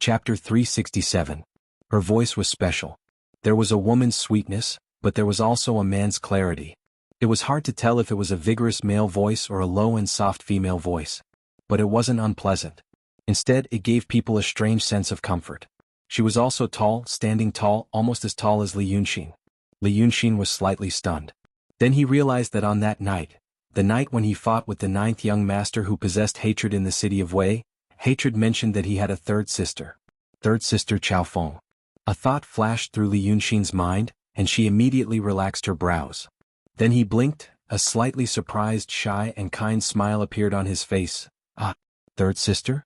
Chapter 367. Her voice was special. There was a woman's sweetness, but there was also a man's clarity. It was hard to tell if it was a vigorous male voice or a low and soft female voice. But it wasn't unpleasant. Instead, it gave people a strange sense of comfort. She was also tall, standing tall, almost as tall as Li Yunxin. Li Yunxin was slightly stunned. Then he realized that on that night, the night when he fought with the ninth young master who possessed hatred in the city of Wei, hatred mentioned that he had a third sister. Third sister Chao Feng. A thought flashed through Li Yunxin's mind, and she immediately relaxed her brows. Then he blinked, a slightly surprised, shy and kind smile appeared on his face. Ah, third sister?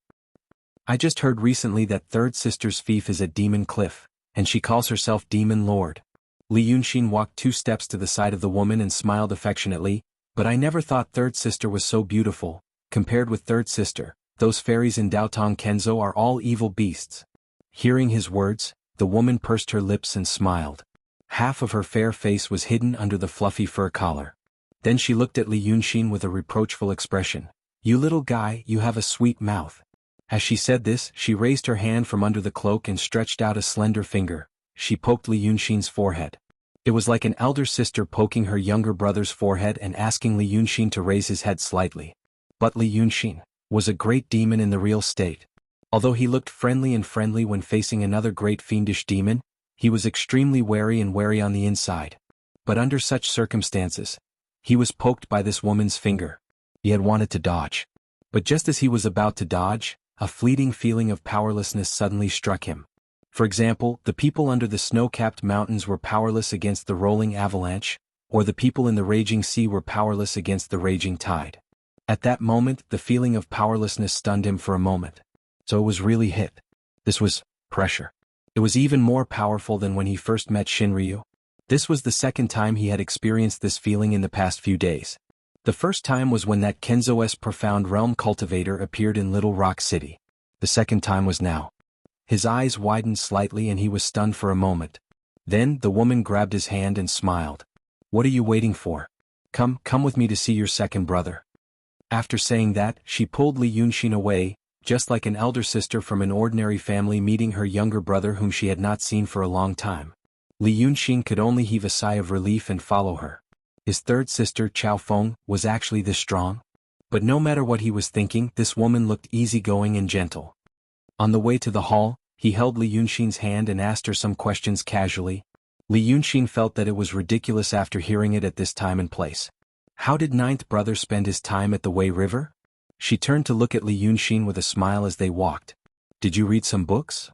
I just heard recently that third sister's fief is at Demon Cliff, and she calls herself Demon Lord. Li Yunxin walked 2 steps to the side of the woman and smiled affectionately, but I never thought third sister was so beautiful. Compared with third sister, those fairies in Daotong Kenzo are all evil beasts. Hearing his words, the woman pursed her lips and smiled. Half of her fair face was hidden under the fluffy fur collar. Then she looked at Li Yunxin with a reproachful expression. You little guy, you have a sweet mouth. As she said this, she raised her hand from under the cloak and stretched out a slender finger. She poked Li Yunxin's forehead. It was like an elder sister poking her younger brother's forehead and asking Li Yunxin to raise his head slightly. But Li Yunxin was a great demon in the real state. Although he looked friendly when facing another great fiendish demon, he was extremely wary on the inside. But under such circumstances, he was poked by this woman's finger. He had wanted to dodge. But just as he was about to dodge, a fleeting feeling of powerlessness suddenly struck him. For example, the people under the snow-capped mountains were powerless against the rolling avalanche, or the people in the raging sea were powerless against the raging tide. At that moment, the feeling of powerlessness stunned him for a moment. So it was really hit. This was pressure. It was even more powerful than when he first met Shinryu. This was the second time he had experienced this feeling in the past few days. The first time was when that Kenzo's profound realm cultivator appeared in Little Rock City. The second time was now. His eyes widened slightly and he was stunned for a moment. Then the woman grabbed his hand and smiled. What are you waiting for? Come with me to see your second brother. After saying that, she pulled Li Yunxin away, just like an elder sister from an ordinary family meeting her younger brother whom she had not seen for a long time. Li Yunxin could only heave a sigh of relief and follow her. His third sister Chao Feng was actually this strong? But no matter what he was thinking, this woman looked easygoing and gentle. On the way to the hall, he held Li Yunxin's hand and asked her some questions casually. Li Yunxin felt that it was ridiculous after hearing it at this time and place. How did ninth brother spend his time at the Wei River? She turned to look at Li Yunxin with a smile as they walked. Did you read some books?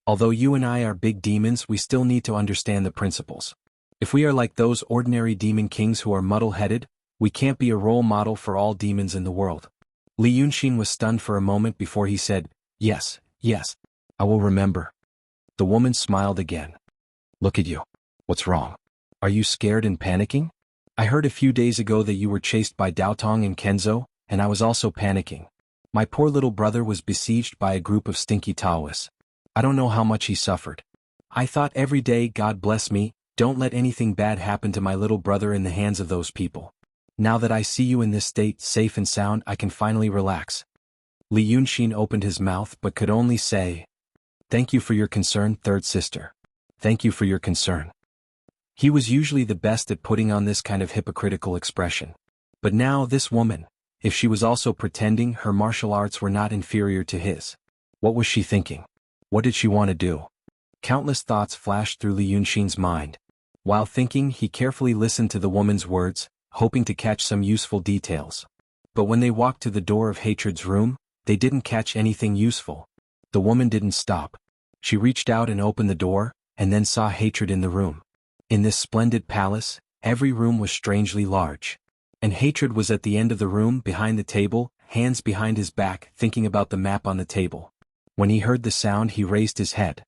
Although you and I are big demons, we still need to understand the principles. If we are like those ordinary demon kings who are muddle-headed, we can't be a role model for all demons in the world. Li Yunxin was stunned for a moment before he said, Yes, I will remember. The woman smiled again. Look at you. What's wrong? Are you scared and panicking? I heard a few days ago that you were chased by Daotong and Kenzo, and I was also panicking. My poor little brother was besieged by a group of stinky Taoists. I don't know how much he suffered. I thought every day, God bless me, don't let anything bad happen to my little brother in the hands of those people. Now that I see you in this state, safe and sound, I can finally relax. Li Yunxin opened his mouth but could only say, Thank you for your concern, third sister. Thank you for your concern. He was usually the best at putting on this kind of hypocritical expression. But now this woman, if she was also pretending, her martial arts were not inferior to his. What was she thinking? What did she want to do? Countless thoughts flashed through Li Yunxin's mind. While thinking, he carefully listened to the woman's words, hoping to catch some useful details. But when they walked to the door of Hatred's room, they didn't catch anything useful. The woman didn't stop. She reached out and opened the door, and then saw Hatred in the room. In this splendid palace, every room was strangely large. And Hatred was at the end of the room, behind the table, hands behind his back, thinking about the map on the table. When he heard the sound, he raised his head.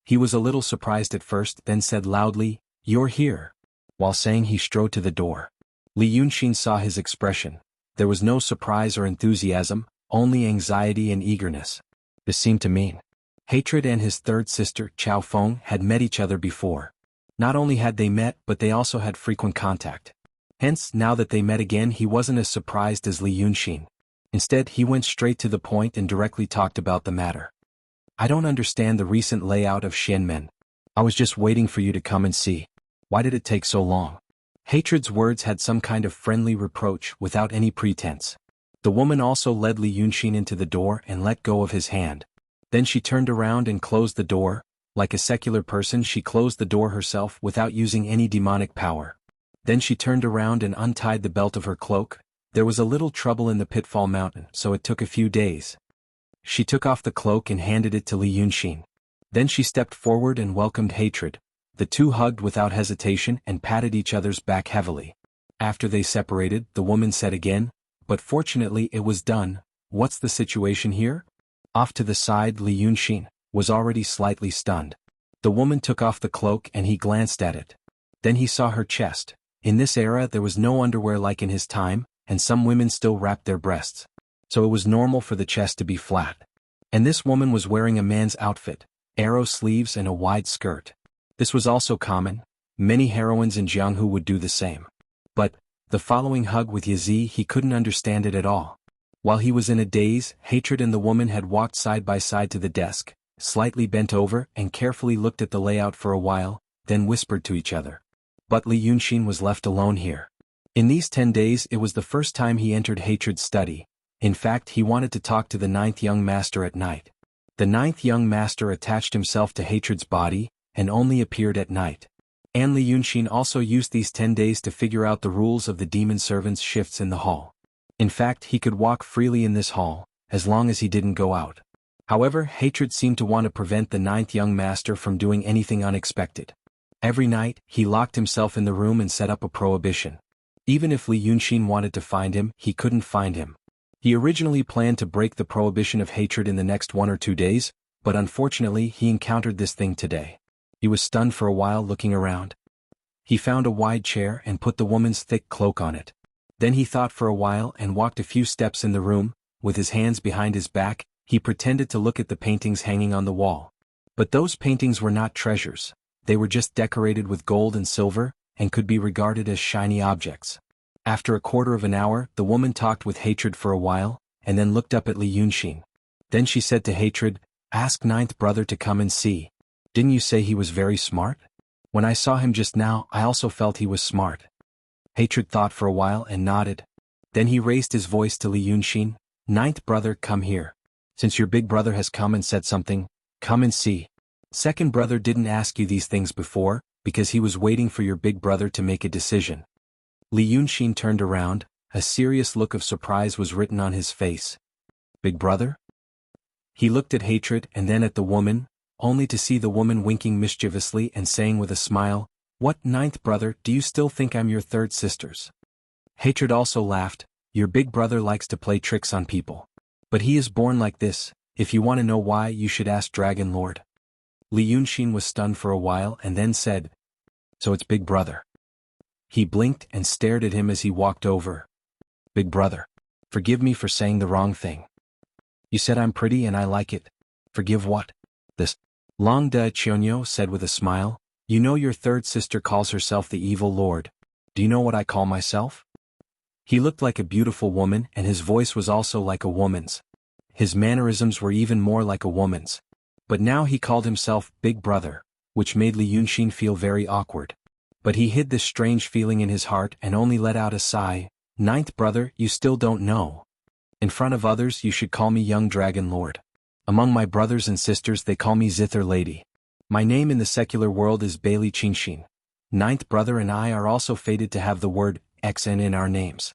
He was a little surprised at first, then said loudly, You're here. While saying, he strode to the door. Li Yunxin saw his expression. There was no surprise or enthusiasm, only anxiety and eagerness. This seemed to mean Hatred and his third sister, Chao Feng, had met each other before. Not only had they met, but they also had frequent contact. Hence, now that they met again, he wasn't as surprised as Li Yunxin. Instead, he went straight to the point and directly talked about the matter. I don't understand the recent layout of Xianmen. I was just waiting for you to come and see. Why did it take so long? Hatred's words had some kind of friendly reproach without any pretense. The woman also led Li Yunxin into the door and let go of his hand. Then she turned around and closed the door. Like a secular person, she closed the door herself without using any demonic power. Then she turned around and untied the belt of her cloak. There was a little trouble in the Pitfall Mountain, so it took a few days. She took off the cloak and handed it to Li Yunxin. Then she stepped forward and welcomed Hatred. The two hugged without hesitation and patted each other's back heavily. After they separated, the woman said again, "But fortunately it was done. What's the situation here?" Off to the side, Li Yunxin was already slightly stunned. The woman took off the cloak and he glanced at it. Then he saw her chest. In this era there was no underwear like in his time, and some women still wrapped their breasts. So it was normal for the chest to be flat. And this woman was wearing a man's outfit, arrow sleeves and a wide skirt. This was also common. Many heroines in Jianghu would do the same. But the following hug with Yazi, he couldn't understand it at all. While he was in a daze, Hatred and the woman had walked side by side to the desk, slightly bent over and carefully looked at the layout for a while, then whispered to each other. But Li Yunxin was left alone here. In these 10 days it was the first time he entered Hatred's study. In fact, he wanted to talk to the 9th young master at night. The 9th young master attached himself to Hatred's body, and only appeared at night. And Li Yunxin also used these 10 days to figure out the rules of the demon servants' shifts in the hall. In fact, he could walk freely in this hall, as long as he didn't go out. However, Hatred seemed to want to prevent the 9th young master from doing anything unexpected. Every night, he locked himself in the room and set up a prohibition. Even if Li Yunxin wanted to find him, he couldn't find him. He originally planned to break the prohibition of hatred in the next 1 or 2 days, but unfortunately he encountered this thing today. He was stunned for a while looking around. He found a wide chair and put the woman's thick cloak on it. Then he thought for a while and walked a few steps in the room. With his hands behind his back, he pretended to look at the paintings hanging on the wall. But those paintings were not treasures. They were just decorated with gold and silver, and could be regarded as shiny objects. After a quarter of an hour, the woman talked with Hatred for a while, and then looked up at Li Yunxin. Then she said to Hatred, "Ask 9th brother to come and see. Didn't you say he was very smart? When I saw him just now, I also felt he was smart." Hatred thought for a while and nodded. Then he raised his voice to Li Yunxin, "9th brother, come here. Since your big brother has come and said something, come and see. Second brother didn't ask you these things before, because he was waiting for your big brother to make a decision." Li Yunxin turned around. A serious look of surprise was written on his face. "Big brother?" He looked at Hatred and then at the woman, only to see the woman winking mischievously and saying with a smile, "What, 9th brother, do you still think I'm your third sisters?" Hatred also laughed. "Your big brother likes to play tricks on people. But he is born like this. If you want to know why, you should ask Dragon Lord." Li Yunxin was stunned for a while and then said, "So it's big brother." He blinked and stared at him as he walked over. "Big brother, forgive me for saying the wrong thing. You said I'm pretty and I like it. Forgive what?" "This." Long Da Chionyo said with a smile, "You know your third sister calls herself the evil lord. Do you know what I call myself?" He looked like a beautiful woman and his voice was also like a woman's. His mannerisms were even more like a woman's. But now he called himself Big Brother, which made Li Yunxin feel very awkward. But he hid this strange feeling in his heart and only let out a sigh. 9th brother, you still don't know. In front of others you should call me Young Dragon Lord. Among my brothers and sisters they call me Zither Lady. My name in the secular world is Bailey Qingxin. 9th brother and I are also fated to have the word XN in our names."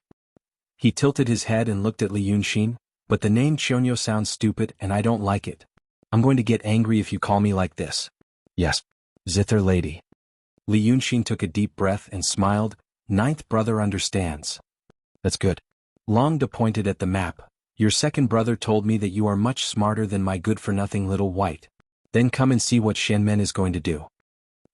He tilted his head and looked at Li Yunxin, "But the name Chionyo sounds stupid and I don't like it. I'm going to get angry if you call me like this." "Yes, Zither Lady." Li Yunxin took a deep breath and smiled. 9th brother understands." "That's good." Long Da pointed at the map. "Your second brother told me that you are much smarter than my good-for-nothing little white. Then come and see what Shenmen is going to do."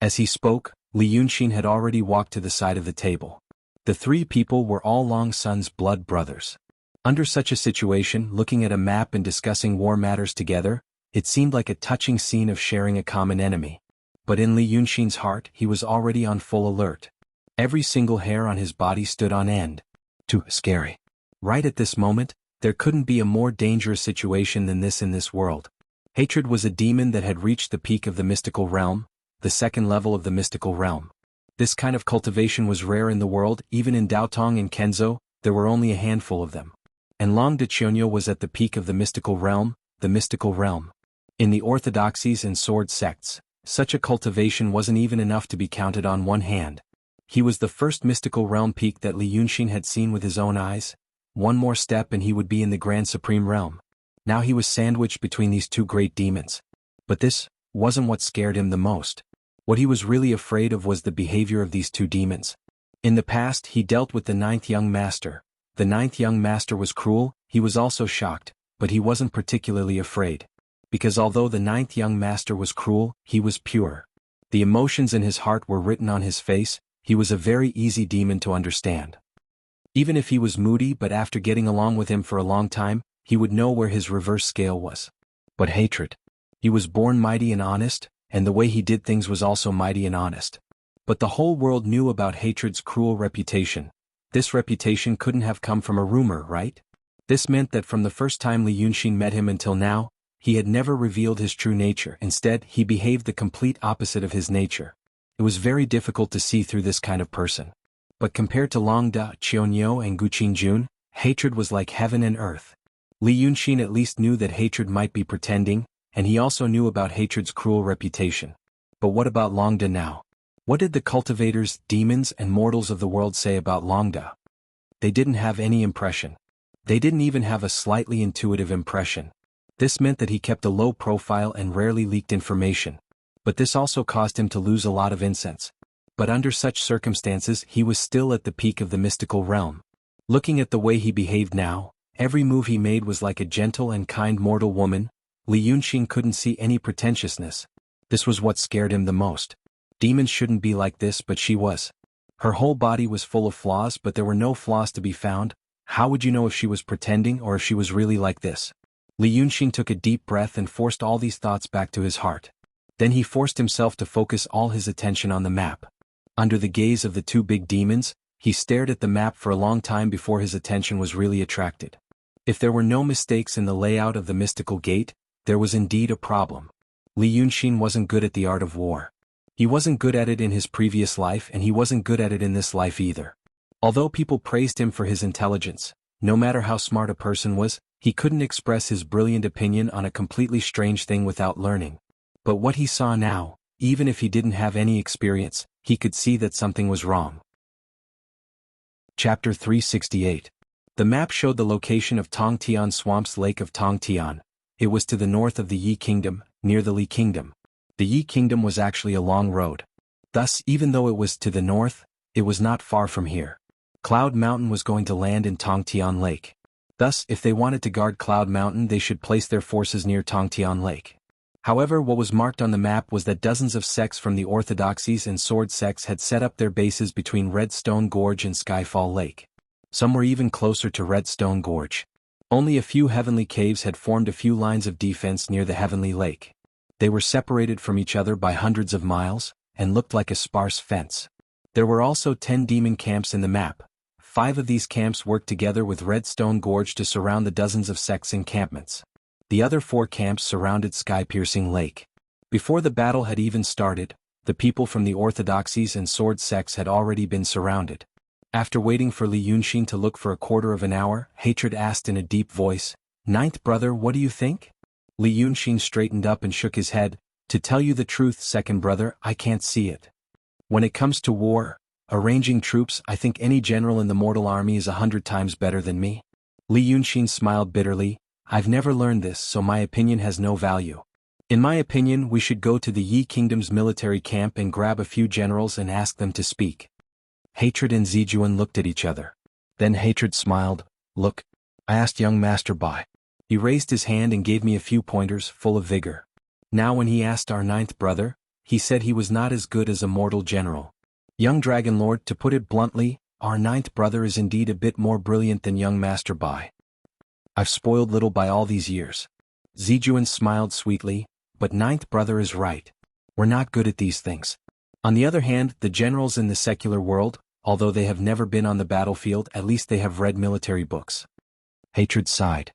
As he spoke, Li Yunxin had already walked to the side of the table. The 3 people were all Long Sun's blood brothers. Under such a situation, looking at a map and discussing war matters together, it seemed like a touching scene of sharing a common enemy. But in Li Yunxin's heart he was already on full alert. Every single hair on his body stood on end. Too scary. Right at this moment, there couldn't be a more dangerous situation than this in this world. Hatred was a demon that had reached the peak of the mystical realm, the second level of the mystical realm. This kind of cultivation was rare in the world. Even in Daotong and Kenzo, there were only a handful of them. And Long de Chionyo was at the peak of the mystical realm, the mystical realm. In the orthodoxies and sword sects, such a cultivation wasn't even enough to be counted on one hand. He was the first mystical realm peak that Li Yunxin had seen with his own eyes. One more step and he would be in the Grand Supreme Realm. Now he was sandwiched between these two great demons. But this wasn't what scared him the most. What he was really afraid of was the behavior of these two demons. In the past he dealt with the ninth young master. The ninth young master was cruel. He was also shocked, but he wasn't particularly afraid. Because although the ninth young master was cruel, he was pure. The emotions in his heart were written on his face. He was a very easy demon to understand. Even if he was moody, but after getting along with him for a long time, he would know where his reverse scale was. But hatred. He was born mighty and honest, and the way he did things was also mighty and honest. But the whole world knew about hatred's cruel reputation. This reputation couldn't have come from a rumor, right? This meant that from the first time Li Yunxin met him until now, he had never revealed his true nature. Instead, he behaved the complete opposite of his nature. It was very difficult to see through this kind of person. But compared to Long de Chionyo and Gu Qingjun, hatred was like heaven and earth. Li Yunxin at least knew that hatred might be pretending, and he also knew about hatred's cruel reputation. But what about Long de now? What did the cultivators, demons and mortals of the world say about Long de? They didn't have any impression. They didn't even have a slightly intuitive impression. This meant that he kept a low profile and rarely leaked information. But this also caused him to lose a lot of incense. But under such circumstances he was still at the peak of the mystical realm. Looking at the way he behaved now, every move he made was like a gentle and kind mortal woman. Li Yunxin couldn't see any pretentiousness. This was what scared him the most. Demons shouldn't be like this, but she was. Her whole body was full of flaws, but there were no flaws to be found. How would you know if she was pretending or if she was really like this? Li Yunxin took a deep breath and forced all these thoughts back to his heart. Then he forced himself to focus all his attention on the map. Under the gaze of the two big demons, he stared at the map for a long time before his attention was really attracted. If there were no mistakes in the layout of the mystical gate, there was indeed a problem. Li Yunxin wasn't good at the art of war. He wasn't good at it in his previous life and he wasn't good at it in this life either. Although people praised him for his intelligence, no matter how smart a person was, he couldn't express his brilliant opinion on a completely strange thing without learning. But what he saw now, even if he didn't have any experience, he could see that something was wrong. Chapter 368. The map showed the location of Tongtian Swamp's Lake of Tongtian. It was to the north of the Yi Kingdom, near the Li Kingdom. The Yi Kingdom was actually a long road. Thus, even though it was to the north, it was not far from here. Cloud Mountain was going to land in Tongtian Lake. Thus, if they wanted to guard Cloud Mountain, they should place their forces near Tongtian Lake. However, what was marked on the map was that dozens of sects from the orthodoxies and sword sects had set up their bases between Redstone Gorge and Skyfall Lake. Some were even closer to Redstone Gorge. Only a few heavenly caves had formed a few lines of defense near the heavenly lake. They were separated from each other by hundreds of miles, and looked like a sparse fence. There were also 10 demon camps in the map. 5 of these camps worked together with Redstone Gorge to surround the dozens of sects' encampments. The other 4 camps surrounded Sky-Piercing Lake. Before the battle had even started, the people from the orthodoxies and sword sects had already been surrounded. After waiting for Li Yunxin to look for a quarter of an hour, Hatred asked in a deep voice, "Ninth brother, what do you think?" Li Yunxin straightened up and shook his head. "To tell you the truth, second brother, I can't see it. When it comes to war, arranging troops, I think any general in the mortal army is 100 times better than me." Li Yunxin smiled bitterly. "I've never learned this, so my opinion has no value. In my opinion, we should go to the Yi Kingdom's military camp and grab a few generals and ask them to speak." Hatred and Zijuan looked at each other. Then Hatred smiled. "Look, I asked young Master Bai. He raised his hand and gave me a few pointers full of vigor. Now when he asked our ninth brother, he said he was not as good as a mortal general. Young Dragon Lord, to put it bluntly, our ninth brother is indeed a bit more brilliant than young Master Bai. I've spoiled little by all these years." Zijuan smiled sweetly, "But ninth brother is right. We're not good at these things. On the other hand, the generals in the secular world, although they have never been on the battlefield, at least they have read military books." Hatred sighed.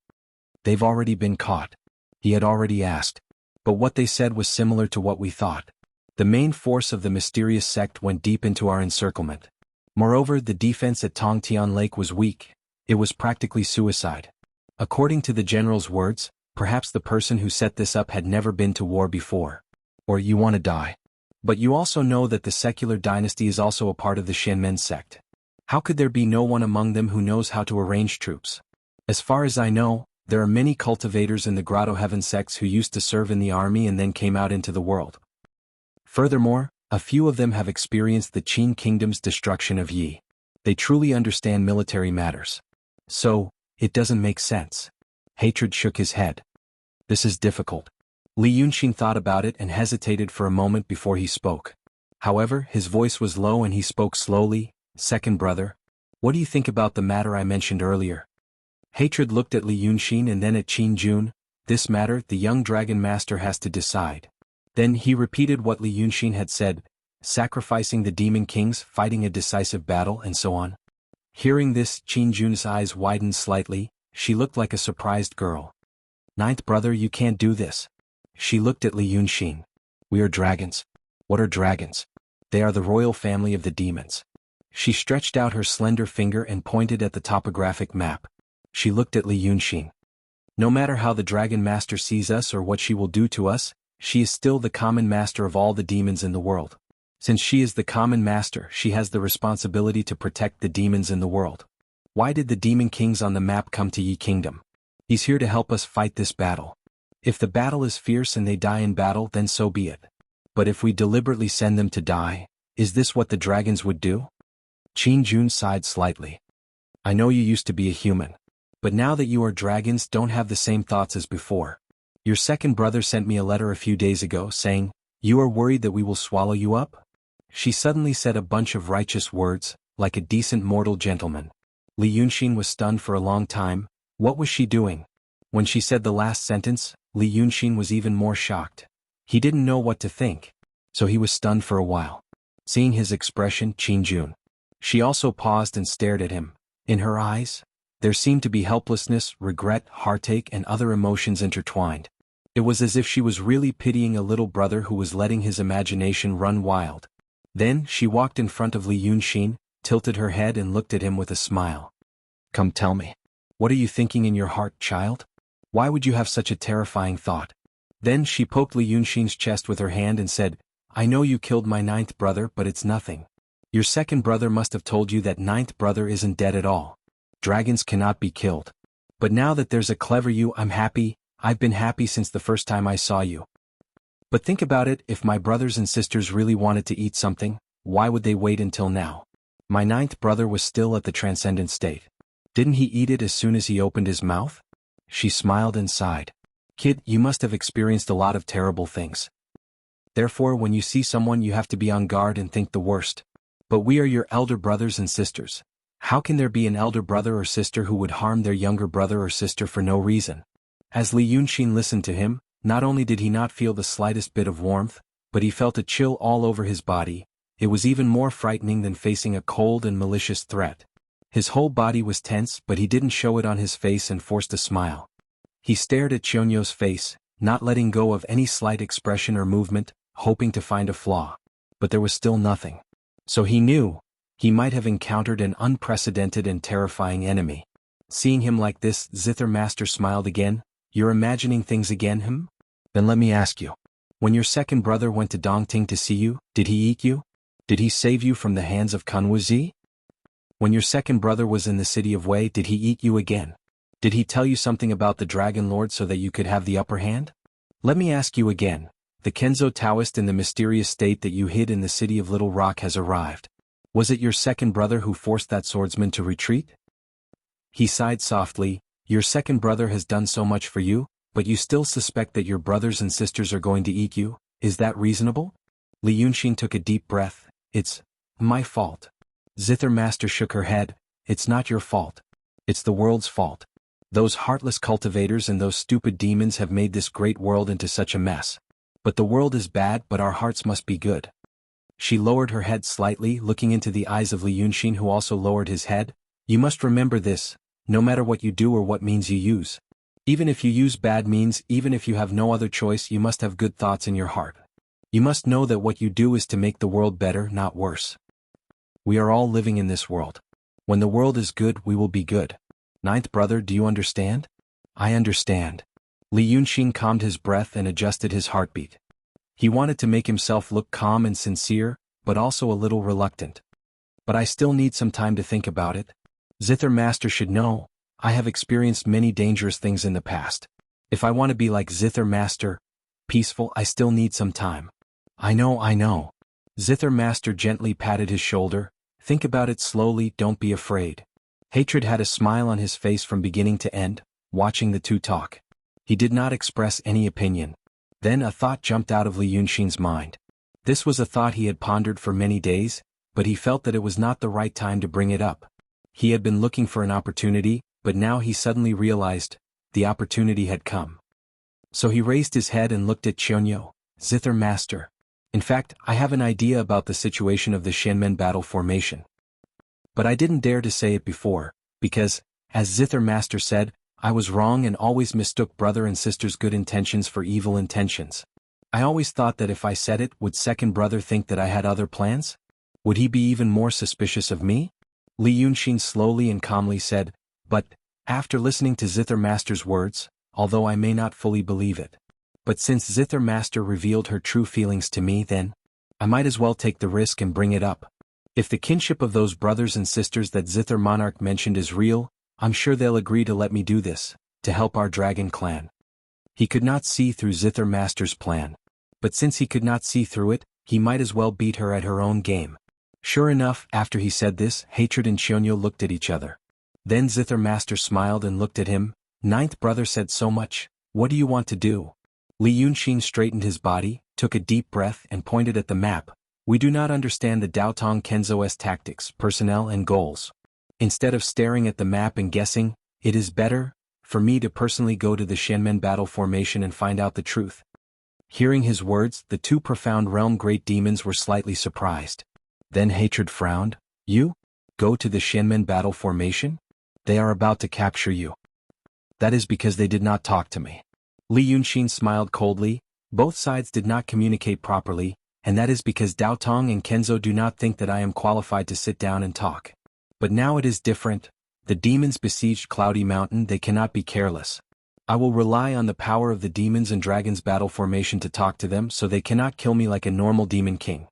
"They've already been caught." He had already asked, But what they said was similar to what we thought. The main force of the mysterious sect went deep into our encirclement. Moreover, the defense at Tongtian Lake was weak. It was practically suicide. According to the general's words, perhaps the person who set this up had never been to war before. Or you want to die. But you also know that the secular dynasty is also a part of the Shenmen sect. How could there be no one among them who knows how to arrange troops? As far as I know, there are many cultivators in the Grotto Heaven sects who used to serve in the army and then came out into the world. Furthermore, a few of them have experienced the Qin kingdom's destruction of Yi. They truly understand military matters. So, it doesn't make sense. Hatred shook his head. This is difficult. Li Yunxin thought about it and hesitated for a moment before he spoke. However, his voice was low and he spoke slowly. Second brother, what do you think about the matter I mentioned earlier? Hatred looked at Li Yunxin and then at Qin Jun. This matter, the young dragon master has to decide. Then he repeated what Li Yunxin had said, sacrificing the demon kings, fighting a decisive battle, and so on. Hearing this, Qin Jun's eyes widened slightly. She looked like a surprised girl. Ninth brother, you can't do this. She looked at Li Yunxin. We are dragons. What are dragons? They are the royal family of the demons. She stretched out her slender finger and pointed at the topographic map. She looked at Li Yunxin. No matter how the dragon master sees us or what she will do to us, she is still the common master of all the demons in the world. Since she is the common master, she has the responsibility to protect the demons in the world. Why did the demon kings on the map come to Yi Kingdom? He's here to help us fight this battle. If the battle is fierce and they die in battle, then so be it. But if we deliberately send them to die, is this what the dragons would do? Qin Jun sighed slightly. I know you used to be a human. But now that you are dragons, don't have the same thoughts as before. Your second brother sent me a letter a few days ago saying, you are worried that we will swallow you up? She suddenly said a bunch of righteous words, like a decent mortal gentleman. Li Yunxin was stunned for a long time. What was she doing? When she said the last sentence, Li Yunxin was even more shocked. He didn't know what to think. So he was stunned for a while. Seeing his expression, Qin Jun. She also paused and stared at him. In her eyes, there seemed to be helplessness, regret, heartache, and other emotions intertwined. It was as if she was really pitying a little brother who was letting his imagination run wild. Then, she walked in front of Li Yunxin, tilted her head and looked at him with a smile. Come tell me. What are you thinking in your heart, child? Why would you have such a terrifying thought? Then she poked Li Yunxin's chest with her hand and said, I know you killed my ninth brother, but it's nothing. Your second brother must have told you that ninth brother isn't dead at all. Dragons cannot be killed. But now that there's a clever you, I'm happy. I've been happy since the first time I saw you. But think about it, if my brothers and sisters really wanted to eat something, why would they wait until now? My ninth brother was still at the transcendent state. Didn't he eat it as soon as he opened his mouth? She smiled and sighed. Kid, you must have experienced a lot of terrible things. Therefore, when you see someone, you have to be on guard and think the worst. But we are your elder brothers and sisters. How can there be an elder brother or sister who would harm their younger brother or sister for no reason? As Li Yunxin listened to him, not only did he not feel the slightest bit of warmth, but he felt a chill all over his body. It was even more frightening than facing a cold and malicious threat. His whole body was tense, but he didn't show it on his face and forced a smile. He stared at Chionyo's face, not letting go of any slight expression or movement, hoping to find a flaw. But there was still nothing. So he knew. He might have encountered an unprecedented and terrifying enemy. Seeing him like this, Zither Master smiled again. You're imagining things again, Then let me ask you. When your second brother went to Dongting to see you, did he eat you? Did he save you from the hands of Kunwuzi? When your second brother was in the city of Wei, did he eat you again? Did he tell you something about the Dragon Lord so that you could have the upper hand? Let me ask you again. The Kenzo Taoist in the mysterious state that you hid in the city of Little Rock has arrived. Was it your second brother who forced that swordsman to retreat? He sighed softly. Your second brother has done so much for you, but you still suspect that your brothers and sisters are going to eat you? Is that reasonable? Li Yunxin took a deep breath. It's my fault. Zither Master shook her head. It's not your fault. It's the world's fault. Those heartless cultivators and those stupid demons have made this great world into such a mess. But the world is bad, but our hearts must be good. She lowered her head slightly, looking into the eyes of Li Yunxin, who also lowered his head. You must remember this, no matter what you do or what means you use. Even if you use bad means, even if you have no other choice, you must have good thoughts in your heart. You must know that what you do is to make the world better, not worse. We are all living in this world. When the world is good, we will be good. Ninth brother, do you understand? I understand. Li Yunxin calmed his breath and adjusted his heartbeat. He wanted to make himself look calm and sincere, but also a little reluctant. But I still need some time to think about it. Zither Master should know, I have experienced many dangerous things in the past. If I want to be like Zither Master, peaceful, I still need some time. I know. Zither Master gently patted his shoulder. Think about it slowly, don't be afraid. Hatred had a smile on his face from beginning to end, watching the two talk. He did not express any opinion. Then a thought jumped out of Li Yunxin's mind. This was a thought he had pondered for many days, but he felt that it was not the right time to bring it up. He had been looking for an opportunity, but now he suddenly realized, the opportunity had come. So he raised his head and looked at Qianyo. Zither Master. In fact, I have an idea about the situation of the Shenmen battle formation. But I didn't dare to say it before, because, as Zither Master said, I was wrong and always mistook brother and sister's good intentions for evil intentions. I always thought that if I said it, would second brother think that I had other plans? Would he be even more suspicious of me? Li Yunxin slowly and calmly said, but, after listening to Zither Master's words, although I may not fully believe it. But since Zither Master revealed her true feelings to me, then, I might as well take the risk and bring it up. If the kinship of those brothers and sisters that Zither Monarch mentioned is real, I'm sure they'll agree to let me do this, to help our dragon clan. He could not see through Zither Master's plan. But since he could not see through it, he might as well beat her at her own game. Sure enough, after he said this, Hatred and Qianyo looked at each other. Then Zither Master smiled and looked at him. Ninth brother said so much, what do you want to do? Li Yunxin straightened his body, took a deep breath and pointed at the map. We do not understand the Daotong Kenzo's tactics, personnel and goals. Instead of staring at the map and guessing, it is better for me to personally go to the Shenmen battle formation and find out the truth. Hearing his words, the two profound realm great demons were slightly surprised. Then Hatred frowned. You? Go to the Shenmen battle formation? They are about to capture you. That is because they did not talk to me. Li Yunxin smiled coldly. Both sides did not communicate properly, and that is because Daotong and Kenzo do not think that I am qualified to sit down and talk. But now it is different. The demons besieged Cloudy Mountain, they cannot be careless. I will rely on the power of the demons and dragons battle formation to talk to them so they cannot kill me like a normal demon king.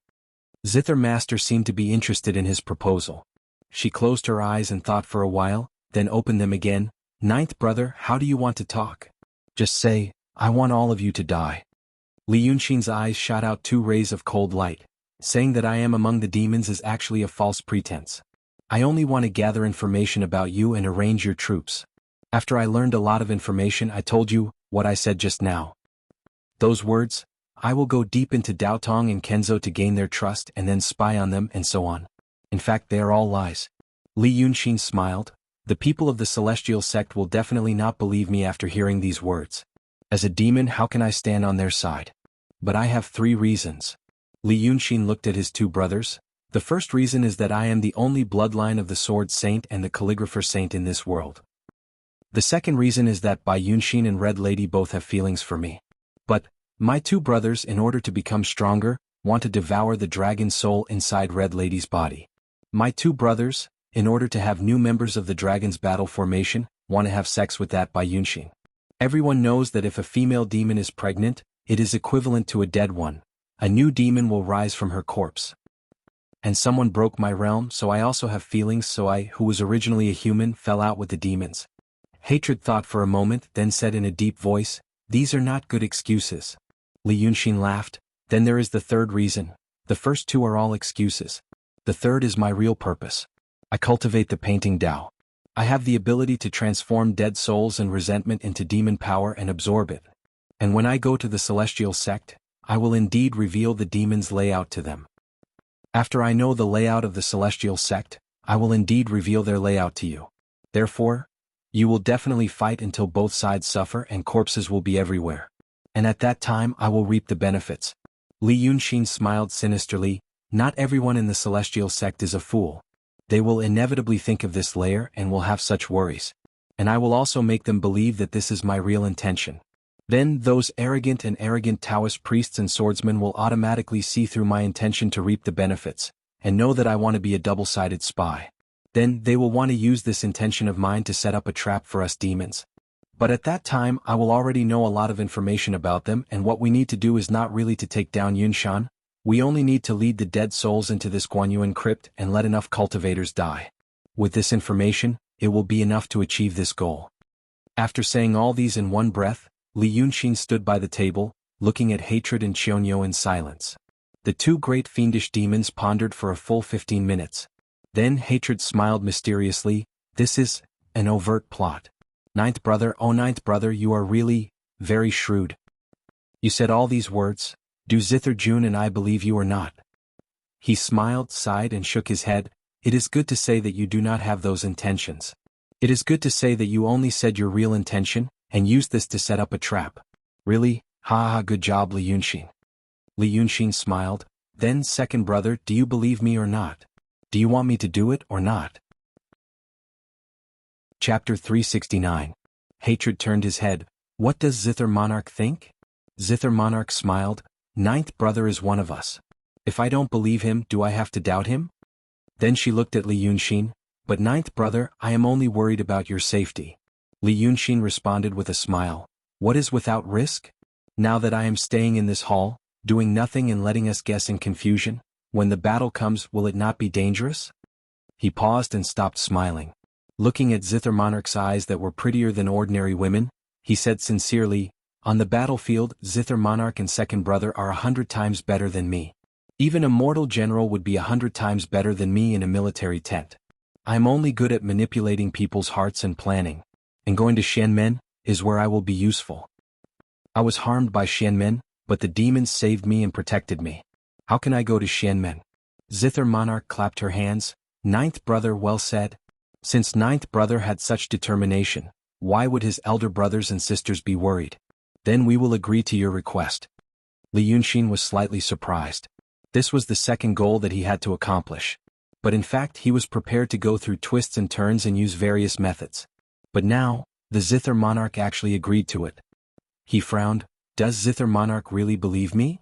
Zither Master seemed to be interested in his proposal. She closed her eyes and thought for a while, then opened them again. Ninth brother, how do you want to talk? Just say, I want all of you to die. Li Yunxin's eyes shot out two rays of cold light. Saying that I am among the demons is actually a false pretense. I only want to gather information about you and arrange your troops. After I learned a lot of information, I told you what I said just now. Those words, I will go deep into Daotong and Kenzo to gain their trust and then spy on them and so on. In fact, they are all lies. Li Yunxin smiled. The people of the celestial sect will definitely not believe me after hearing these words. As a demon, how can I stand on their side? But I have 3 reasons. Li Yunxin looked at his 2 brothers. The first reason is that I am the only bloodline of the Sword Saint and the Calligrapher Saint in this world. The second reason is that Bai Yunxin and Red Lady both have feelings for me. But, my 2 brothers, in order to become stronger, want to devour the dragon soul inside Red Lady's body. My 2 brothers, in order to have new members of the dragon's battle formation, want to have sex with that Bai Yunxin. Everyone knows that if a female demon is pregnant, it is equivalent to a dead one. A new demon will rise from her corpse. And someone broke my realm, so I also have feelings, so I, who was originally a human, fell out with the demons. Hatred thought for a moment, then said in a deep voice, these are not good excuses. Li Yunxin laughed. Then there is the third reason. The first 2 are all excuses. The third is my real purpose. I cultivate the painting Tao. I have the ability to transform dead souls and resentment into demon power and absorb it. And when I go to the celestial sect, I will indeed reveal the demon's layout to them. After I know the layout of the celestial sect, I will indeed reveal their layout to you. Therefore, you will definitely fight until both sides suffer and corpses will be everywhere. And at that time I will reap the benefits. Li Yunxin smiled sinisterly. Not everyone in the celestial sect is a fool. They will inevitably think of this layer and will have such worries. and I will also make them believe that this is my real intention. Then those arrogant Taoist priests and swordsmen will automatically see through my intention to reap the benefits, and know that I want to be a double-sided spy. Then they will want to use this intention of mine to set up a trap for us demons. But at that time I will already know a lot of information about them, and what we need to do is not really to take down Yunshan. We only need to lead the dead souls into this Guanyuan crypt and let enough cultivators die. With this information, it will be enough to achieve this goal. After saying all these in one breath, Li Yunxin stood by the table, looking at Hatred and Qionyou in silence. The two great fiendish demons pondered for a full 15 minutes. Then Hatred smiled mysteriously. This is an overt plot. Ninth brother, oh ninth brother, you are really very shrewd. You said all these words. Do Zither Jun and I believe you or not? He smiled, sighed and shook his head. It is good to say that you do not have those intentions. It is good to say that you only said your real intention, and used this to set up a trap. Really? Ha ha, good job, Li Yunxin. Li Yunxin smiled. Then, second brother, do you believe me or not? Do you want me to do it or not? Chapter 369. Hatred turned his head. What does Zither Monarch think? Zither Monarch smiled. Ninth brother is one of us. If I don't believe him, do I have to doubt him? Then she looked at Li Yunxin. But ninth brother, I am only worried about your safety. Li Yunxin responded with a smile. What is without risk? Now that I am staying in this hall, doing nothing and letting us guess in confusion, when the battle comes, will it not be dangerous? He paused and stopped smiling. Looking at Zither Monarch's eyes that were prettier than ordinary women, he said sincerely, on the battlefield, Zither Monarch and second brother are 100 times better than me. Even a mortal general would be 100 times better than me in a military tent. I am only good at manipulating people's hearts and planning. And going to Xianmen is where I will be useful. I was harmed by Xianmen, but the demons saved me and protected me. How can I go to Xianmen? Zither Monarch clapped her hands. Ninth brother, well said. Since ninth brother had such determination, why would his elder brothers and sisters be worried? Then we will agree to your request. Li Yunxin was slightly surprised. This was the second goal that he had to accomplish. But in fact he was prepared to go through twists and turns and use various methods. But now, the Zither Monarch actually agreed to it. He frowned. Does Zither Monarch really believe me?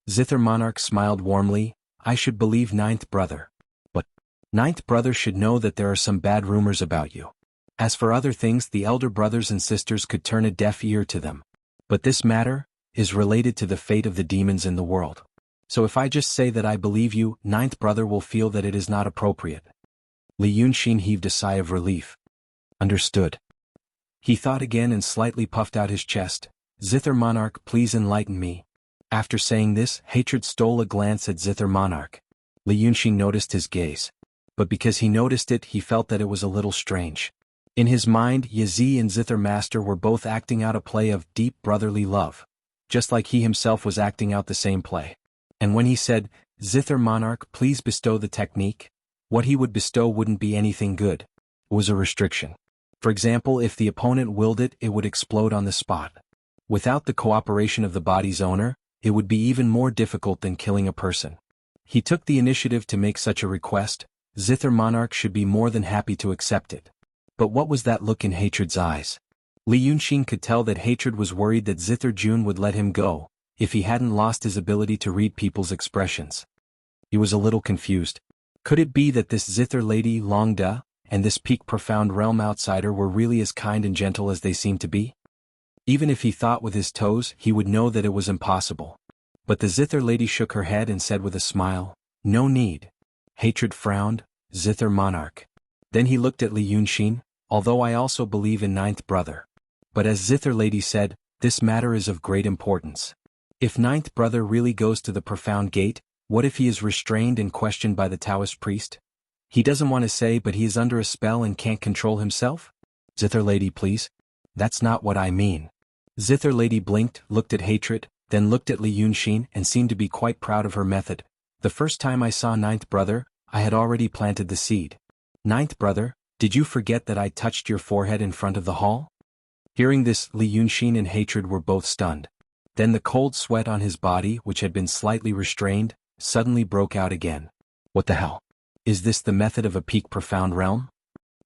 Zither Monarch smiled warmly. I should believe ninth brother. But ninth brother should know that there are some bad rumors about you. As for other things, the elder brothers and sisters could turn a deaf ear to them. But this matter is related to the fate of the demons in the world. So if I just say that I believe you, ninth brother will feel that it is not appropriate. Li Yunxin heaved a sigh of relief. Understood. He thought again and slightly puffed out his chest. Zither Monarch, please enlighten me. After saying this, Hatred stole a glance at Zither Monarch. Li Yunxin noticed his gaze. But because he noticed it, he felt that it was a little strange. In his mind, Yazi and Zither Master were both acting out a play of deep brotherly love, just like he himself was acting out the same play. And when he said, Zither Monarch, please bestow the technique, what he would bestow wouldn't be anything good. It was a restriction. For example, if the opponent willed it, it would explode on the spot. Without the cooperation of the body's owner, it would be even more difficult than killing a person. He took the initiative to make such a request. Zither Monarch should be more than happy to accept it. But what was that look in Hatred's eyes? Li Yunxin could tell that Hatred was worried that Zither Jun would let him go, if he hadn't lost his ability to read people's expressions. He was a little confused. Could it be that this Zither lady Long Da, and this peak profound realm outsider were really as kind and gentle as they seemed to be? Even if he thought with his toes, he would know that it was impossible. But the Zither lady shook her head and said with a smile, no need. Hatred frowned. Zither Monarch. Then he looked at Li Yunxin. Although I also believe in ninth brother. But as Zither lady said, this matter is of great importance. If ninth brother really goes to the profound gate, what if he is restrained and questioned by the Taoist priest? He doesn't want to say, but he is under a spell and can't control himself? Zither lady, please. That's not what I mean. Zither lady blinked, looked at Hatred, then looked at Li Yunxin and seemed to be quite proud of her method. The first time I saw ninth brother, I had already planted the seed. Ninth brother, did you forget that I touched your forehead in front of the hall? Hearing this, Li Yunxin and Hatred were both stunned. Then the cold sweat on his body, which had been slightly restrained, suddenly broke out again. What the hell? Is this the method of a peak profound realm?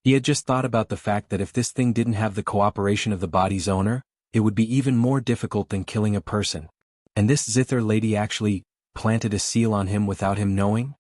He had just thought about the fact that if this thing didn't have the cooperation of the body's owner, it would be even more difficult than killing a person. And this zither lady actually planted a seal on him without him knowing?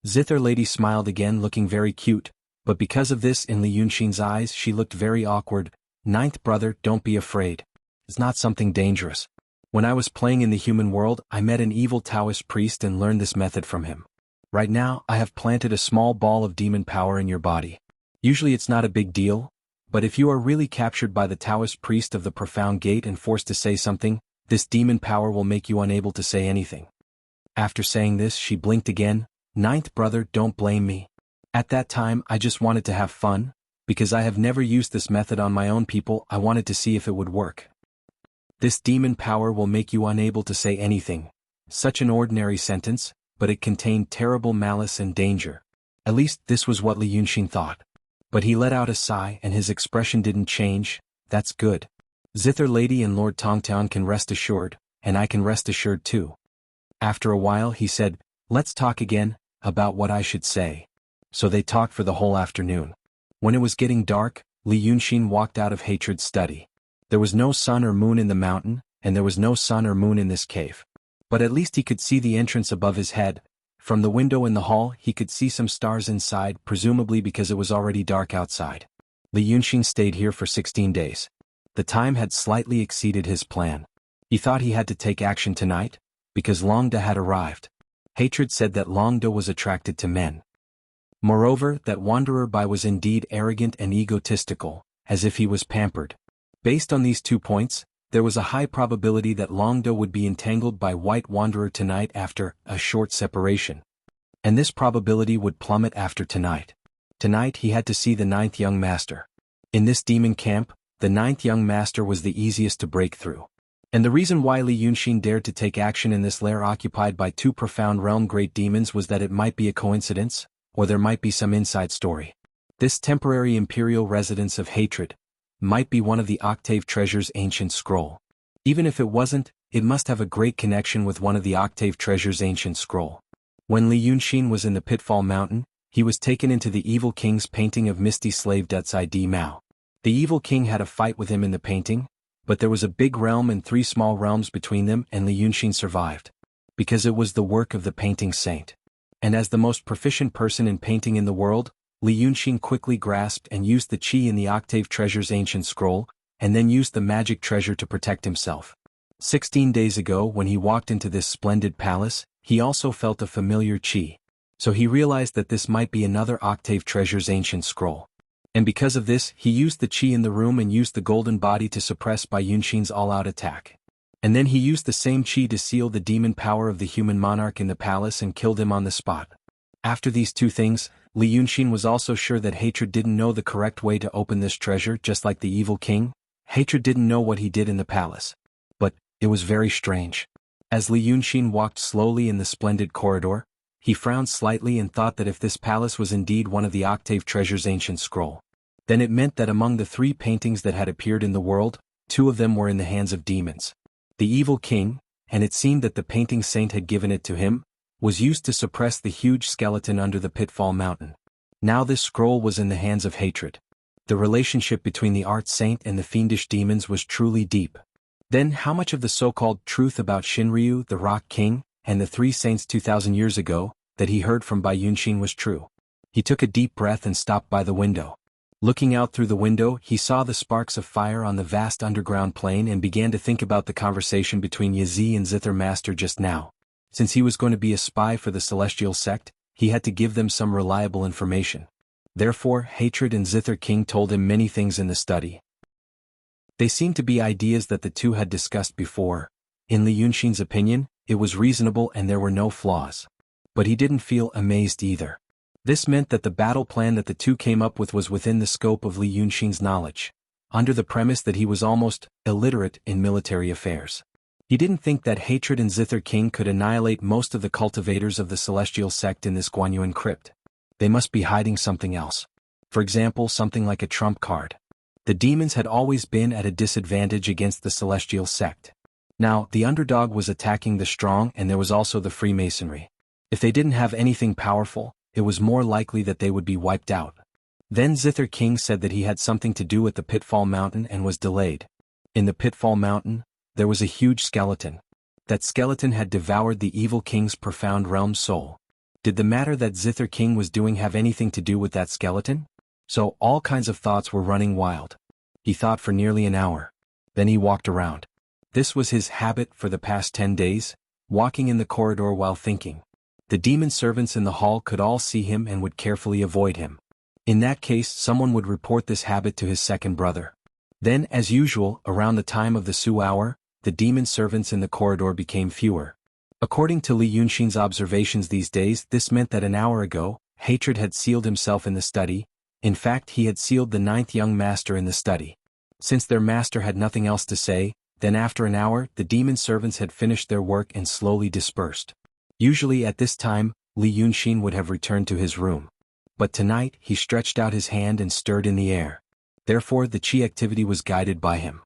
Zither lady smiled again, looking very cute, but because of this in Li Yunxin's eyes she looked very awkward. Ninth brother, don't be afraid. It's not something dangerous. When I was playing in the human world, I met an evil Taoist priest and learned this method from him. Right now, I have planted a small ball of demon power in your body. Usually it's not a big deal, but if you are really captured by the Taoist priest of the profound gate and forced to say something, this demon power will make you unable to say anything. After saying this, she blinked again. Ninth brother, don't blame me. At that time, I just wanted to have fun. Because I have never used this method on my own people, I wanted to see if it would work. This demon power will make you unable to say anything. Such an ordinary sentence, but it contained terrible malice and danger. At least this was what Li Yunxin thought. But he let out a sigh and his expression didn't change. That's good. Zither lady and Lord Tongtian can rest assured, and I can rest assured too. After a while he said, let's talk again, about what I should say. So they talked for the whole afternoon. When it was getting dark, Li Yunxin walked out of Hatred's study. There was no sun or moon in the mountain, and there was no sun or moon in this cave. But at least he could see the entrance above his head. From the window in the hall he could see some stars inside, presumably because it was already dark outside. Li Yunxin stayed here for 16 days. The time had slightly exceeded his plan. He thought he had to take action tonight, because Longda had arrived. Hatred said that Longda was attracted to men. Moreover, that Wanderer Bai was indeed arrogant and egotistical, as if he was pampered. Based on these 2 points, there was a high probability that Longda would be entangled by White Wanderer tonight after a short separation. And this probability would plummet after tonight. Tonight he had to see the 9th young master. In this demon camp, the 9th young master was the easiest to break through. And the reason why Li Yunxin dared to take action in this lair occupied by 2 profound realm great demons was that it might be a coincidence, or there might be some inside story. This temporary imperial residence of hatred might be one of the Octave Treasure's ancient scroll. Even if it wasn't, it must have a great connection with one of the Octave Treasure's ancient scroll. When Li Yunxin was in the Pitfall Mountain, he was taken into the Evil King's painting of Misty Slave Dutsi Mao. The Evil King had a fight with him in the painting, but there was a big realm and 3 small realms between them, and Li Yunxin survived. Because it was the work of the painting saint. And as the most proficient person in painting in the world, Li Yunxin quickly grasped and used the chi in the Octave Treasure's ancient scroll, and then used the magic treasure to protect himself. 16 days ago when he walked into this splendid palace, he also felt a familiar chi. So he realized that this might be another Octave Treasure's ancient scroll. And because of this, he used the chi in the room and used the golden body to suppress Bai Yunxin's all-out attack. And then he used the same chi to seal the demon power of the human monarch in the palace and killed him on the spot. After these 2 things, Li Yunxin was also sure that Hatred didn't know the correct way to open this treasure, just like the Evil King. Hatred didn't know what he did in the palace. But it was very strange. As Li Yunxin walked slowly in the splendid corridor, he frowned slightly and thought that if this palace was indeed one of the Octave Treasure's ancient scroll, then it meant that among the 3 paintings that had appeared in the world, 2 of them were in the hands of demons. The Evil King, and it seemed that the painting saint had given it to him, was used to suppress the huge skeleton under the Pitfall Mountain. Now this scroll was in the hands of Hatred. The relationship between the art saint and the fiendish demons was truly deep. Then how much of the so-called truth about Shinryu, the Rock King, and the 3 saints 2,000 years ago, that he heard from Bai Yunxin was true? He took a deep breath and stopped by the window. Looking out through the window, he saw the sparks of fire on the vast underground plain and began to think about the conversation between Yazi and Zither Master just now. Since he was going to be a spy for the Celestial Sect, he had to give them some reliable information. Therefore, Hatred and Zither King told him many things in the study. They seemed to be ideas that the 2 had discussed before. In Li Yunxin's opinion, it was reasonable and there were no flaws. But he didn't feel amazed either. This meant that the battle plan that the 2 came up with was within the scope of Li Yunxin's knowledge, under the premise that he was almost illiterate in military affairs. He didn't think that Hatred and Zither King could annihilate most of the cultivators of the Celestial Sect in this Guanyuan crypt. They must be hiding something else. For example, something like a trump card. The demons had always been at a disadvantage against the Celestial Sect. Now, the underdog was attacking the strong, and there was also the Freemasonry. If they didn't have anything powerful, it was more likely that they would be wiped out. Then Zither King said that he had something to do with the Pitfall Mountain and was delayed. In the Pitfall Mountain, there was a huge skeleton. That skeleton had devoured the evil king's profound realm soul. Did the matter that Zither King was doing have anything to do with that skeleton? So all kinds of thoughts were running wild. He thought for nearly an hour. Then he walked around. This was his habit for the past 10 days, walking in the corridor while thinking. The demon servants in the hall could all see him and would carefully avoid him. In that case, someone would report this habit to his second brother. Then, as usual, around the time of the Su hour, the demon servants in the corridor became fewer. According to Li Yunshin's observations these days, this meant that an hour ago, hatred had sealed himself in the study. In fact, he had sealed the 9th young master in the study. Since their master had nothing else to say, then after an hour, the demon servants had finished their work and slowly dispersed. Usually at this time, Li Yunshin would have returned to his room. But tonight, he stretched out his hand and stirred in the air. Therefore, the chi activity was guided by him.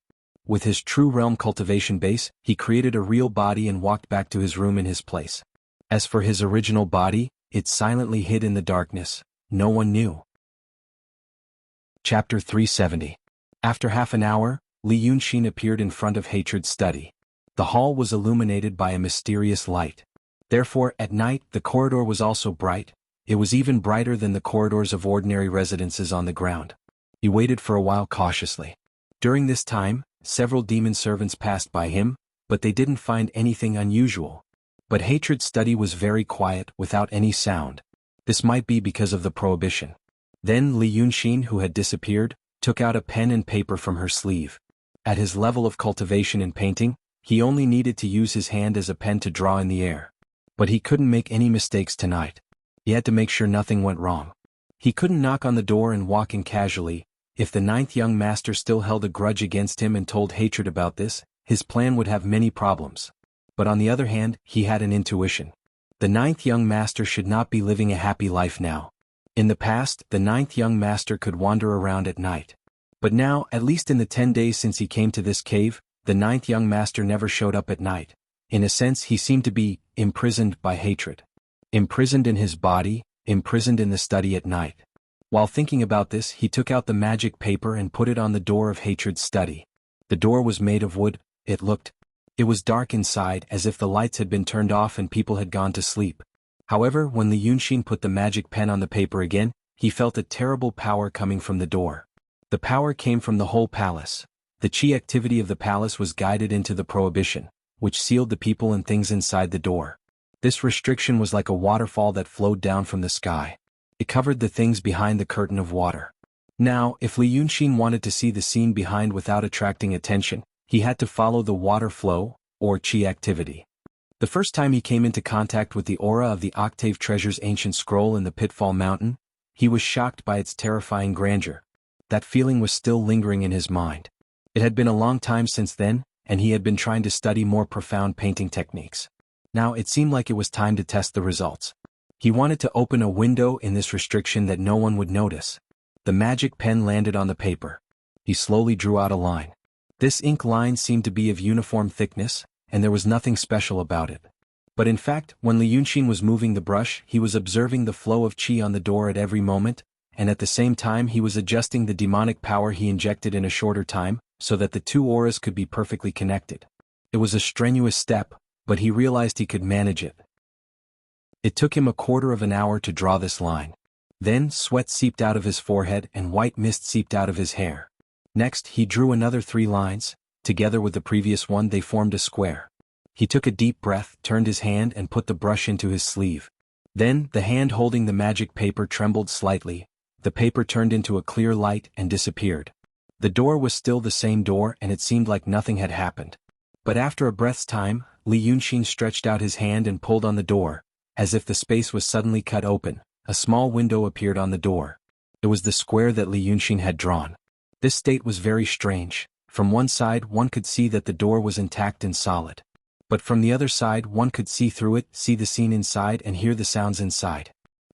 With his true realm cultivation base, he created a real body and walked back to his room in his place. As for his original body, it silently hid in the darkness. No one knew. Chapter 370. After half an hour, Li Yunshin appeared in front of Hatred's study. The hall was illuminated by a mysterious light. Therefore, at night, the corridor was also bright. It was even brighter than the corridors of ordinary residences on the ground. He waited for a while cautiously. During this time, several demon servants passed by him, but they didn't find anything unusual. But Hatred's study was very quiet, without any sound. This might be because of the prohibition. Then Li Yunshin, who had disappeared, took out a pen and paper from her sleeve. At his level of cultivation in painting, he only needed to use his hand as a pen to draw in the air. But he couldn't make any mistakes tonight. He had to make sure nothing went wrong. He couldn't knock on the door and walk in casually. If the 9th young master still held a grudge against him and told Hatred about this, his plan would have many problems. But on the other hand, he had an intuition. The 9th young master should not be living a happy life now. In the past, the 9th young master could wander around at night. But now, at least in the 10 days since he came to this cave, the 9th young master never showed up at night. In a sense, he seemed to be imprisoned by hatred. Imprisoned in his body, imprisoned in the study at night. While thinking about this, he took out the magic paper and put it on the door of Hatred's study. The door was made of wood. It was dark inside, as if the lights had been turned off and people had gone to sleep. However, when Li Yunshin put the magic pen on the paper again, he felt a terrible power coming from the door. The power came from the whole palace. The chi activity of the palace was guided into the prohibition, which sealed the people and things inside the door. This restriction was like a waterfall that flowed down from the sky. It covered the things behind the curtain of water. Now, if Li Yunshin wanted to see the scene behind without attracting attention, he had to follow the water flow, or chi activity. The first time he came into contact with the aura of the Octave Treasure's ancient scroll in the Pitfall Mountain, he was shocked by its terrifying grandeur. That feeling was still lingering in his mind. It had been a long time since then, and he had been trying to study more profound painting techniques. Now it seemed like it was time to test the results. He wanted to open a window in this restriction that no one would notice. The magic pen landed on the paper. He slowly drew out a line. This ink line seemed to be of uniform thickness, and there was nothing special about it. But in fact, when Li Yunshin was moving the brush, he was observing the flow of chi on the door at every moment, and at the same time he was adjusting the demonic power he injected in a shorter time, so that the two auras could be perfectly connected. It was a strenuous step, but he realized he could manage it. It took him a quarter of an hour to draw this line. Then, sweat seeped out of his forehead and white mist seeped out of his hair. Next, he drew another 3 lines. Together with the previous one, they formed a square. He took a deep breath, turned his hand and put the brush into his sleeve. Then, the hand holding the magic paper trembled slightly. The paper turned into a clear light and disappeared. The door was still the same door and it seemed like nothing had happened. But after a breath's time, Li Yunshin stretched out his hand and pulled on the door. As if the space was suddenly cut open, a small window appeared on the door. It was the square that Li Yunshin had drawn. This state was very strange. From one side one could see that the door was intact and solid. But from the other side one could see through it, see the scene inside and hear the sounds inside.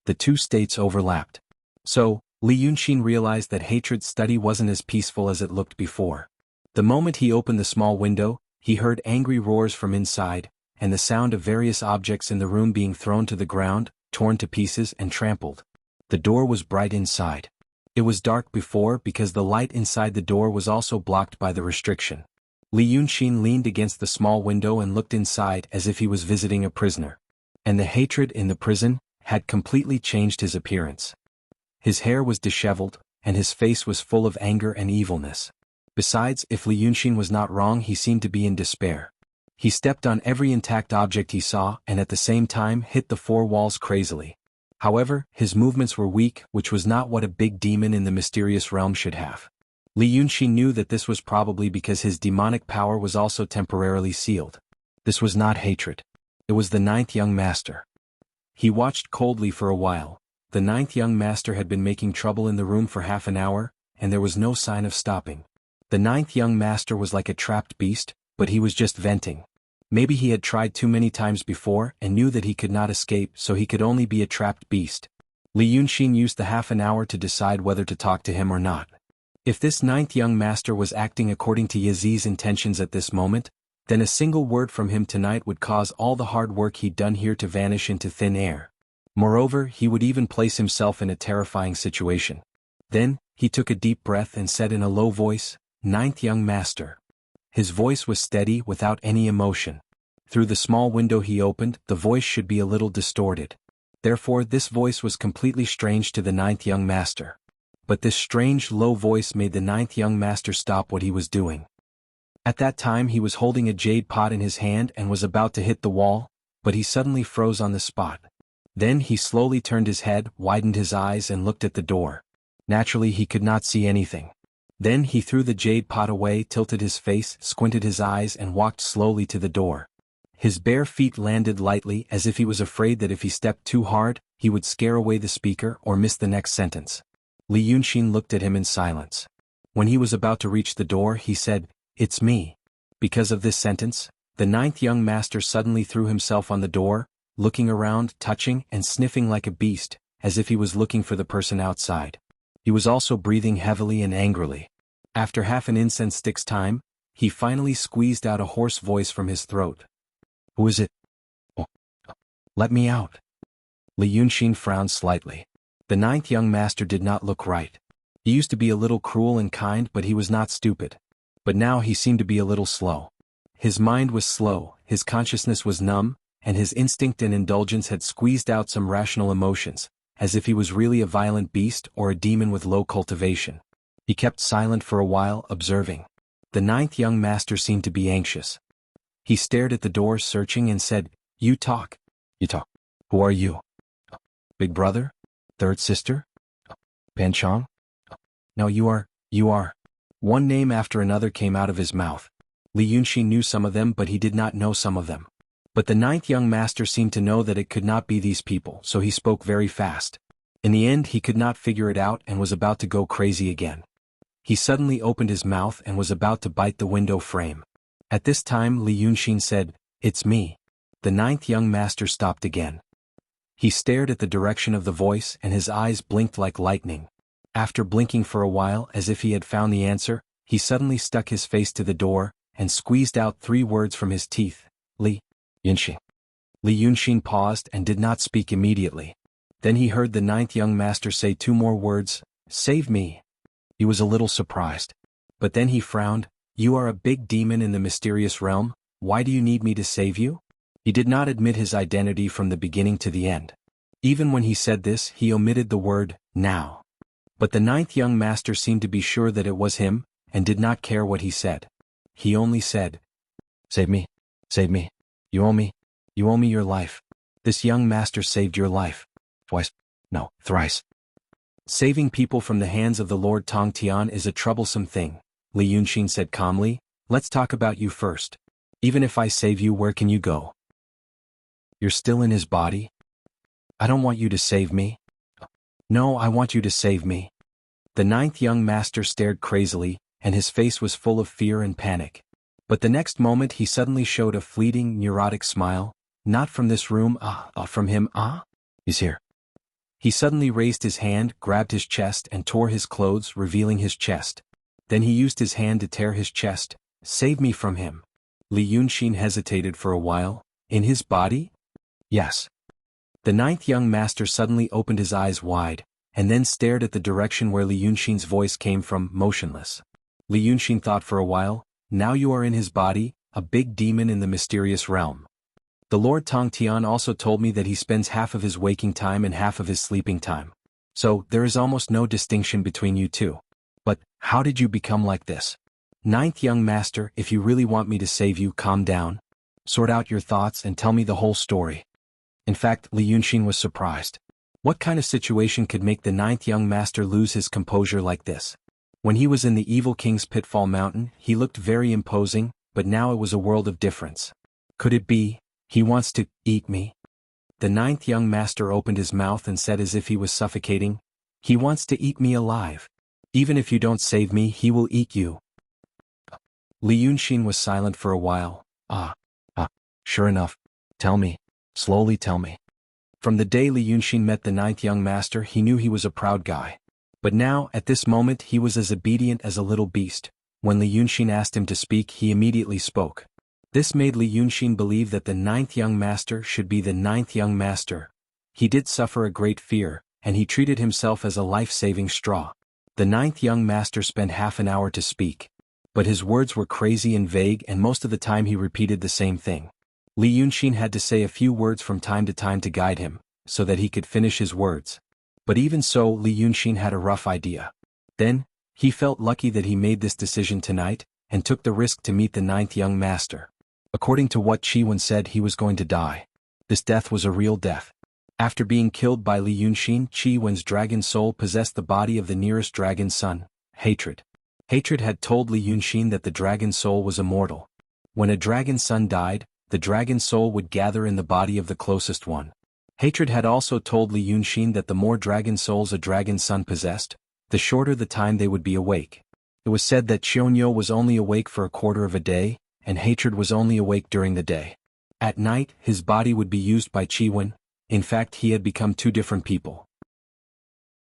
The two states overlapped. So, Li Yunshin realized that Hatred's study wasn't as peaceful as it looked before. The moment he opened the small window, he heard angry roars from inside, and the sound of various objects in the room being thrown to the ground, torn to pieces and trampled. The door was bright inside. It was dark before because the light inside the door was also blocked by the restriction. Li Yunxin leaned against the small window and looked inside as if he was visiting a prisoner. And the hatred in the prison had completely changed his appearance. His hair was disheveled, and his face was full of anger and evilness. Besides, if Li Yunxin was not wrong, he seemed to be in despair. He stepped on every intact object he saw and at the same time hit the four walls crazily. However, his movements were weak, which was not what a big demon in the mysterious realm should have. Li Yunxin knew that this was probably because his demonic power was also temporarily sealed. This was not hatred. It was the ninth young master. He watched coldly for a while. The ninth young master had been making trouble in the room for half an hour, and there was no sign of stopping. The ninth young master was like a trapped beast, but he was just venting. Maybe he had tried too many times before and knew that he could not escape, so he could only be a trapped beast. Li Yunxin used the half an hour to decide whether to talk to him or not. If this ninth young master was acting according to Yazi's intentions at this moment, then a single word from him tonight would cause all the hard work he'd done here to vanish into thin air. Moreover, he would even place himself in a terrifying situation. Then, he took a deep breath and said in a low voice, "Ninth young master." His voice was steady without any emotion. Through the small window he opened, the voice should be a little distorted. Therefore, this voice was completely strange to the ninth young master. But this strange, low voice made the ninth young master stop what he was doing. At that time he was holding a jade pot in his hand and was about to hit the wall, but he suddenly froze on the spot. Then he slowly turned his head, widened his eyes and looked at the door. Naturally he could not see anything. Then he threw the jade pot away, tilted his face, squinted his eyes and walked slowly to the door. His bare feet landed lightly as if he was afraid that if he stepped too hard, he would scare away the speaker or miss the next sentence. Li Yunxin looked at him in silence. When he was about to reach the door, he said, "It's me." Because of this sentence, the ninth young master suddenly threw himself on the door, looking around, touching and sniffing like a beast, as if he was looking for the person outside. He was also breathing heavily and angrily. After half an incense stick's time, he finally squeezed out a hoarse voice from his throat. "Who is it? Oh, let me out." Li Yunxin frowned slightly. The ninth young master did not look right. He used to be a little cruel and kind, but he was not stupid. But now he seemed to be a little slow. His mind was slow, his consciousness was numb, and his instinct and indulgence had squeezed out some rational emotions, as if he was really a violent beast or a demon with low cultivation. He kept silent for a while, observing. The ninth young master seemed to be anxious. He stared at the door, searching, and said, "You talk. You talk. Who are you? Big brother? Third sister? Panchong? No, you are. One name after another came out of his mouth. Li Yunxin knew some of them, but he did not know some of them. But the ninth young master seemed to know that it could not be these people, so he spoke very fast. In the end he could not figure it out and was about to go crazy again. He suddenly opened his mouth and was about to bite the window frame. At this time Li Yunxin said, "It's me." The ninth young master stopped again. He stared at the direction of the voice and his eyes blinked like lightning. After blinking for a while as if he had found the answer, he suddenly stuck his face to the door and squeezed out 3 words from his teeth. "Li Yunxin." Li Yunxin paused and did not speak immediately. Then he heard the ninth young master say 2 more words, "Save me." He was a little surprised. But then he frowned. "You are a big demon in the mysterious realm, why do you need me to save you?" He did not admit his identity from the beginning to the end. Even when he said this, he omitted the word, "now." But the ninth young master seemed to be sure that it was him, and did not care what he said. He only said, "Save me. Save me. You owe me. You owe me your life. This young master saved your life. Twice. No, thrice." "Saving people from the hands of the Lord Tong Tian is a troublesome thing," Li Yunxin said calmly. "Let's talk about you first. Even if I save you, where can you go? You're still in his body? I don't want you to save me. No, I want you to save me." The ninth young master stared crazily, and his face was full of fear and panic. But the next moment he suddenly showed a fleeting, neurotic smile. "Not from this room, from him, He's here." He suddenly raised his hand, grabbed his chest and tore his clothes, revealing his chest. Then he used his hand to tear his chest. "Save me from him." Li Yunxin hesitated for a while. "In his body?" "Yes." The ninth young master suddenly opened his eyes wide, and then stared at the direction where Li Yunxin's voice came from, motionless. Li Yunxin thought for a while, now you are in his body, a big demon in the mysterious realm. The Lord Tongtian also told me that he spends half of his waking time and half of his sleeping time. So, there is almost no distinction between you two. But, how did you become like this? Ninth young master, if you really want me to save you, calm down. Sort out your thoughts and tell me the whole story. In fact, Li Yunxin was surprised. What kind of situation could make the ninth young master lose his composure like this? When he was in the Evil King's Pitfall Mountain, he looked very imposing, but now it was a world of difference. Could it be, he wants to eat me? The ninth young master opened his mouth and said as if he was suffocating, he wants to eat me alive. Even if you don't save me, he will eat you. Li Yunxin was silent for a while. Sure enough. Tell me. Slowly tell me. From the day Li Yunxin met the ninth young master, he knew he was a proud guy. But now, at this moment, he was as obedient as a little beast. When Li Yunxin asked him to speak, he immediately spoke. This made Li Yunxin believe that the ninth young master should be the ninth young master. He did suffer a great fear, and he treated himself as a life-saving straw. The ninth young master spent half an hour to speak. But his words were crazy and vague, and most of the time he repeated the same thing. Li Yunxin had to say a few words from time to time to guide him, so that he could finish his words. But even so, Li Yunxin had a rough idea. Then, he felt lucky that he made this decision tonight, and took the risk to meet the ninth young master. According to what Qi said, he was going to die. This death was a real death. After being killed by Li Yunxin, Qi dragon soul possessed the body of the nearest dragon's son, Hatred. Hatred had told Li Yunxin that the dragon soul was immortal. When a dragon's son died, the dragon soul would gather in the body of the closest one. Hatred had also told Li Yunxin that the more dragon souls a dragon's son possessed, the shorter the time they would be awake. It was said that Xiongyo was only awake for a quarter of a day, and Hatred was only awake during the day. At night, his body would be used by Qi. In fact, he had become two different people.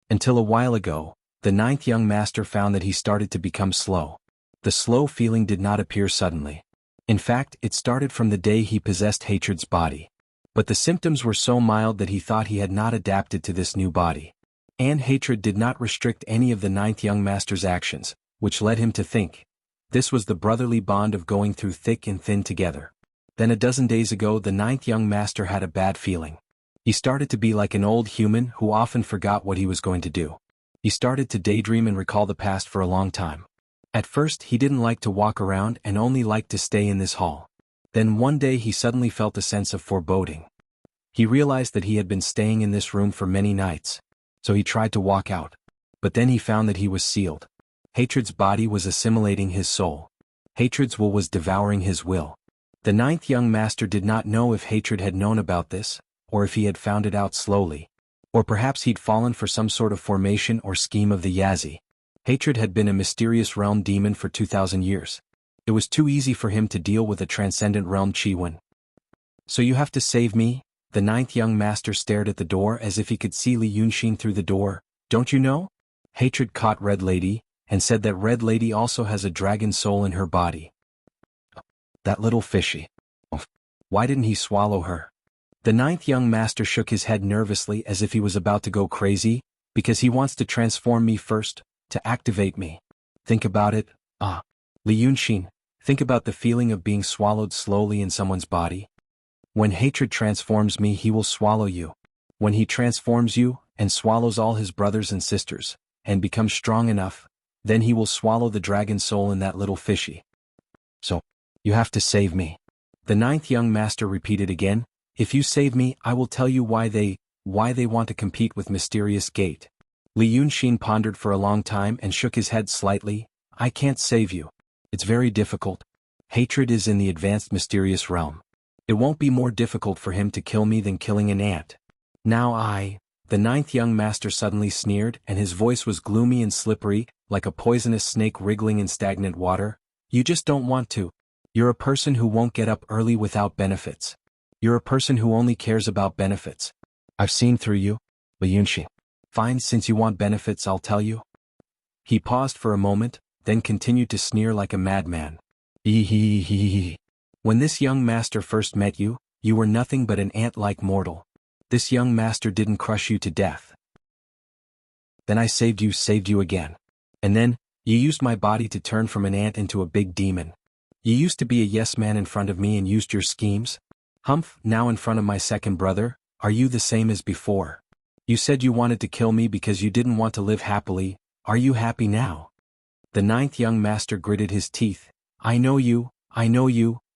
Until a while ago, the ninth young master found that he started to become slow. The slow feeling did not appear suddenly. In fact, it started from the day he possessed Hatred's body. But the symptoms were so mild that he thought he had not adapted to this new body. And Hatred did not restrict any of the ninth young master's actions, which led him to think. This was the brotherly bond of going through thick and thin together. Then a dozen days ago, the ninth young master had a bad feeling. He started to be like an old human who often forgot what he was going to do. He started to daydream and recall the past for a long time. At first, he didn't like to walk around and only liked to stay in this hall. Then one day he suddenly felt a sense of foreboding. He realized that he had been staying in this room for many nights. So he tried to walk out. But then he found that he was sealed. Hatred's body was assimilating his soul. Hatred's will was devouring his will. The ninth young master did not know if Hatred had known about this, or if he had found it out slowly. Or perhaps he'd fallen for some sort of formation or scheme of the Yazi. Hatred had been a mysterious realm demon for 2,000 years. It was too easy for him to deal with a transcendent realm Qi. So you have to save me? The ninth young master stared at the door as if he could see Li Yunxin through the door. Don't you know? Hatred caught Red Lady, and said that Red Lady also has a dragon soul in her body. That little fishy. Why didn't he swallow her? The ninth young master shook his head nervously as if he was about to go crazy, because he wants to transform me first, to activate me. Think about it. Li Yunxin, think about the feeling of being swallowed slowly in someone's body. When Hatred transforms me, he will swallow you. When he transforms you, and swallows all his brothers and sisters, and becomes strong enough, then he will swallow the dragon soul in that little fishy. So, you have to save me. The ninth young master repeated again, if you save me, I will tell you why they want to compete with Mysterious Gate. Li Yunxin pondered for a long time and shook his head slightly. I can't save you. It's very difficult. Hatred is in the advanced mysterious realm. It won't be more difficult for him to kill me than killing an ant. The ninth young master suddenly sneered, and his voice was gloomy and slippery, like a poisonous snake wriggling in stagnant water. You just don't want to. You're a person who won't get up early without benefits. You're a person who only cares about benefits. I've seen through you, Li Yunxin. Fine, since you want benefits, I'll tell you. He paused for a moment, then continued to sneer like a madman. When this young master first met you, you were nothing but an ant-like mortal. This young master didn't crush you to death. Then I saved you again. And then, you used my body to turn from an ant into a big demon. You used to be a yes man in front of me and used your schemes. Humph, now in front of my second brother, are you the same as before? You said you wanted to kill me because you didn't want to live happily. Are you happy now? The ninth young master gritted his teeth. I know you,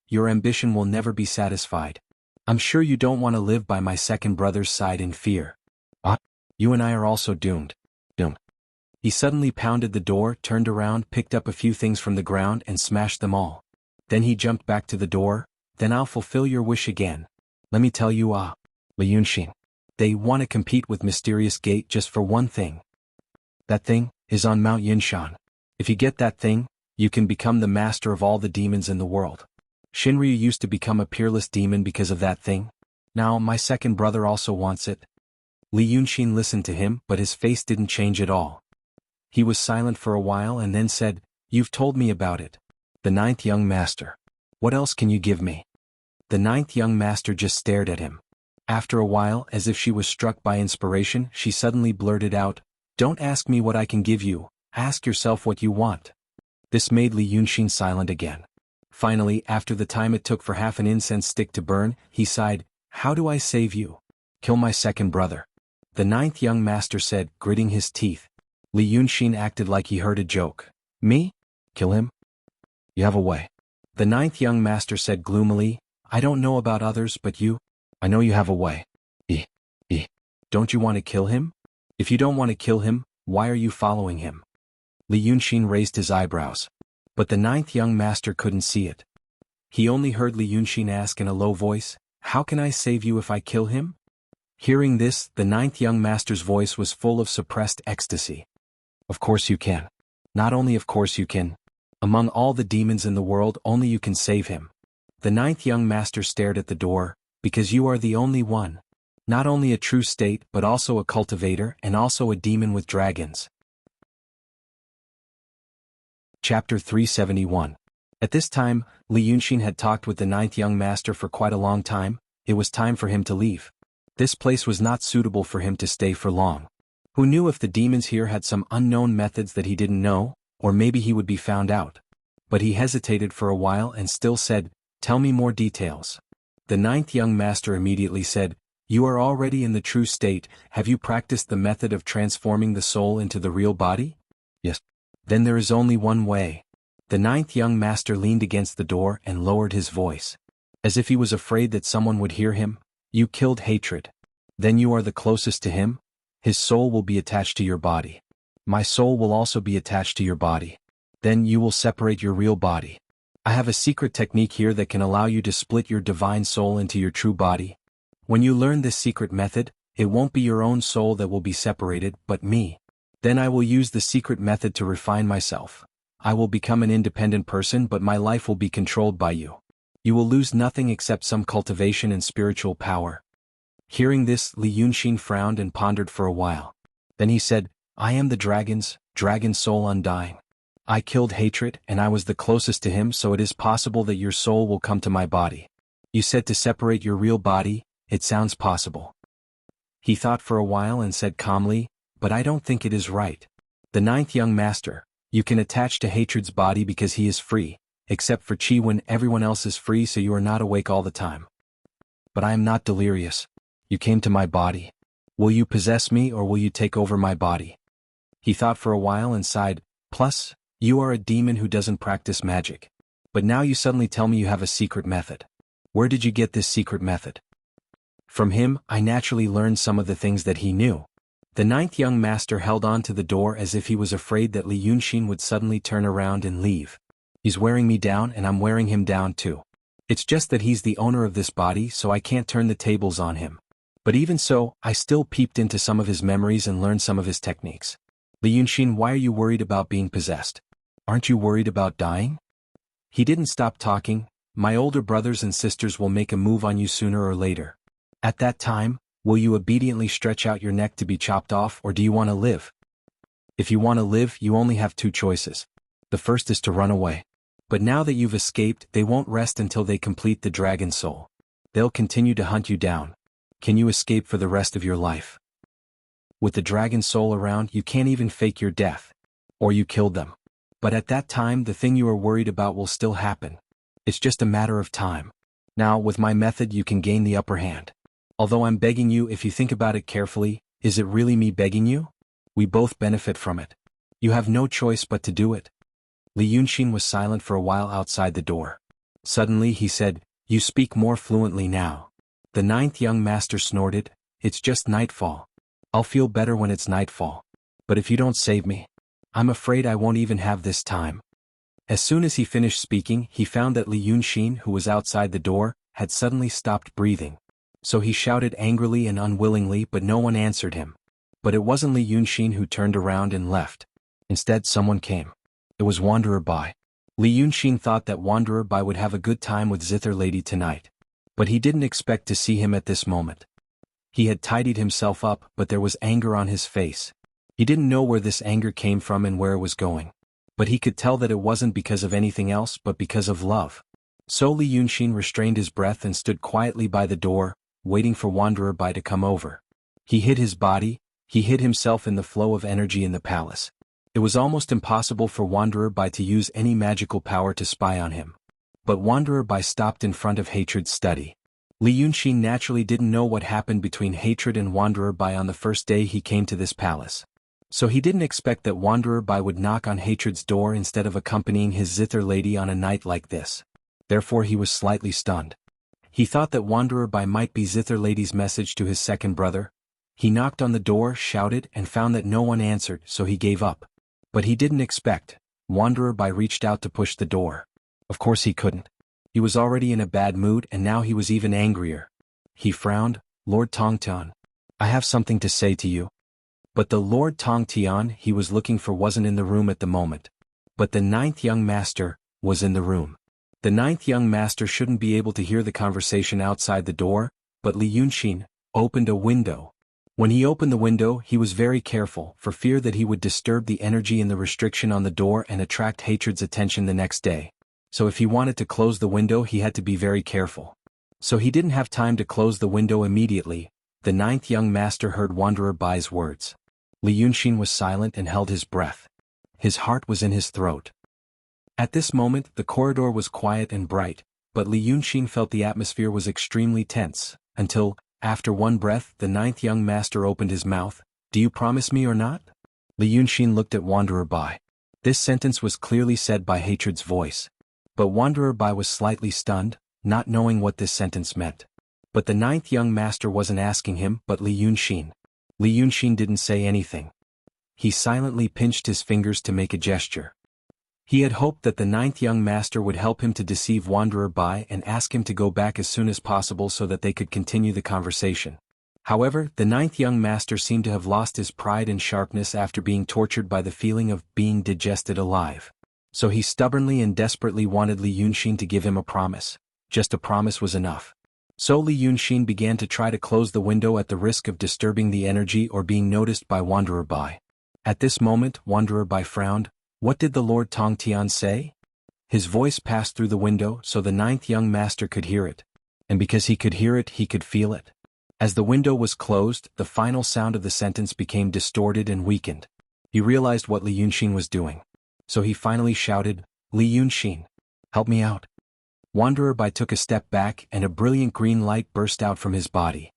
your ambition will never be satisfied. I'm sure you don't want to live by my second brother's side in fear. You and I are also doomed. He suddenly pounded the door, turned around, picked up a few things from the ground and smashed them all. Then he jumped back to the door. Then I'll fulfill your wish again. Let me tell you, Li Yunxin. They want to compete with Mysterious Gate just for one thing. That thing is on Mount Yinshan. If you get that thing, you can become the master of all the demons in the world. Shinryu used to become a peerless demon because of that thing. Now my second brother also wants it. Li Yunxin listened to him, but his face didn't change at all. He was silent for a while and then said, You've told me about it. The ninth young master. What else can you give me? The ninth young master just stared at him. After a while, as if she was struck by inspiration, she suddenly blurted out, Don't ask me what I can give you, ask yourself what you want. This made Li Yunxin silent again. Finally, after the time it took for half an incense stick to burn, he sighed, How do I save you? Kill my second brother. The ninth young master said, gritting his teeth. Li Yunxin acted like he heard a joke. Me? Kill him? You have a way. The ninth young master said gloomily, I don't know about others but you. I know you have a way. Don't you want to kill him? If you don't want to kill him, why are you following him? Li Yunxin raised his eyebrows. But the ninth young master couldn't see it. He only heard Li Yunxin ask in a low voice, How can I save you if I kill him? Hearing this, the ninth young master's voice was full of suppressed ecstasy. Of course you can. Not only of course you can. Among all the demons in the world, only you can save him. The ninth young master stared at the door, because you are the only one. Not only a true state but also a cultivator and also a demon with dragons. Chapter 371. At this time, Li Yunxin had talked with the ninth young master for quite a long time. It was time for him to leave. This place was not suitable for him to stay for long. Who knew if the demons here had some unknown methods that he didn't know, or maybe he would be found out. But he hesitated for a while and still said, Tell me more details. The ninth young master immediately said, You are already in the true state. Have you practiced the method of transforming the soul into the real body? Yes. Then there is only one way. The ninth young master leaned against the door and lowered his voice. As if he was afraid that someone would hear him. You killed hatred. Then you are the closest to him. His soul will be attached to your body. My soul will also be attached to your body. Then you will separate your real body. I have a secret technique here that can allow you to split your divine soul into your true body. When you learn this secret method, it won't be your own soul that will be separated, but me. Then I will use the secret method to refine myself. I will become an independent person, but my life will be controlled by you. You will lose nothing except some cultivation and spiritual power. Hearing this, Li Yunxin frowned and pondered for a while. Then he said, I am the dragon soul undying. I killed hatred and I was the closest to him, so it is possible that your soul will come to my body. You said to separate your real body, it sounds possible. He thought for a while and said calmly, But I don't think it is right. The ninth young master, you can attach to hatred's body because he is free, except for Qi when everyone else is free, so you are not awake all the time. But I am not delirious. You came to my body. Will you possess me or will you take over my body? He thought for a while and sighed, Plus, you are a demon who doesn't practice magic. But now you suddenly tell me you have a secret method. Where did you get this secret method? From him, I naturally learned some of the things that he knew. The ninth young master held on to the door as if he was afraid that Li Yunxin would suddenly turn around and leave. He's wearing me down and I'm wearing him down too. It's just that he's the owner of this body, so I can't turn the tables on him. But even so, I still peeped into some of his memories and learned some of his techniques. Li Yunxin, why are you worried about being possessed? Aren't you worried about dying? He didn't stop talking. My older brothers and sisters will make a move on you sooner or later. At that time, will you obediently stretch out your neck to be chopped off, or do you want to live? If you want to live, you only have two choices. The first is to run away. But now that you've escaped, they won't rest until they complete the dragon soul. They'll continue to hunt you down. Can you escape for the rest of your life? With the dragon soul around, you can't even fake your death. Or you killed them. But at that time, the thing you are worried about will still happen. It's just a matter of time. Now, with my method, you can gain the upper hand. Although I'm begging you, if you think about it carefully, is it really me begging you? We both benefit from it. You have no choice but to do it. Li Yunxin was silent for a while outside the door. Suddenly he said, "You speak more fluently now." The ninth young master snorted, "It's just nightfall. I'll feel better when it's nightfall. But if you don't save me, I'm afraid I won't even have this time." As soon as he finished speaking, he found that Li Yunxin, who was outside the door, had suddenly stopped breathing. So he shouted angrily and unwillingly, but no one answered him. But it wasn't Li Yunxin who turned around and left. Instead, someone came. It was Wanderer Bai. Li Yunxin thought that Wanderer Bai would have a good time with Zither Lady tonight. But he didn't expect to see him at this moment. He had tidied himself up, but there was anger on his face. He didn't know where this anger came from and where it was going. But he could tell that it wasn't because of anything else but because of love. So Li Yunxin restrained his breath and stood quietly by the door, waiting for Wanderer Bai to come over. He hid his body, he hid himself in the flow of energy in the palace. It was almost impossible for Wanderer Bai to use any magical power to spy on him. But Wanderer Bai stopped in front of Hatred's study. Li Yunxin naturally didn't know what happened between Hatred and Wanderer Bai on the first day he came to this palace. So he didn't expect that Wanderer Bai would knock on Hatred's door instead of accompanying his Zither Lady on a night like this. Therefore he was slightly stunned. He thought that Wanderer Bai might be Zither Lady's message to his second brother. He knocked on the door, shouted, and found that no one answered, so he gave up. But he didn't expect. Wanderer Bai reached out to push the door. Of course he couldn't. He was already in a bad mood and now he was even angrier. He frowned, "Lord Tongtian, I have something to say to you." But the Lord Tongtian he was looking for wasn't in the room at the moment. But the ninth young master was in the room. The ninth young master shouldn't be able to hear the conversation outside the door, but Li Yunxin opened a window. When he opened the window, he was very careful, for fear that he would disturb the energy in the restriction on the door and attract Hatred's attention the next day. So if he wanted to close the window, he had to be very careful. So he didn't have time to close the window immediately. The ninth young master heard Wanderer Bai's words. Li Yunxin was silent and held his breath. His heart was in his throat. At this moment, the corridor was quiet and bright, but Li Yunxin felt the atmosphere was extremely tense, until, after one breath, the ninth young master opened his mouth. "Do you promise me or not?" Li Yunxin looked at Wanderer Bai. This sentence was clearly said by Hatred's voice. But Wanderer Bai was slightly stunned, not knowing what this sentence meant. But the ninth young master wasn't asking him, but Li Yunxin. Li Yunxin didn't say anything. He silently pinched his fingers to make a gesture. He had hoped that the ninth young master would help him to deceive Wanderer Bai and ask him to go back as soon as possible so that they could continue the conversation. However, the ninth young master seemed to have lost his pride and sharpness after being tortured by the feeling of being digested alive. So he stubbornly and desperately wanted Li Yunxin to give him a promise. Just a promise was enough. So Li Yunxin began to try to close the window at the risk of disturbing the energy or being noticed by Wanderer Bai. At this moment, Wanderer Bai frowned. What did the Lord Tongtian say? His voice passed through the window so the ninth young master could hear it. And because he could hear it, he could feel it. As the window was closed, the final sound of the sentence became distorted and weakened. He realized what Li Yunxin was doing. So he finally shouted, "Li Yunxin, help me out." Wanderer Bai took a step back and a brilliant green light burst out from his body.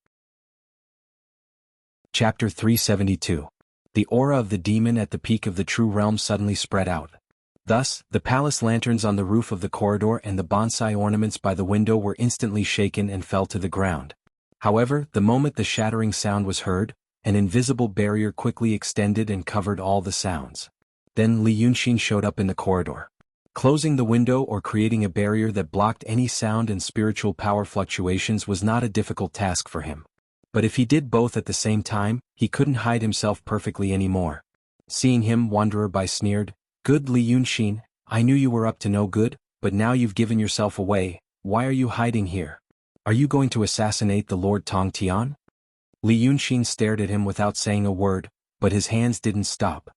Chapter 372. The aura of the demon at the peak of the true realm suddenly spread out. Thus, the palace lanterns on the roof of the corridor and the bonsai ornaments by the window were instantly shaken and fell to the ground. However, the moment the shattering sound was heard, an invisible barrier quickly extended and covered all the sounds. Then Li Yunxin showed up in the corridor. Closing the window or creating a barrier that blocked any sound and spiritual power fluctuations was not a difficult task for him. But if he did both at the same time, he couldn't hide himself perfectly anymore. Seeing him, Wanderer Bai sneered, "Good Li Yunxin, I knew you were up to no good, but now you've given yourself away. Why are you hiding here? Are you going to assassinate the Lord Tongtian?" Li Yunxin stared at him without saying a word, but his hands didn't stop.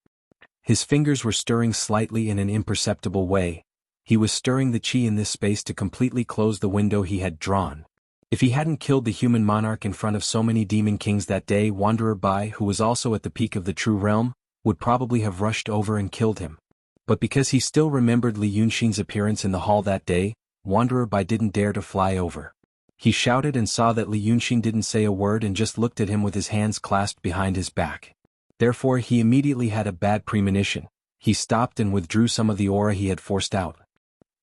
His fingers were stirring slightly in an imperceptible way. He was stirring the qi in this space to completely close the window he had drawn. If he hadn't killed the human monarch in front of so many demon kings that day, Wanderer Bai, who was also at the peak of the true realm, would probably have rushed over and killed him. But because he still remembered Li Yunxin's appearance in the hall that day, Wanderer Bai didn't dare to fly over. He shouted and saw that Li Yunxin didn't say a word and just looked at him with his hands clasped behind his back. Therefore he immediately had a bad premonition. He stopped and withdrew some of the aura he had forced out.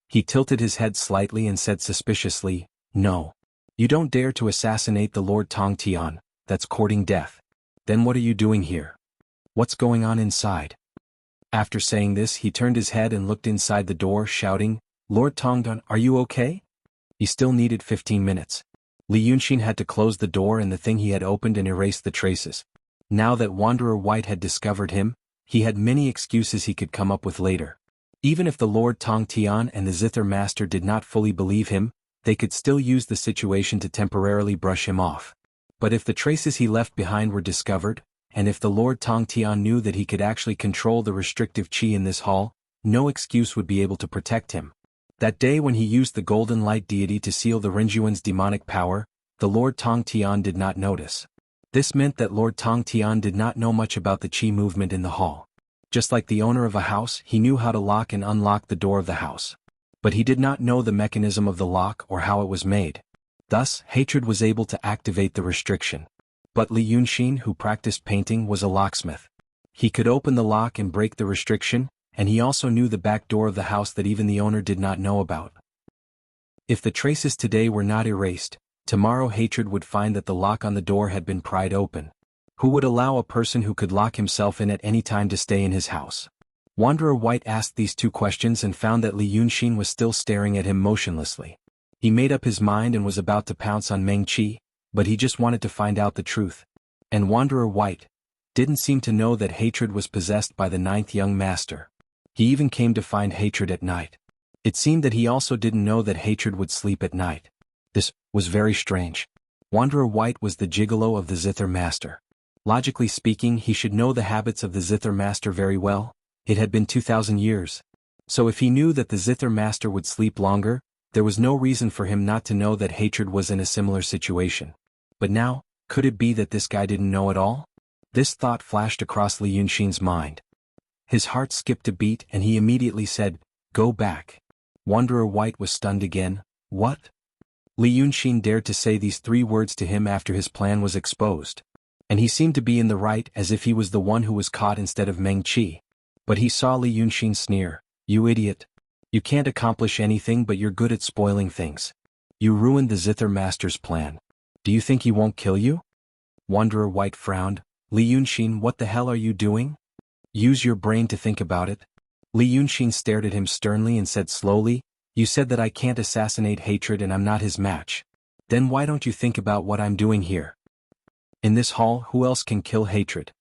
He tilted his head slightly and said suspiciously, "No. You don't dare to assassinate the Lord Tong Tian, that's courting death. Then what are you doing here? What's going on inside?" After saying this he turned his head and looked inside the door, shouting, "Lord Tongdan, are you okay?" He still needed 15 minutes. Li Yunxin had to close the door and the thing he had opened and erase the traces. Now that Wanderer White had discovered him, he had many excuses he could come up with later. Even if the Lord Tong Tian and the Zither Master did not fully believe him, they could still use the situation to temporarily brush him off. But if the traces he left behind were discovered, and if the Lord Tong Tian knew that he could actually control the restrictive qi in this hall, no excuse would be able to protect him. That day when he used the golden light deity to seal the Rinjuan's demonic power, the Lord Tong Tian did not notice. This meant that Lord Tong Tian did not know much about the qi movement in the hall. Just like the owner of a house, he knew how to lock and unlock the door of the house. But he did not know the mechanism of the lock or how it was made. Thus, hatred was able to activate the restriction. But Li Yunxin, who practiced painting, was a locksmith. He could open the lock and break the restriction, and he also knew the back door of the house that even the owner did not know about. If the traces today were not erased, tomorrow hatred would find that the lock on the door had been pried open. Who would allow a person who could lock himself in at any time to stay in his house? Wanderer White asked these two questions and found that Li Yunxin was still staring at him motionlessly. He made up his mind and was about to pounce on Meng Qi, but he just wanted to find out the truth. And Wanderer White didn't seem to know that hatred was possessed by the ninth young master. He even came to find hatred at night. It seemed that he also didn't know that hatred would sleep at night. This was very strange. Wanderer White was the gigolo of the Zither Master. Logically speaking, he should know the habits of the Zither Master very well. It had been 2,000 years. So if he knew that the Zither Master would sleep longer, there was no reason for him not to know that hatred was in a similar situation. But now, could it be that this guy didn't know at all? This thought flashed across Li Yunxin's mind. His heart skipped a beat and he immediately said, "Go back." Wanderer White was stunned again. What? Li Yunxin dared to say these 3 words to him after his plan was exposed. And he seemed to be in the right, as if he was the one who was caught instead of Meng Qi. But he saw Li Yunxin sneer. "You idiot. You can't accomplish anything, but you're good at spoiling things. You ruined the Zither Master's plan. Do you think he won't kill you?" Wanderer White frowned. "Li Yunxin, what the hell are you doing? Use your brain to think about it." Li Yunxin stared at him sternly and said slowly, "You said that I can't assassinate hatred and I'm not his match. Then why don't you think about what I'm doing here? In this hall, who else can kill hatred?"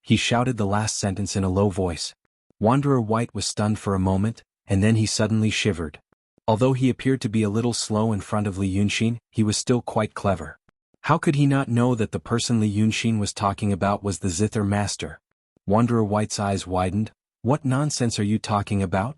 He shouted the last sentence in a low voice. Wanderer White was stunned for a moment, and then he suddenly shivered. Although he appeared to be a little slow in front of Li Yunxin, he was still quite clever. How could he not know that the person Li Yunxin was talking about was the Zither Master? Wanderer White's eyes widened. "What nonsense are you talking about?"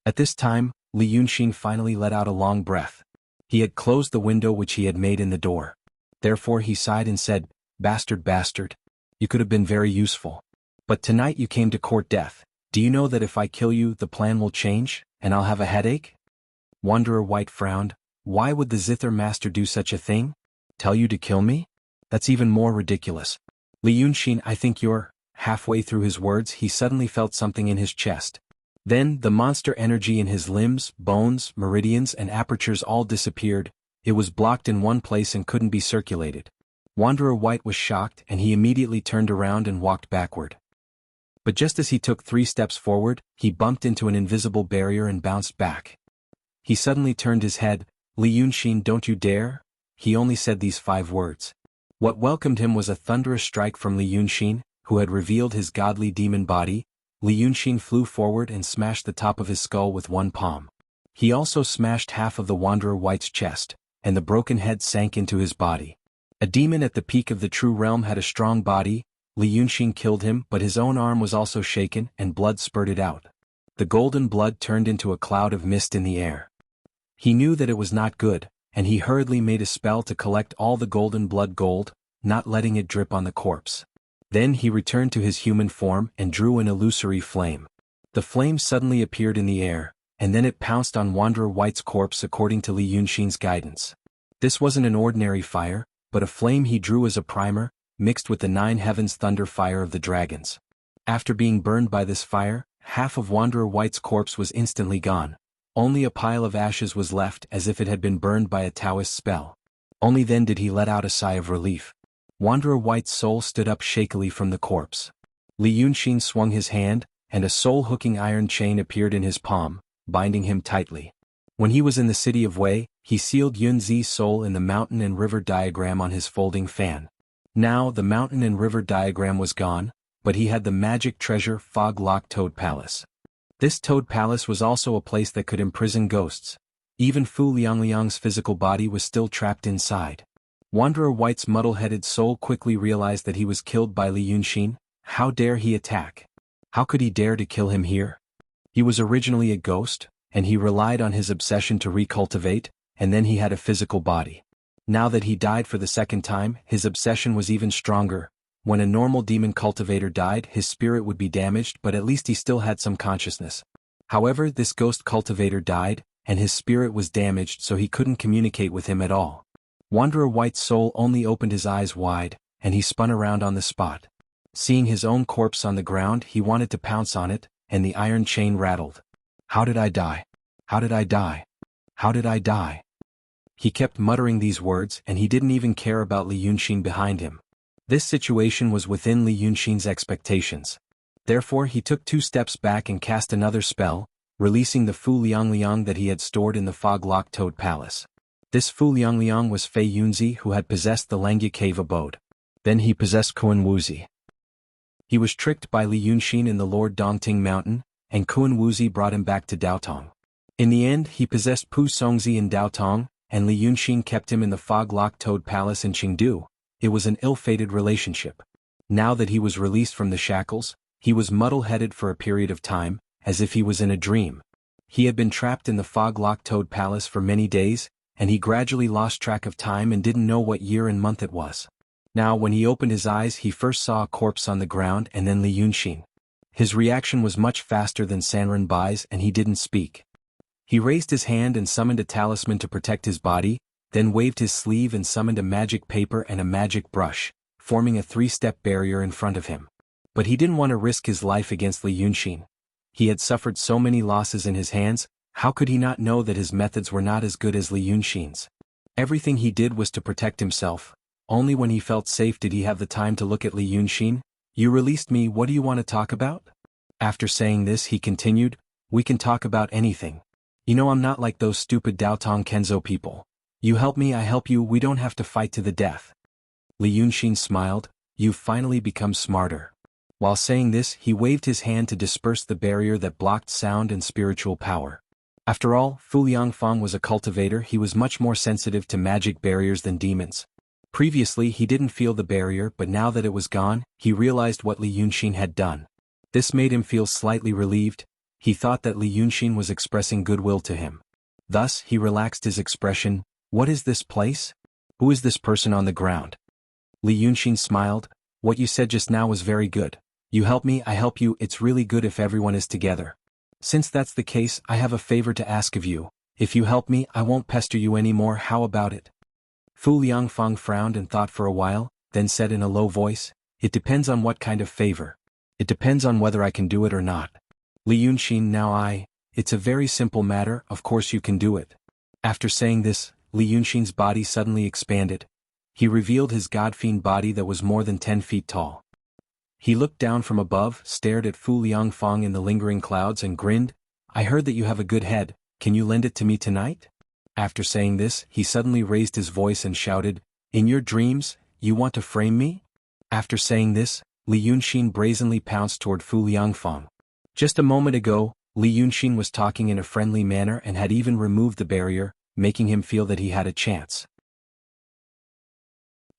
At this time, Li Yunxin finally let out a long breath. He had closed the window which he had made in the door. Therefore he sighed and said, Bastard, you could have been very useful. But tonight you came to court death. Do you know that if I kill you the plan will change, and I'll have a headache?" Wanderer White frowned. "Why would the Zither Master do such a thing? Tell you to kill me? That's even more ridiculous." "Li Yunxin, I think you're..." Halfway through his words he suddenly felt something in his chest. Then, the monster energy in his limbs, bones, meridians and apertures all disappeared. It was blocked in one place and couldn't be circulated. Wanderer White was shocked and he immediately turned around and walked backward. But just as he took 3 steps forward, he bumped into an invisible barrier and bounced back. He suddenly turned his head. "Li Yunxin, don't you dare." He only said these 5 words. What welcomed him was a thunderous strike from Li Yunxin, who had revealed his godly demon body. Li Yunxin flew forward and smashed the top of his skull with one palm. He also smashed half of the Wanderer White's chest, and the broken head sank into his body. A demon at the peak of the true realm had a strong body. Li Yunxin killed him, but his own arm was also shaken and blood spurted out. The golden blood turned into a cloud of mist in the air. He knew that it was not good, and he hurriedly made a spell to collect all the golden blood gold, not letting it drip on the corpse. Then he returned to his human form and drew an illusory flame. The flame suddenly appeared in the air, and then it pounced on Wanderer White's corpse according to Li Yunxin's guidance. This wasn't an ordinary fire, but a flame he drew as a primer, mixed with the 9 heavens thunder fire of the dragons. After being burned by this fire, half of Wanderer White's corpse was instantly gone. Only a pile of ashes was left as if it had been burned by a Taoist spell. Only then did he let out a sigh of relief. Wanderer White's soul stood up shakily from the corpse. Li Yunxin swung his hand, and a soul-hooking iron chain appeared in his palm, binding him tightly. When he was in the city of Wei, he sealed Yunzi's soul in the mountain and river diagram on his folding fan. Now the mountain and river diagram was gone, but he had the magic treasure Fog-Locked Toad Palace. This Toad Palace was also a place that could imprison ghosts. Even Fu Liangliang's physical body was still trapped inside. Wanderer White's muddle-headed soul quickly realized that he was killed by Li Yunxin. How dare he attack? How could he dare to kill him here? He was originally a ghost, and he relied on his obsession to recultivate, and then he had a physical body. Now that he died for the second time, his obsession was even stronger. When a normal demon cultivator died, his spirit would be damaged, but at least he still had some consciousness. However, this ghost cultivator died, and his spirit was damaged, so he couldn't communicate with him at all. Wanderer White's soul only opened his eyes wide, and he spun around on the spot. Seeing his own corpse on the ground, he wanted to pounce on it, and the iron chain rattled. How did I die? How did I die? How did I die? He kept muttering these words, and he didn't even care about Li Yunxin behind him. This situation was within Li Yunxin's expectations. Therefore he took 2 steps back and cast another spell, releasing the Fu Liangliang that he had stored in the Fog-Locked Toad Palace. This Fu Liangliang was Fei Yunzi, who had possessed the Lengya cave abode. Then he possessed Kuan Wuzi. He was tricked by Li Yunxin in the Lord Dongting Mountain, and Kuan Wuzi brought him back to Daotong. In the end he possessed Pu Songzi in Daotong, and Li Yunxin kept him in the Fog-Locked Toad Palace in Qingdu. It was an ill-fated relationship. Now that he was released from the shackles, he was muddle-headed for a period of time, as if he was in a dream. He had been trapped in the Fog-Locked Toad Palace for many days, and he gradually lost track of time and didn't know what year and month it was. Now when he opened his eyes, he first saw a corpse on the ground and then Li Yunxin. His reaction was much faster than Sanren Bai's, and he didn't speak. He raised his hand and summoned a talisman to protect his body, then waved his sleeve and summoned a magic paper and a magic brush, forming a 3-step barrier in front of him. But he didn't want to risk his life against Li Yunxin. He had suffered so many losses in his hands, how could he not know that his methods were not as good as Li Yunxin's? Everything he did was to protect himself. Only when he felt safe did he have the time to look at Li Yunxin. You released me, what do you want to talk about? After saying this he continued, we can talk about anything. You know I'm not like those stupid Daotong Kenzo people. You help me, I help you, we don't have to fight to the death. Li Yunxin smiled, you've finally become smarter. While saying this he waved his hand to disperse the barrier that blocked sound and spiritual power. After all, Fu Liangfang was a cultivator, he was much more sensitive to magic barriers than demons. Previously he didn't feel the barrier, but now that it was gone, he realized what Li Yunxin had done. This made him feel slightly relieved. He thought that Li Yunxin was expressing goodwill to him. Thus he relaxed his expression. What is this place? Who is this person on the ground? Li Yunxin smiled. What you said just now was very good. You help me, I help you, it's really good if everyone is together. Since that's the case, I have a favor to ask of you. If you help me, I won't pester you anymore, how about it? Fu Liangfang frowned and thought for a while, then said in a low voice, it depends on what kind of favor. It depends on whether I can do it or not. Li Yunxin, it's a very simple matter, of course you can do it. After saying this, Li Yunxin's body suddenly expanded. He revealed his god-fiend body that was more than 10 feet tall. He looked down from above, stared at Fu Liangfang in the lingering clouds and grinned, I heard that you have a good head, can you lend it to me tonight? After saying this, he suddenly raised his voice and shouted, in your dreams, you want to frame me? After saying this, Li Yunxin brazenly pounced toward Fu Liangfang. Just a moment ago, Li Yunxin was talking in a friendly manner and had even removed the barrier, making him feel that he had a chance.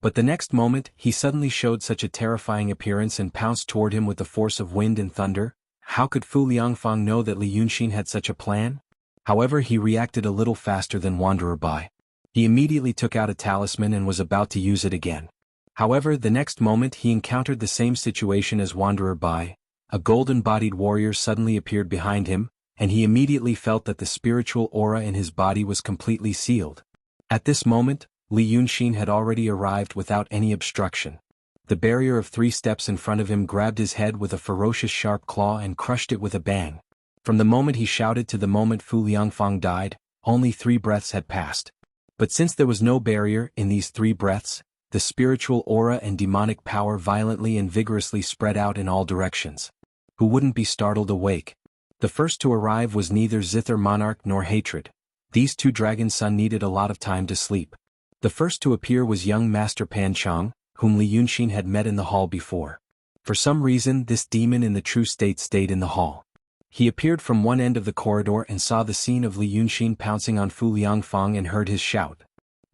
But the next moment, he suddenly showed such a terrifying appearance and pounced toward him with the force of wind and thunder. How could Fu Liangfang know that Li Yunxin had such a plan? However, he reacted a little faster than Wanderer Bai. He immediately took out a talisman and was about to use it again. However, the next moment he encountered the same situation as Wanderer Bai. A golden-bodied warrior suddenly appeared behind him, and he immediately felt that the spiritual aura in his body was completely sealed. At this moment, Li Yunxin had already arrived without any obstruction. The barrier of 3 steps in front of him grabbed his head with a ferocious sharp claw and crushed it with a bang. From the moment he shouted to the moment Fu Liangfang died, only 3 breaths had passed. But since there was no barrier in these 3 breaths, the spiritual aura and demonic power violently and vigorously spread out in all directions. Who wouldn't be startled awake? The first to arrive was neither zither monarch nor hatred. These 2 dragon son needed a lot of time to sleep. The first to appear was young Master Pan Chang, whom Li Yunxin had met in the hall before. For some reason this demon in the true state stayed in the hall. He appeared from one end of the corridor and saw the scene of Li Yunxin pouncing on Fu Liangfang and heard his shout.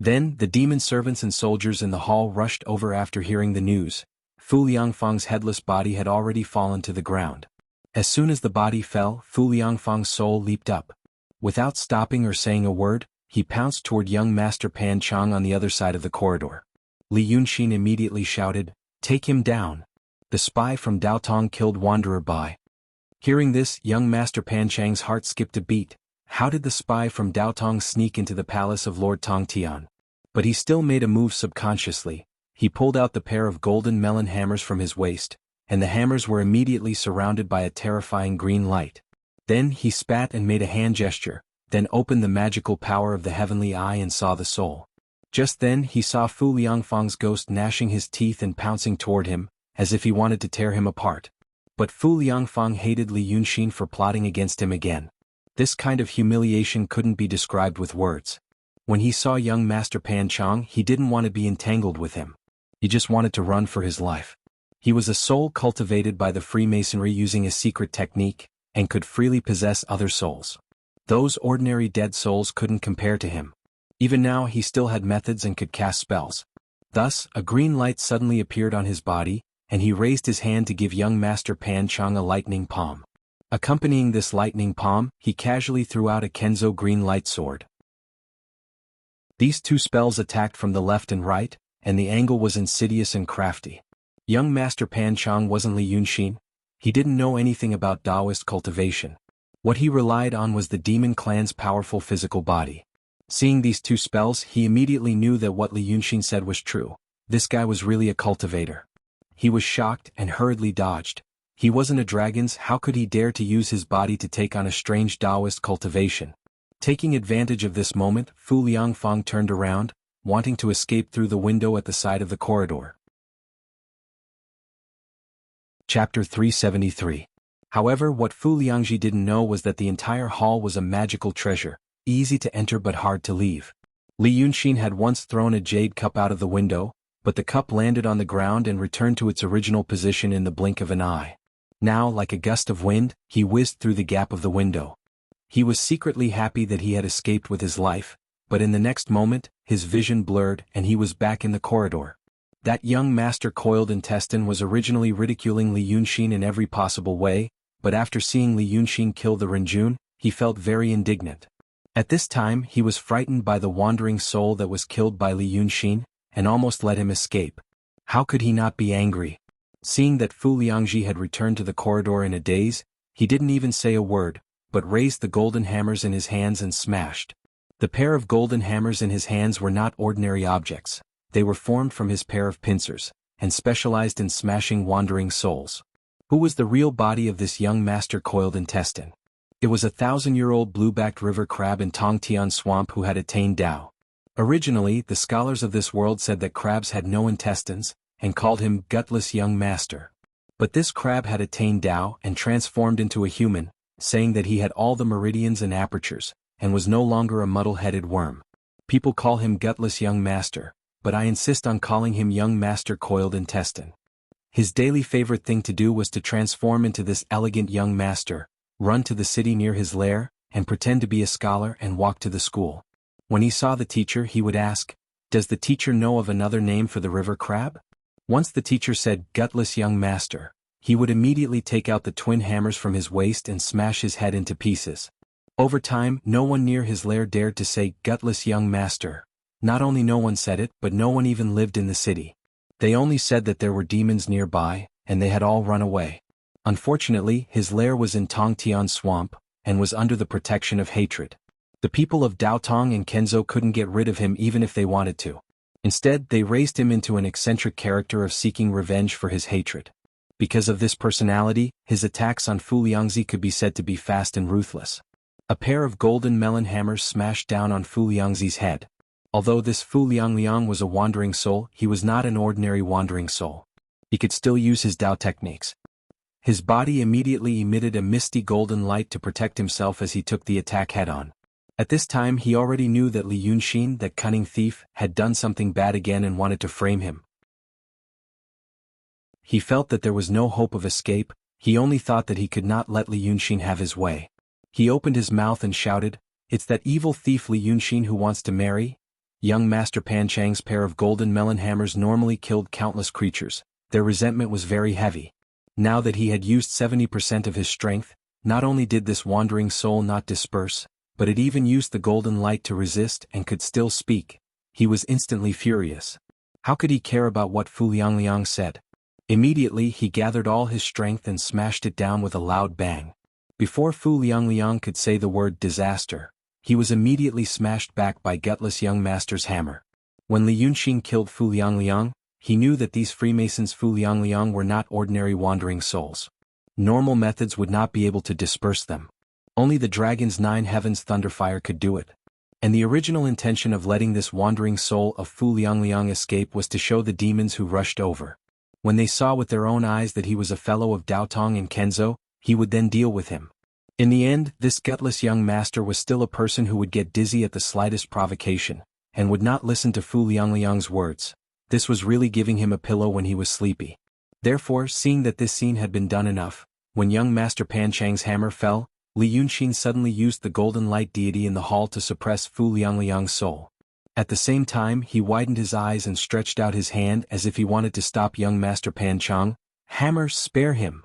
Then, the demon servants and soldiers in the hall rushed over after hearing the news. Fu Liangfang's headless body had already fallen to the ground. As soon as the body fell, Fu Liangfang's soul leaped up. Without stopping or saying a word, he pounced toward young Master Pan Chang on the other side of the corridor. Li Yunxin immediately shouted, "Take him down." The spy from Daotong killed Wanderer Bai. Hearing this, young Master Pan Chang's heart skipped a beat. How did the spy from Daotong sneak into the palace of Lord Tongtian? But he still made a move subconsciously. He pulled out the pair of golden melon hammers from his waist, and the hammers were immediately surrounded by a terrifying green light. Then he spat and made a hand gesture, then opened the magical power of the heavenly eye and saw the soul. Just then he saw Fu Liangfang's ghost gnashing his teeth and pouncing toward him, as if he wanted to tear him apart. But Fu Liangfang hated Li Yunxin for plotting against him again. This kind of humiliation couldn't be described with words. When he saw young Master Pan Chang, he didn't want to be entangled with him. He just wanted to run for his life. He was a soul cultivated by the Freemasonry using a secret technique, and could freely possess other souls. Those ordinary dead souls couldn't compare to him. Even now he still had methods and could cast spells. Thus, a green light suddenly appeared on his body, and he raised his hand to give young Master Pan Chang a lightning palm. Accompanying this lightning palm, he casually threw out a Kenzo green light sword. These 2 spells attacked from the left and right, and the angle was insidious and crafty. Young Master Pan Chang wasn't Li Yunxin. He didn't know anything about Taoist cultivation. What he relied on was the demon clan's powerful physical body. Seeing these 2 spells, he immediately knew that what Li Yunxin said was true. This guy was really a cultivator. He was shocked and hurriedly dodged. He wasn't a dragon's, how could he dare to use his body to take on a strange Taoist cultivation? Taking advantage of this moment, Fu Liangfang turned around, wanting to escape through the window at the side of the corridor. Chapter 373. However, what Fu Liangji didn't know was that the entire hall was a magical treasure, easy to enter but hard to leave. Li Yunxin had once thrown a jade cup out of the window, but the cup landed on the ground and returned to its original position in the blink of an eye. Now, like a gust of wind, he whizzed through the gap of the window. He was secretly happy that he had escaped with his life, but in the next moment, his vision blurred and he was back in the corridor. That young master coiled intestine was originally ridiculing Li Yunxin in every possible way, but after seeing Li Yunxin kill the Renjun, he felt very indignant. At this time he was frightened by the wandering soul that was killed by Li Yunxin, and almost let him escape. How could he not be angry? Seeing that Fu Liangji had returned to the corridor in a daze, he didn't even say a word, but raised the golden hammers in his hands and smashed. The pair of golden hammers in his hands were not ordinary objects. They were formed from his pair of pincers, and specialized in smashing wandering souls. Who was the real body of this young master coiled intestine? It was a 1,000-year-old blue-backed river crab in Tongtian Swamp who had attained Tao. Originally, the scholars of this world said that crabs had no intestines, and called him gutless young master. But this crab had attained Tao and transformed into a human, saying that he had all the meridians and apertures, and was no longer a muddle-headed worm. People call him gutless young master, but I insist on calling him young master coiled intestine. His daily favorite thing to do was to transform into this elegant young master, run to the city near his lair, and pretend to be a scholar and walk to the school. When he saw the teacher, he would ask, "Does the teacher know of another name for the river crab?" Once the teacher said, "Gutless young master," he would immediately take out the twin hammers from his waist and smash his head into pieces. Over time, no one near his lair dared to say, "Gutless young master," Not only no one said it, but no one even lived in the city. They only said that there were demons nearby, and they had all run away. Unfortunately, his lair was in Tongtian Swamp, and was under the protection of hatred. The people of Daotong and Kenzo couldn't get rid of him even if they wanted to. Instead, they raised him into an eccentric character of seeking revenge for his hatred. Because of this personality, his attacks on Fu Liangzi could be said to be fast and ruthless. A pair of golden melon hammers smashed down on Fu Liangzi's head. Although this Fu Liang was a wandering soul, he was not an ordinary wandering soul. He could still use his Dao techniques. His body immediately emitted a misty golden light to protect himself as he took the attack head-on. At this time he already knew that Li Yunxin, that cunning thief, had done something bad again and wanted to frame him. He felt that there was no hope of escape. He only thought that he could not let Li Yunxin have his way. He opened his mouth and shouted, "It's that evil thief Li Yunxin who wants to marry?" Young Master Pan Chang's pair of golden melon hammers normally killed countless creatures. Their resentment was very heavy. Now that he had used 70% of his strength, not only did this wandering soul not disperse, but it even used the golden light to resist and could still speak. He was instantly furious. How could he care about what Fu Liang said? Immediately he gathered all his strength and smashed it down with a loud bang. Before Fu Liang could say the word disaster, he was immediately smashed back by gutless young master's hammer. When Li Yunxin killed Fu Liang, he knew that these Freemasons Fu Liang were not ordinary wandering souls. Normal methods would not be able to disperse them. Only the dragon's 9 heavens thunderfire could do it. And the original intention of letting this wandering soul of Fu Liang escape was to show the demons who rushed over. When they saw with their own eyes that he was a fellow of Daotong and Kenzo, he would then deal with him. In the end, this gutless young master was still a person who would get dizzy at the slightest provocation, and would not listen to Fu Liang's words. This was really giving him a pillow when he was sleepy. Therefore, seeing that this scene had been done enough, when young Master Pan Chang's hammer fell, Li Yunxin suddenly used the golden light deity in the hall to suppress Fu Liang's soul. At the same time, he widened his eyes and stretched out his hand as if he wanted to stop young Master Pan Chang. "Hammer, spare him!"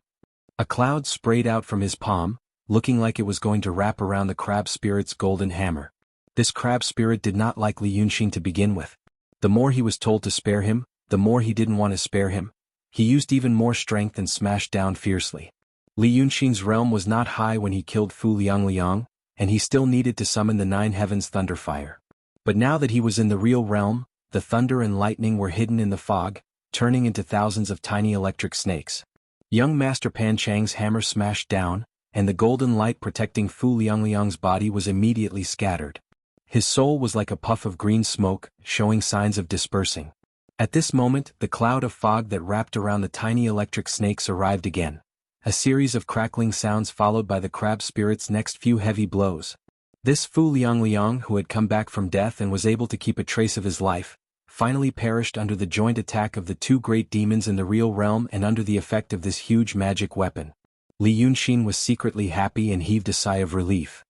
A cloud sprayed out from his palm, looking like it was going to wrap around the crab spirit's golden hammer. This crab spirit did not like Li Yunxin to begin with. The more he was told to spare him, the more he didn't want to spare him. He used even more strength and smashed down fiercely. Li Yunxin's realm was not high when he killed Fu Liang, and he still needed to summon the 9 heavens thunderfire. But now that he was in the real realm, the thunder and lightning were hidden in the fog, turning into thousands of tiny electric snakes. Young Master Pan Chang's hammer smashed down, and the golden light protecting Fu Liang's body was immediately scattered. His soul was like a puff of green smoke, showing signs of dispersing. At this moment, the cloud of fog that wrapped around the tiny electric snakes arrived again. A series of crackling sounds followed by the crab spirit's next few heavy blows. This Fu Liang, who had come back from death and was able to keep a trace of his life, finally perished under the joint attack of the 2 great demons in the real realm and under the effect of this huge magic weapon. Li Yunxin was secretly happy and heaved a sigh of relief.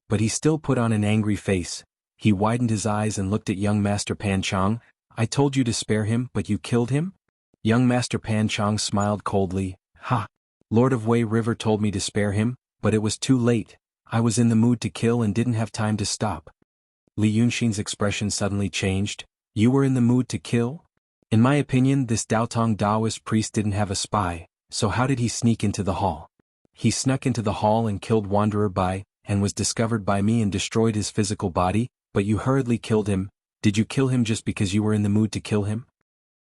But he still put on an angry face. He widened his eyes and looked at young Master Pan Chang. "I told you to spare him, but you killed him?" Young Master Pan Chang smiled coldly. "Ha! Lord of Wei River told me to spare him, but it was too late. I was in the mood to kill and didn't have time to stop." Li Yunxin's expression suddenly changed. "You were in the mood to kill? In my opinion, this Daotong Taoist priest didn't have a spy, so how did he sneak into the hall? He snuck into the hall and killed Wanderer Bai, and was discovered by me and destroyed his physical body, but you hurriedly killed him. Did you kill him just because you were in the mood to kill him?"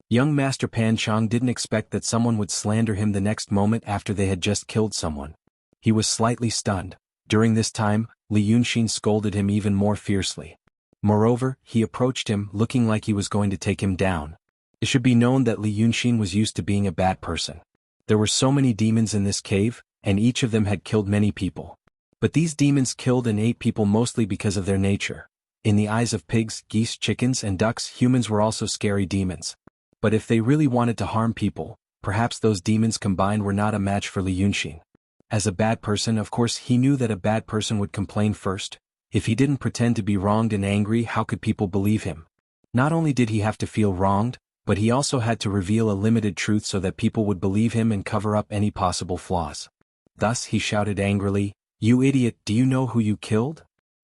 Young Master Pan Chang didn't expect that someone would slander him the next moment after they had just killed someone. He was slightly stunned. During this time, Li Yunxin scolded him even more fiercely. Moreover, he approached him looking like he was going to take him down. It should be known that Li Yunxin was used to being a bad person. There were so many demons in this cave, and each of them had killed many people. But these demons killed and ate people mostly because of their nature. In the eyes of pigs, geese, chickens, and ducks, humans were also scary demons. But if they really wanted to harm people, perhaps those demons combined were not a match for Li Yunxin. As a bad person, of course, he knew that a bad person would complain first. If he didn't pretend to be wronged and angry, how could people believe him? Not only did he have to feel wronged, but he also had to reveal a limited truth so that people would believe him and cover up any possible flaws. Thus he shouted angrily, "You idiot, do you know who you killed?"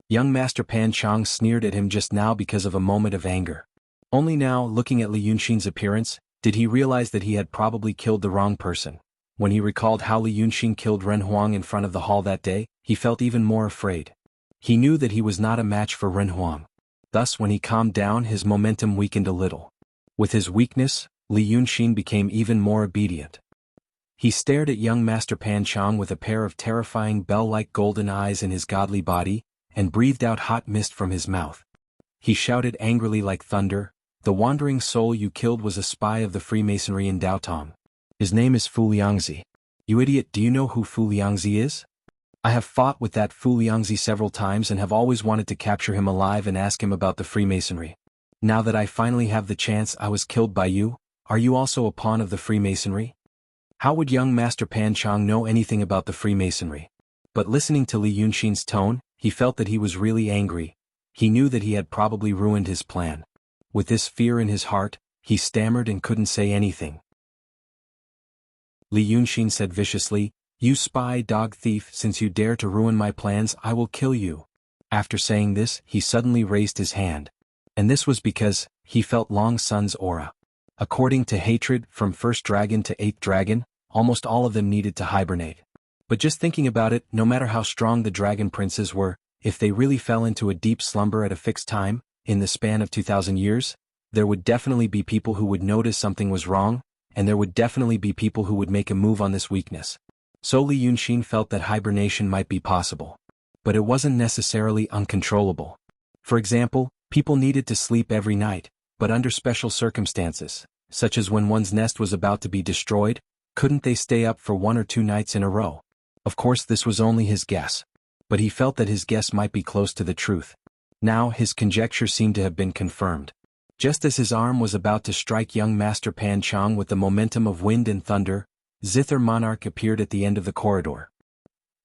Young Master Pan Chong sneered at him just now because of a moment of anger. Only now, looking at Li Yunshin's appearance, did he realize that he had probably killed the wrong person. When he recalled how Li Yunshin killed Ren Huang in front of the hall that day, he felt even more afraid. He knew that he was not a match for Ren Huang. Thus, when he calmed down, his momentum weakened a little. With his weakness, Li Yunshin became even more obedient. He stared at young Master Pan Chong with a pair of terrifying bell-like golden eyes in his godly body, and breathed out hot mist from his mouth. He shouted angrily like thunder, "The wandering soul you killed was a spy of the Freemasonry in Daotong. His name is Fu Liangzi. You idiot, do you know who Fu Liangzi is? I have fought with that Fu Liangzi several times and have always wanted to capture him alive and ask him about the Freemasonry. Now that I finally have the chance, I was killed by you. Are you also a pawn of the Freemasonry?" How would young Master Pan Chong know anything about the Freemasonry? But listening to Li Yunshin's tone, he felt that he was really angry. He knew that he had probably ruined his plan. With this fear in his heart, he stammered and couldn't say anything. Li Yunshin said viciously, "You spy, dog thief, since you dare to ruin my plans, I will kill you." After saying this, he suddenly raised his hand. And this was because he felt Long Sun's aura. According to Hatred, from first dragon to eighth dragon, almost all of them needed to hibernate. But just thinking about it, no matter how strong the dragon princes were, if they really fell into a deep slumber at a fixed time, in the span of 2,000 years, there would definitely be people who would notice something was wrong, and there would definitely be people who would make a move on this weakness. So Li Yunshin felt that hibernation might be possible. But it wasn't necessarily uncontrollable. For example, people needed to sleep every night, but under special circumstances, such as when one's nest was about to be destroyed, couldn't they stay up for 1 or 2 nights in a row? Of course, this was only his guess. But he felt that his guess might be close to the truth. Now his conjecture seemed to have been confirmed. Just as his arm was about to strike young Master Pan Chong with the momentum of wind and thunder, Zither Monarch appeared at the end of the corridor.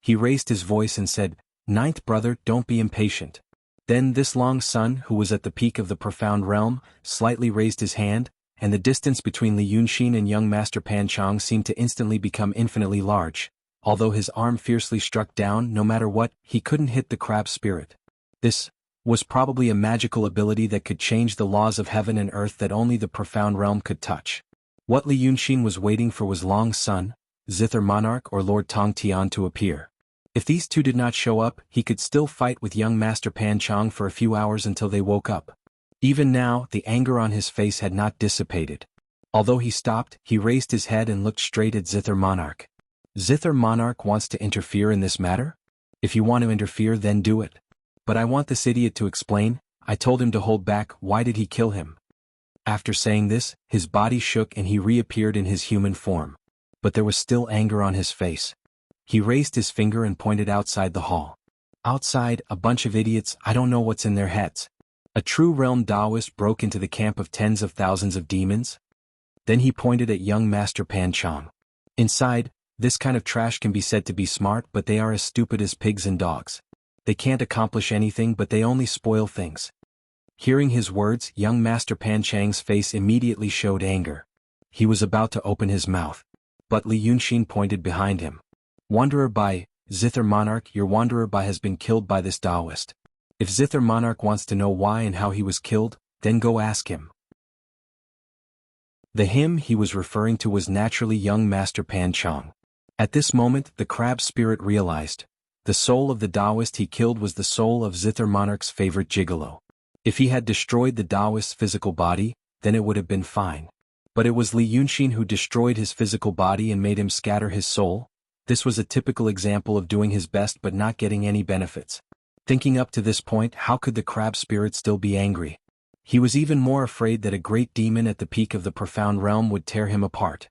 He raised his voice and said, "Ninth brother, don't be impatient." Then this Long Sun, who was at the peak of the profound realm, slightly raised his hand, and the distance between Li Yunshin and young Master Pan Chong seemed to instantly become infinitely large. Although his arm fiercely struck down, no matter what, he couldn't hit the crab spirit. This was probably a magical ability that could change the laws of heaven and earth that only the profound realm could touch. What Li Yunshin was waiting for was Long Sun, Zither Monarch, or Lord Tong Tian to appear. If these two did not show up, he could still fight with young Master Pan Chong for a few hours until they woke up. Even now, the anger on his face had not dissipated. Although he stopped, he raised his head and looked straight at Zither Monarch. "Zither Monarch wants to interfere in this matter? If you want to interfere, then do it. But I want this idiot to explain. I told him to hold back. Why did he kill him?" After saying this, his body shook and he reappeared in his human form. But there was still anger on his face. He raised his finger and pointed outside the hall. "Outside, a bunch of idiots, I don't know what's in their heads. A true realm Taoist broke into the camp of tens of thousands of demons?" Then he pointed at young Master Pan Chong. "Inside, this kind of trash can be said to be smart, but they are as stupid as pigs and dogs. They can't accomplish anything, but they only spoil things." Hearing his words, young Master Pan Chang's face immediately showed anger. He was about to open his mouth. But Li Yunshin pointed behind him. "Wanderer Bai, Zither Monarch, your Wanderer Bai has been killed by this Taoist. If Zither Monarch wants to know why and how he was killed, then go ask him." The him he was referring to was naturally young Master Pan Chong. At this moment, the crab spirit realized. The soul of the Taoist he killed was the soul of Zither Monarch's favorite gigolo. If he had destroyed the Taoist's physical body, then it would have been fine. But it was Li Yunshin who destroyed his physical body and made him scatter his soul. This was a typical example of doing his best but not getting any benefits. Thinking up to this point, how could the crab spirit still be angry? He was even more afraid that a great demon at the peak of the profound realm would tear him apart.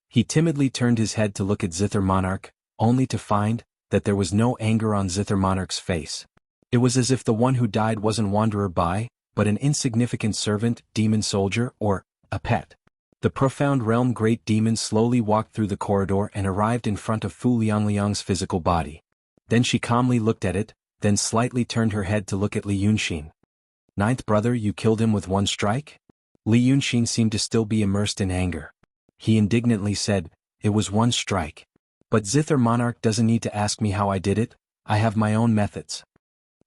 He timidly turned his head to look at Zither Monarch, only to find that there was no anger on Zither Monarch's face. It was as if the one who died wasn't Wanderer Bai, but an insignificant servant, demon soldier, or a pet. The profound realm great demon slowly walked through the corridor and arrived in front of Fu Liangliang's physical body. Then she calmly looked at it, then slightly turned her head to look at Li Yunshin. "Ninth brother, you killed him with one strike?" Li Yunshin seemed to still be immersed in anger. He indignantly said, "It was one strike. But Zither Monarch doesn't need to ask me how I did it, I have my own methods."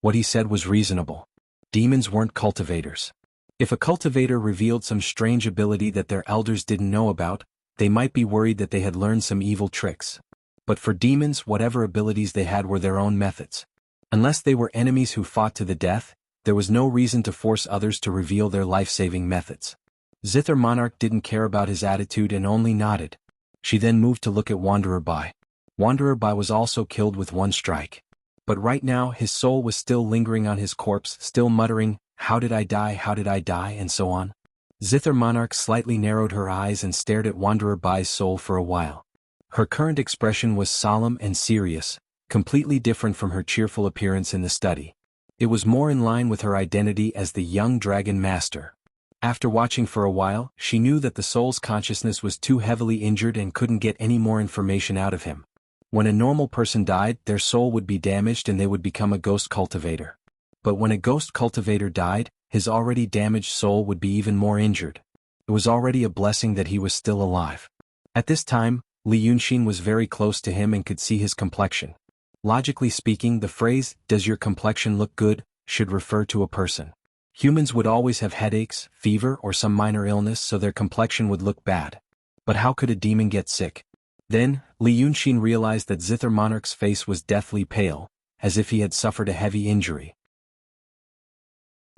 What he said was reasonable. Demons weren't cultivators. If a cultivator revealed some strange ability that their elders didn't know about, they might be worried that they had learned some evil tricks. But for demons, whatever abilities they had were their own methods. Unless they were enemies who fought to the death, there was no reason to force others to reveal their life-saving methods. Zither Monarch didn't care about his attitude and only nodded. She then moved to look at Wanderer Bai. Wanderer Bai was also killed with one strike. But right now his soul was still lingering on his corpse, still muttering, "How did I die, how did I die," and so on. Zither Monarch slightly narrowed her eyes and stared at Wanderer Bai's soul for a while. Her current expression was solemn and serious, completely different from her cheerful appearance in the study. It was more in line with her identity as the young dragon master. After watching for a while, she knew that the soul's consciousness was too heavily injured and couldn't get any more information out of him. When a normal person died, their soul would be damaged and they would become a ghost cultivator. But when a ghost cultivator died, his already damaged soul would be even more injured. It was already a blessing that he was still alive. At this time, Li Yunxin was very close to him and could see his complexion. Logically speaking, the phrase, "Does your complexion look good?" should refer to a person. Humans would always have headaches, fever, or some minor illness, so their complexion would look bad. But how could a demon get sick? Then, Li Yunxin realized that Zither Monarch's face was deathly pale, as if he had suffered a heavy injury.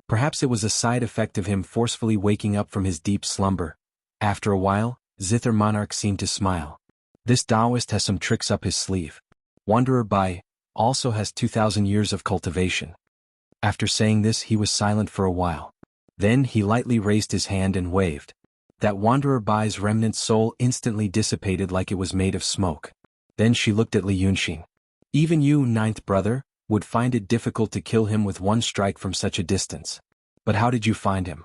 Perhaps it was a side effect of him forcefully waking up from his deep slumber. After a while, Zither Monarch seemed to smile. This Taoist has some tricks up his sleeve. Wanderer Bai also has 2,000 years of cultivation. After saying this, he was silent for a while. Then he lightly raised his hand and waved. That Wanderer Bai's remnant soul instantly dissipated like it was made of smoke. Then she looked at Li Yunxin. "Even you, ninth brother, would find it difficult to kill him with one strike from such a distance. But how did you find him?"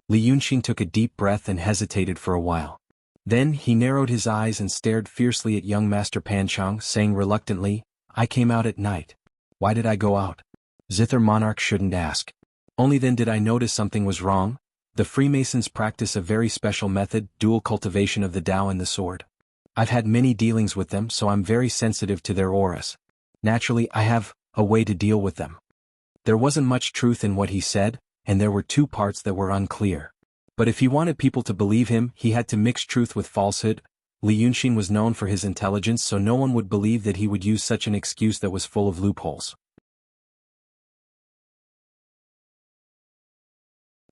Li Yunxin took a deep breath and hesitated for a while. Then he narrowed his eyes and stared fiercely at young Master Panchang, saying reluctantly, "I came out at night." "Why did I go out?" Zither Monarch shouldn't ask. "Only then did I notice something was wrong. The Freemasons practice a very special method, dual cultivation of the Tao and the sword. I've had many dealings with them, so I'm very sensitive to their auras. Naturally, I have a way to deal with them." There wasn't much truth in what he said, and there were two parts that were unclear. But if he wanted people to believe him, he had to mix truth with falsehood. Li Yunxin was known for his intelligence, so no one would believe that he would use such an excuse that was full of loopholes.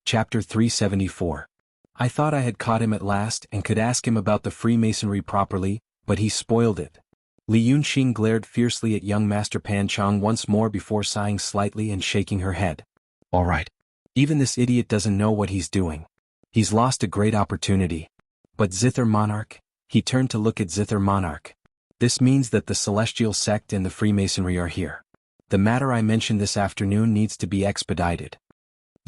Chapter 374. I thought I had caught him at last and could ask him about the Freemasonry properly, but he spoiled it. Li Yunxin glared fiercely at young Master Panchang once more before sighing slightly and shaking her head. "All right. Even this idiot doesn't know what he's doing. He's lost a great opportunity." But Zither Monarch? He turned to look at Zither Monarch. "This means that the Celestial Sect and the Freemasonry are here. The matter I mentioned this afternoon needs to be expedited."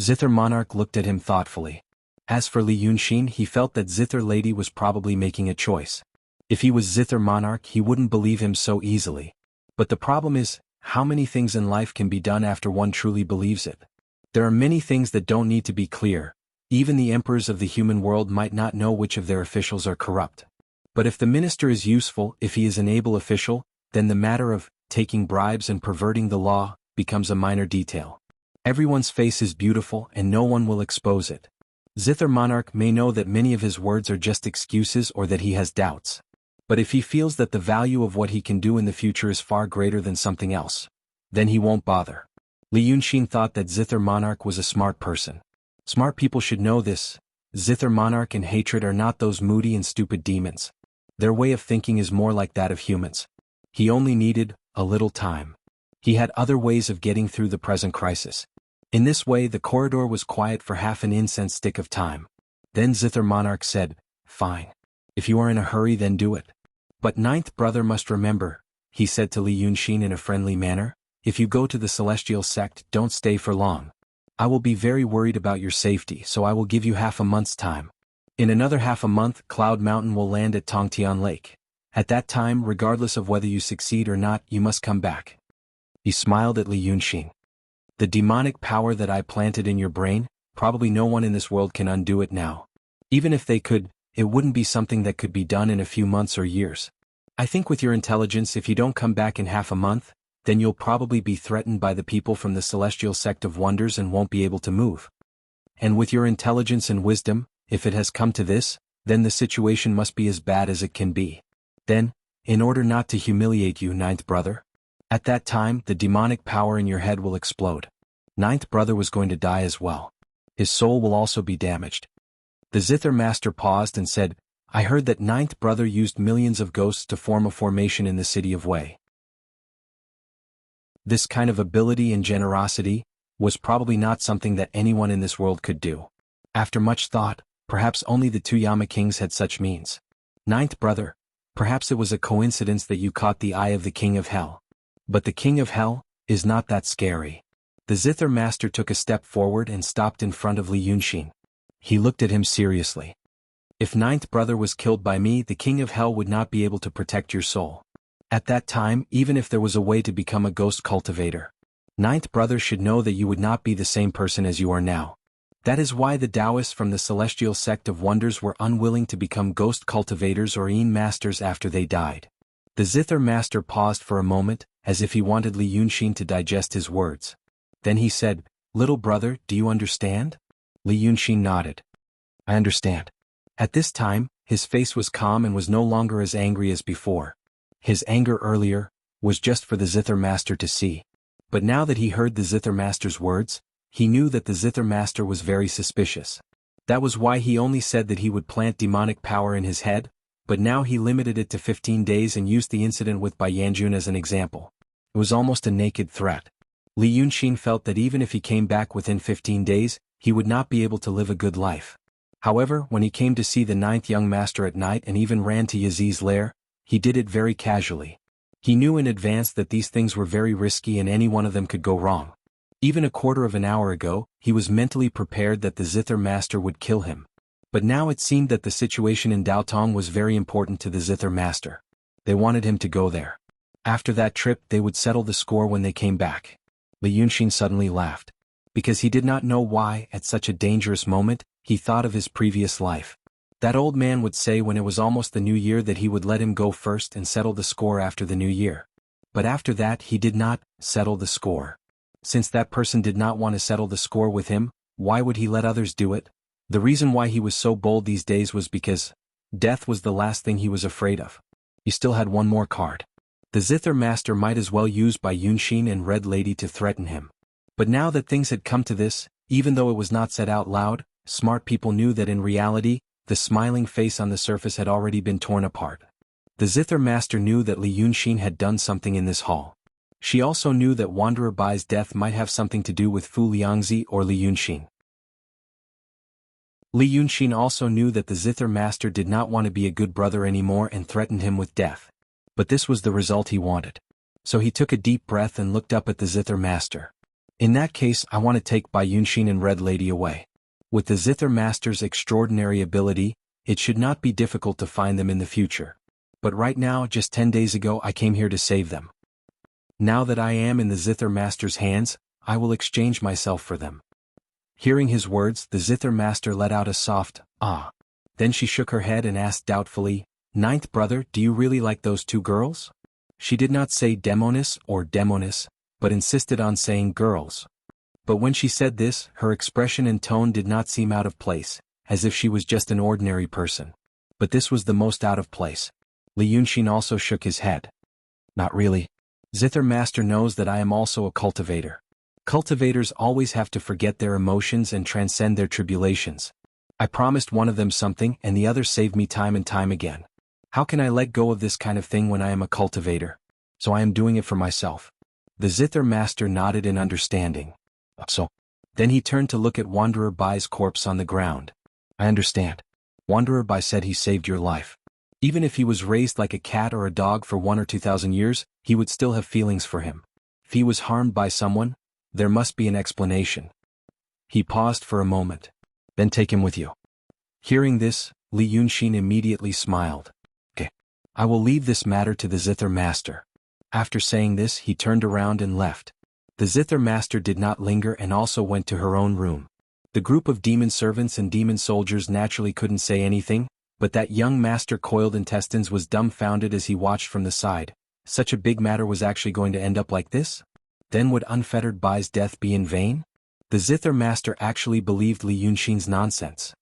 Zither Monarch looked at him thoughtfully. As for Li Yunxin, he felt that Zither Lady was probably making a choice. If he was Zither Monarch, he wouldn't believe him so easily. But the problem is, how many things in life can be done after one truly believes it? There are many things that don't need to be clear. Even the emperors of the human world might not know which of their officials are corrupt. But if the minister is useful, if he is an able official, then the matter of taking bribes and perverting the law becomes a minor detail. Everyone's face is beautiful and no one will expose it. Zither Monarch may know that many of his words are just excuses or that he has doubts. But if he feels that the value of what he can do in the future is far greater than something else, then he won't bother. Li Yunxin thought that Zither Monarch was a smart person. Smart people should know this. Zither Monarch and hatred are not those moody and stupid demons. Their way of thinking is more like that of humans. He only needed a little time. He had other ways of getting through the present crisis. In this way the corridor was quiet for half an incense stick of time. Then Zither Monarch said, "Fine. If you are in a hurry, then do it. But ninth brother must remember," he said to Li Yunxin in a friendly manner, "if you go to the Celestial Sect, don't stay for long. I will be very worried about your safety, so I will give you half a month's time. In another half a month, Cloud Mountain will land at Tongtian Lake. At that time, regardless of whether you succeed or not, you must come back." He smiled at Li Yunxin. "The demonic power that I planted in your brain, probably no one in this world can undo it now. Even if they could, it wouldn't be something that could be done in a few months or years. I think with your intelligence, if you don't come back in half a month, then you'll probably be threatened by the people from the celestial sect of wonders and won't be able to move. And with your intelligence and wisdom, if it has come to this, then the situation must be as bad as it can be. Then, in order not to humiliate you, ninth brother, at that time the demonic power in your head will explode. Ninth brother was going to die as well. His soul will also be damaged. The Zither master paused and said, I heard that ninth brother used millions of ghosts to form a formation in the city of Wei. This kind of ability and generosity was probably not something that anyone in this world could do. After much thought, perhaps only the two Yama kings had such means. Ninth brother, perhaps it was a coincidence that you caught the eye of the king of hell. But the king of hell is not that scary. The Zither master took a step forward and stopped in front of Li Yunxin. He looked at him seriously. If ninth brother was killed by me, the king of hell would not be able to protect your soul. At that time, even if there was a way to become a ghost cultivator, ninth brother should know that you would not be the same person as you are now. That is why the Taoists from the celestial sect of wonders were unwilling to become ghost cultivators or Yin masters after they died. The Zither master paused for a moment, as if he wanted Li Yunxin to digest his words. Then he said, Little brother, do you understand? Li Yunxin nodded. I understand. At this time, his face was calm and was no longer as angry as before. His anger earlier was just for the Zither master to see. But now that he heard the Zither master's words, he knew that the Zither master was very suspicious. That was why he only said that he would plant demonic power in his head, but now he limited it to 15 days and used the incident with Bai Yanjun as an example. It was almost a naked threat. Li Yunxin felt that even if he came back within 15 days, he would not be able to live a good life. However, when he came to see the ninth young master at night and even ran to Yazi's lair, he did it very casually. He knew in advance that these things were very risky and any one of them could go wrong. Even a quarter of an hour ago, he was mentally prepared that the Zither master would kill him. But now it seemed that the situation in Daotong was very important to the Zither master. They wanted him to go there. After that trip they would settle the score when they came back. Li Yunxin suddenly laughed. Because he did not know why, at such a dangerous moment, he thought of his previous life. That old man would say when it was almost the new year that he would let him go first and settle the score after the new year. But after that he did not settle the score. Since that person did not want to settle the score with him, why would he let others do it? The reason why he was so bold these days was because death was the last thing he was afraid of. He still had one more card. The Zither master might as well use Bai Yunxin and Red Lady to threaten him. But now that things had come to this, even though it was not said out loud, smart people knew that in reality, the smiling face on the surface had already been torn apart. The Zither master knew that Li Yunxin had done something in this hall. She also knew that Wanderer Bai's death might have something to do with Fu Liangzi or Li Yunxin. Li Yunxin also knew that the Zither master did not want to be a good brother anymore and threatened him with death. But this was the result he wanted. So he took a deep breath and looked up at the Zither master. In that case, I want to take Bai Yunxin and Red Lady away. With the Zither master's extraordinary ability, it should not be difficult to find them in the future. But right now, just 10 days ago, I came here to save them. Now that I am in the Zither master's hands, I will exchange myself for them. Hearing his words, the Zither master let out a soft, ah. Then she shook her head and asked doubtfully, Ninth brother, do you really like those two girls? She did not say demonis or demonis, but insisted on saying girls. But when she said this, her expression and tone did not seem out of place, as if she was just an ordinary person. But this was the most out of place. Li Yunxin also shook his head. Not really. Zither master knows that I am also a cultivator. Cultivators always have to forget their emotions and transcend their tribulations. I promised one of them something and the other saved me time and time again. How can I let go of this kind of thing when I am a cultivator? So I am doing it for myself. The Zither master nodded in understanding. So. Then he turned to look at Wanderer Bai's corpse on the ground. I understand. Wanderer Bai said he saved your life. Even if he was raised like a cat or a dog for 1 or 2,000 years, he would still have feelings for him. If he was harmed by someone, there must be an explanation. He paused for a moment. Then take him with you. Hearing this, Li Yunxin immediately smiled. Okay. I will leave this matter to the Zither master. After saying this, he turned around and left. The Zither master did not linger and also went to her own room. The group of demon servants and demon soldiers naturally couldn't say anything, but that young master coiled intestines was dumbfounded as he watched from the side. Such a big matter was actually going to end up like this? Then would unfettered Bai's death be in vain? The zither master actually believed Li Yunxin's nonsense.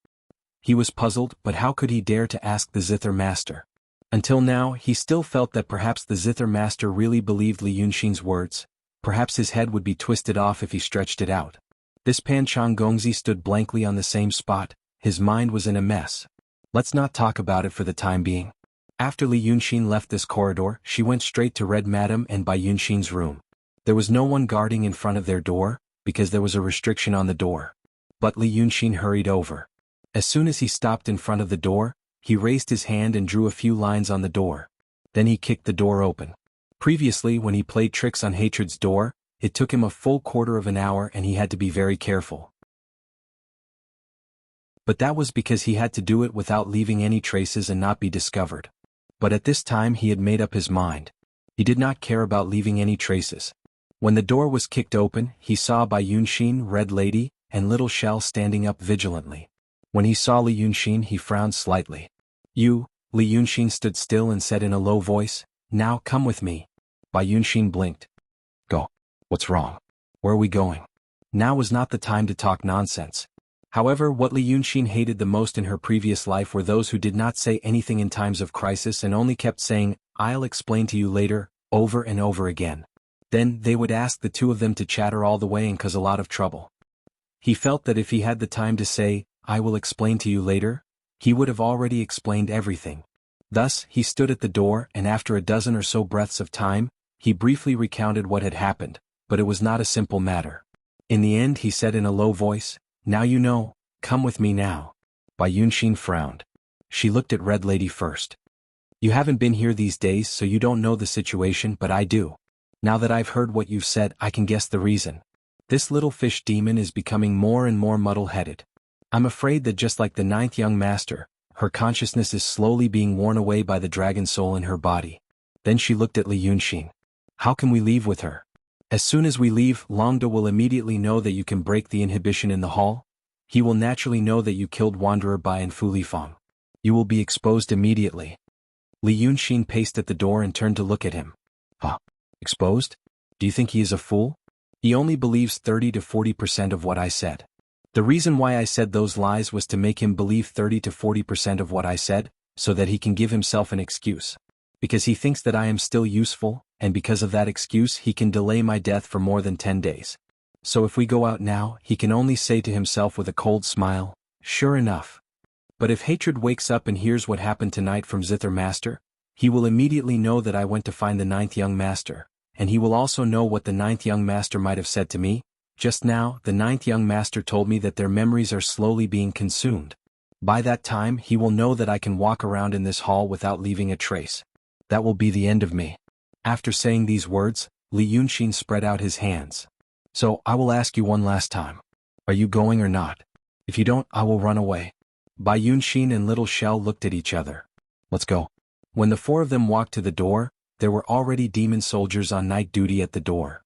He was puzzled, but how could he dare to ask the zither master? Until now, he still felt that perhaps the zither master really believed Li Yunxin's words. Perhaps his head would be twisted off if he stretched it out. This Panchang Gongzi stood blankly on the same spot. His mind was in a mess. Let's not talk about it for the time being. After Li Yunxin left this corridor, she went straight to Red Madam and Bai Yunxin's room. There was no one guarding in front of their door, because there was a restriction on the door. But Li Yunxin hurried over. As soon as he stopped in front of the door, he raised his hand and drew a few lines on the door. Then he kicked the door open. Previously, when he played tricks on Hatred's door, it took him a full quarter of an hour and he had to be very careful. But that was because he had to do it without leaving any traces and not be discovered. But at this time he had made up his mind. He did not care about leaving any traces. When the door was kicked open, he saw Bai Yunxin, Red Lady, and Little Shell standing up vigilantly. When he saw Li Yunxin, he frowned slightly. "You," Li Yunxin stood still and said in a low voice, "Now come with me." Bai Yunxin blinked. "Go. What's wrong? Where are we going?" Now was not the time to talk nonsense. However, what Li Yunxin hated the most in her previous life were those who did not say anything in times of crisis and only kept saying, "I'll explain to you later," over and over again. Then they would ask the two of them to chatter all the way and cause a lot of trouble. He felt that if he had the time to say, "I will explain to you later," he would have already explained everything. Thus, he stood at the door and after a dozen or so breaths of time, he briefly recounted what had happened, but it was not a simple matter. In the end he said in a low voice, "Now you know, come with me now." Bai Yunxin frowned. She looked at Red Lady first. "You haven't been here these days so you don't know the situation, but I do. Now that I've heard what you've said, I can guess the reason. This little fish demon is becoming more and more muddle-headed. I'm afraid that just like the ninth young master, her consciousness is slowly being worn away by the dragon soul in her body." Then she looked at Li Yunxin. "How can we leave with her?" "As soon as we leave, Longda will immediately know that you can break the inhibition in the hall. He will naturally know that you killed Wanderer Bai and Fu Lifang. You will be exposed immediately." Li Yunxin paced at the door and turned to look at him. "Huh? Exposed? Do you think he is a fool? He only believes 30 to 40% of what I said. The reason why I said those lies was to make him believe 30 to 40% of what I said, so that he can give himself an excuse. Because he thinks that I am still useful, and because of that excuse he can delay my death for more than 10 days. So if we go out now, he can only say to himself with a cold smile, 'Sure enough.' But if Hatred wakes up and hears what happened tonight from Zither Master, he will immediately know that I went to find the ninth young master, and he will also know what the ninth young master might have said to me. Just now, the ninth young master told me that their memories are slowly being consumed. By that time he will know that I can walk around in this hall without leaving a trace. That will be the end of me." After saying these words, Li Yunxin spread out his hands. "So, I will ask you one last time. Are you going or not? If you don't, I will run away." Bai Yunxin and Little Shell looked at each other. "Let's go." When the four of them walked to the door, there were already demon soldiers on night duty at the door.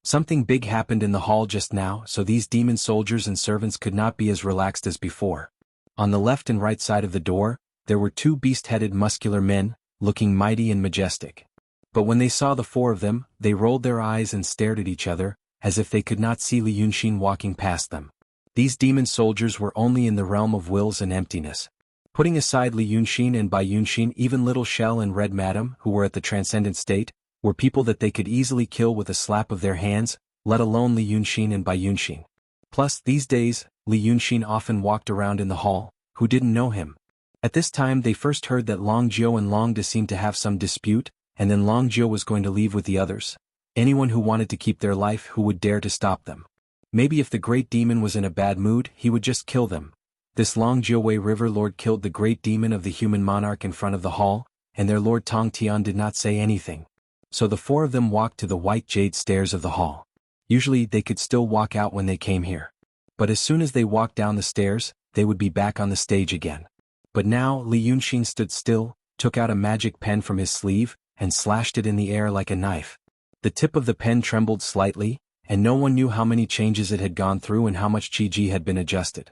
Something big happened in the hall just now, so these demon soldiers and servants could not be as relaxed as before. On the left and right side of the door, there were two beast-headed muscular men, looking mighty and majestic. But when they saw the four of them, they rolled their eyes and stared at each other, as if they could not see Li Yunxin walking past them. These demon soldiers were only in the realm of wills and emptiness. Putting aside Li Yunxin and Bai Yunxin, even Little Shell and Red Madam, who were at the transcendent state, were people that they could easily kill with a slap of their hands, let alone Li Yunxin and Bai Yunxin. Plus, these days, Li Yunxin often walked around in the hall. Who didn't know him? At this time they first heard that Long Jiu and Long Da seemed to have some dispute, and then Long Jiu was going to leave with the others. Anyone who wanted to keep their life who would dare to stop them. Maybe if the great demon was in a bad mood, he would just kill them. This Long Jiuwei River Lord killed the great demon of the human monarch in front of the hall, and their Lord Tong Tian did not say anything. So the four of them walked to the white jade stairs of the hall. Usually they could still walk out when they came here. But as soon as they walked down the stairs, they would be back on the stage again. But now Li Yunxin stood still, took out a magic pen from his sleeve, and slashed it in the air like a knife. The tip of the pen trembled slightly, and no one knew how many changes it had gone through and how much Qi had been adjusted.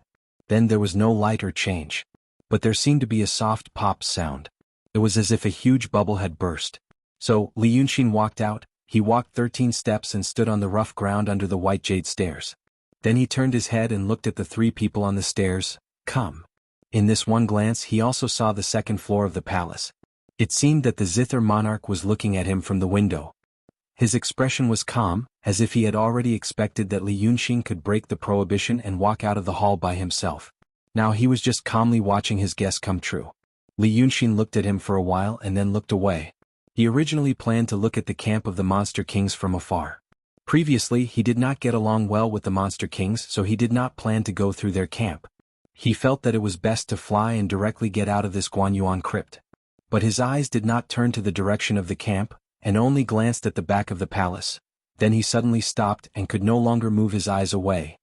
Then there was no light or change. But there seemed to be a soft pop sound. It was as if a huge bubble had burst. So, Li Yunxin walked out. He walked 13 steps and stood on the rough ground under the white jade stairs. Then he turned his head and looked at the 3 people on the stairs. Come. In this one glance he also saw the second floor of the palace. It seemed that the Zither monarch was looking at him from the window. His expression was calm, as if he had already expected that Li Yunxin could break the prohibition and walk out of the hall by himself. Now he was just calmly watching his guess come true. Li Yunxin looked at him for a while and then looked away. He originally planned to look at the camp of the Monster Kings from afar. Previously he did not get along well with the Monster Kings, so he did not plan to go through their camp. He felt that it was best to fly and directly get out of this Guanyuan crypt. But his eyes did not turn to the direction of the camp, and only glanced at the back of the palace. Then he suddenly stopped and could no longer move his eyes away.